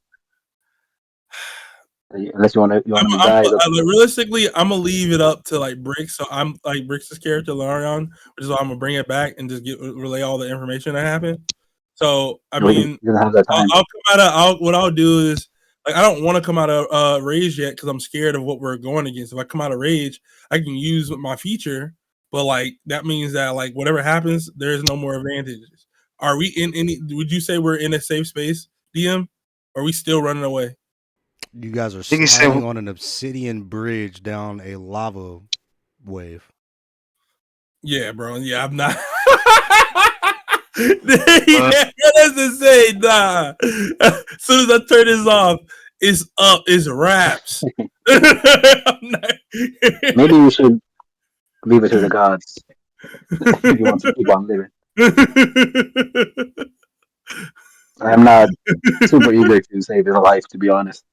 Unless you want him to die, it's up to you. realistically, I'm gonna leave it up to like Bricks. So I'm like Bricks' character Larion, which is why I'm gonna bring it back and just relay all the information that happened. So I No, mean, he doesn't have that time. I'll come out of. What I'll do is like I don't want to come out of rage yet because I'm scared of what we're going against. If I come out of rage, I can use my feature, but like that means that like whatever happens, there's no more advantages. Are we in any? Would you say we're in a safe space, DM? Or are we still running away? You guys are You can say sliding on an obsidian bridge down a lava wave. Yeah, bro. Yeah, I'm not. Yeah, that's insane. Nah. As soon as I turn this off, it's up. It's wraps. Maybe we should leave it to the gods if you want to keep on living. I'm not super eager to save his life, to be honest.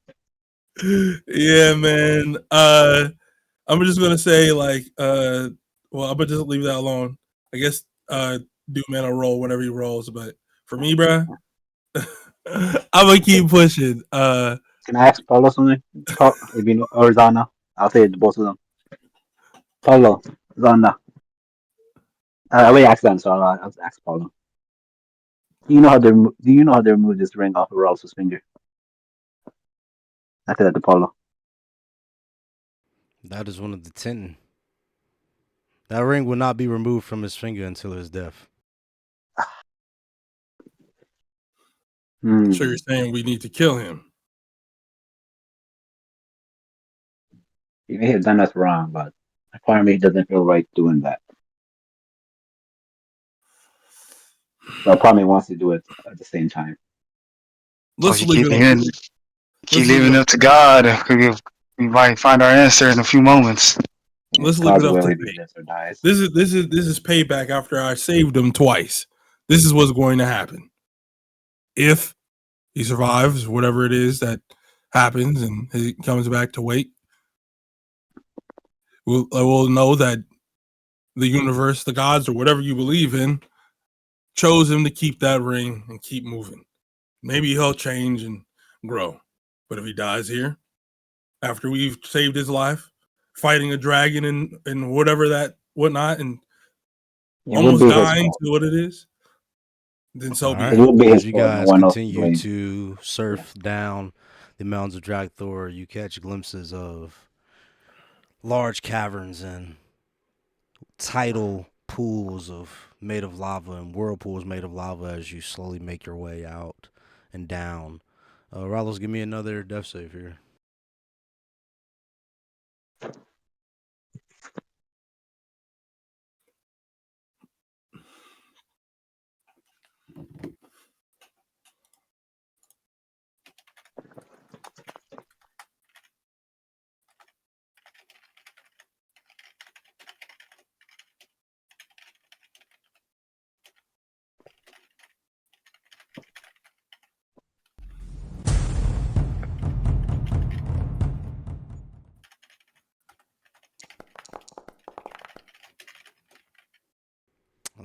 Yeah, man. I'm just gonna say like, well, I'm gonna just leave that alone. I guess Duke man will roll whenever he rolls, but for me, bruh, I'm gonna keep pushing. Can I ask Paulo something? If you know, or Zana? I'll say it to both of them. Paulo, Zana. I already asked them, so I'll ask Paulo. Do you know how they remove this ring off of Rawls' finger? I said that to Paulo. That is one of the 10. That ring will not be removed from his finger until his death. So you're saying we need to kill him? He may have done us wrong, but part of me doesn't feel right doing that. But part of me wants to do it at the same time. Let's you leave keep it up. leaving it up to God. We might find our answer in a few moments. Let's leave God's it up will, to he fate. lives or dies. This is payback after I saved him twice. This is what's going to happen. If he survives whatever it is that happens and he comes back to wake, we'll know that the universe, the gods, or whatever you believe in, chose him to keep that ring and keep moving. Maybe he'll change and grow. But if he dies here, after we've saved his life, fighting a dragon and whatnot, and It would almost be his dying fault. to what it is, then so All be It it. right. would be As his you fault. No guys one else to continue blame. to surf down the mountains of Dragthor, you catch glimpses of large caverns and tidal pools made of lava and whirlpools made of lava as you slowly make your way out and down. Ralos, give me another death save here.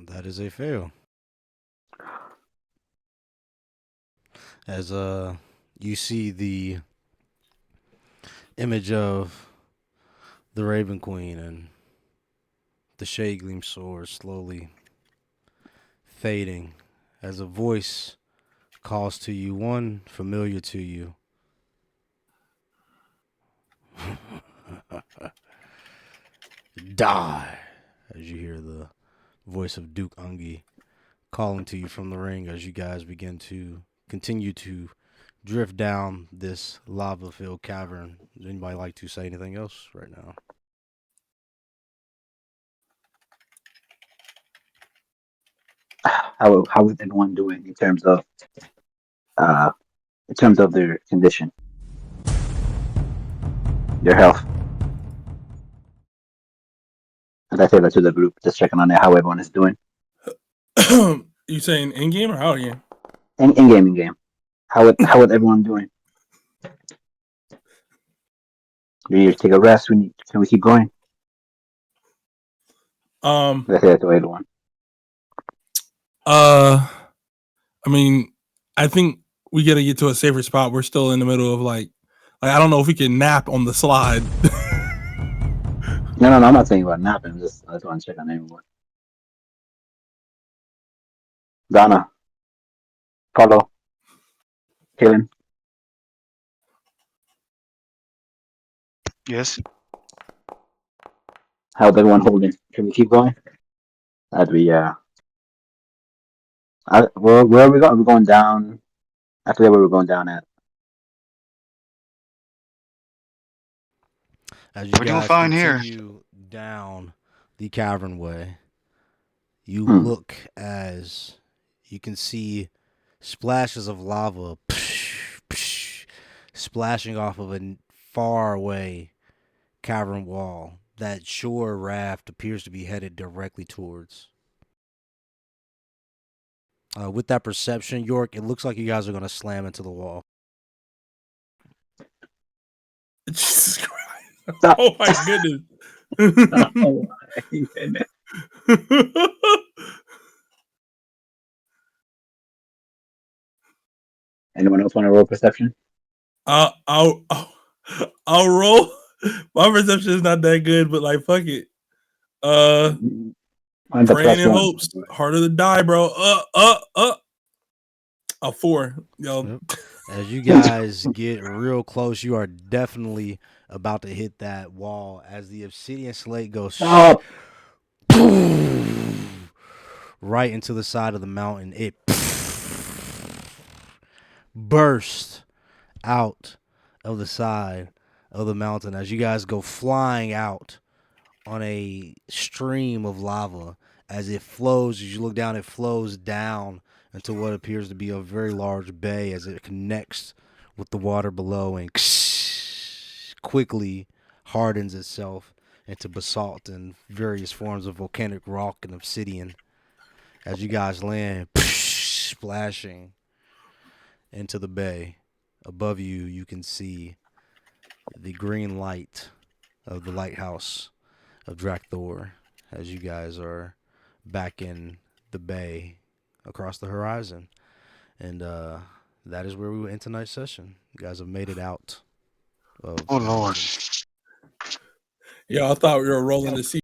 That is a fail. As you see the image of the Raven Queen and the Shade Gleam sword slowly fading as a voice calls to you, one familiar to you. Die! As you hear the voice of Duke Ungi calling to you from the ring as you guys begin to continue to drift down this lava-filled cavern. Does anybody like to say anything else right now? How is everyone doing in terms of their condition, their health? As I say that to the group, just checking on how everyone is doing. You saying in game or out game? In game. How is everyone doing? We need to take a rest. Can we keep going? As I say that to everyone. I mean, I think we gotta get to a safer spot. We're still in the middle of like I don't know if we can nap on the slide. No, I'm not saying about napping. I just want to check on everyone. Donna, Paulo, Kaylin, Yes. how's everyone holding? Can we keep going? That'd be where are we going? We're going down. I forget where we're going down at. As you We're doing guys fine here. continue down the cavern way, you Hmm. look as you can see splashes of lava splashing off of a far away cavern wall that shore raft appears to be headed directly towards. With that perception, York, it looks like you guys are going to slam into the wall. Jesus Christ! Stop. Oh my goodness! Oh, my goodness. Anyone else want to roll perception? I'll roll. My perception is not that good, but like fuck it. Mine's a Praying in +1. hopes. Harder to die, bro. A 4. Yo. Yep. As you guys get real close, you are definitely about to hit that wall as the obsidian slate goes Stop. right into the side of the mountain. It bursts out of the side of the mountain as you guys go flying out on a stream of lava. As it flows, as you look down, it flows down into what appears to be a very large bay as it connects with the water below and quickly hardens itself into basalt and various forms of volcanic rock and obsidian. As you guys land, splashing into the bay. Above you, you can see the green light of the lighthouse of Drakthor as you guys are back in the bay across the horizon. And that is where we will end tonight's session. You guys have made it out. Oh Lord. Yeah, I thought we were rolling to see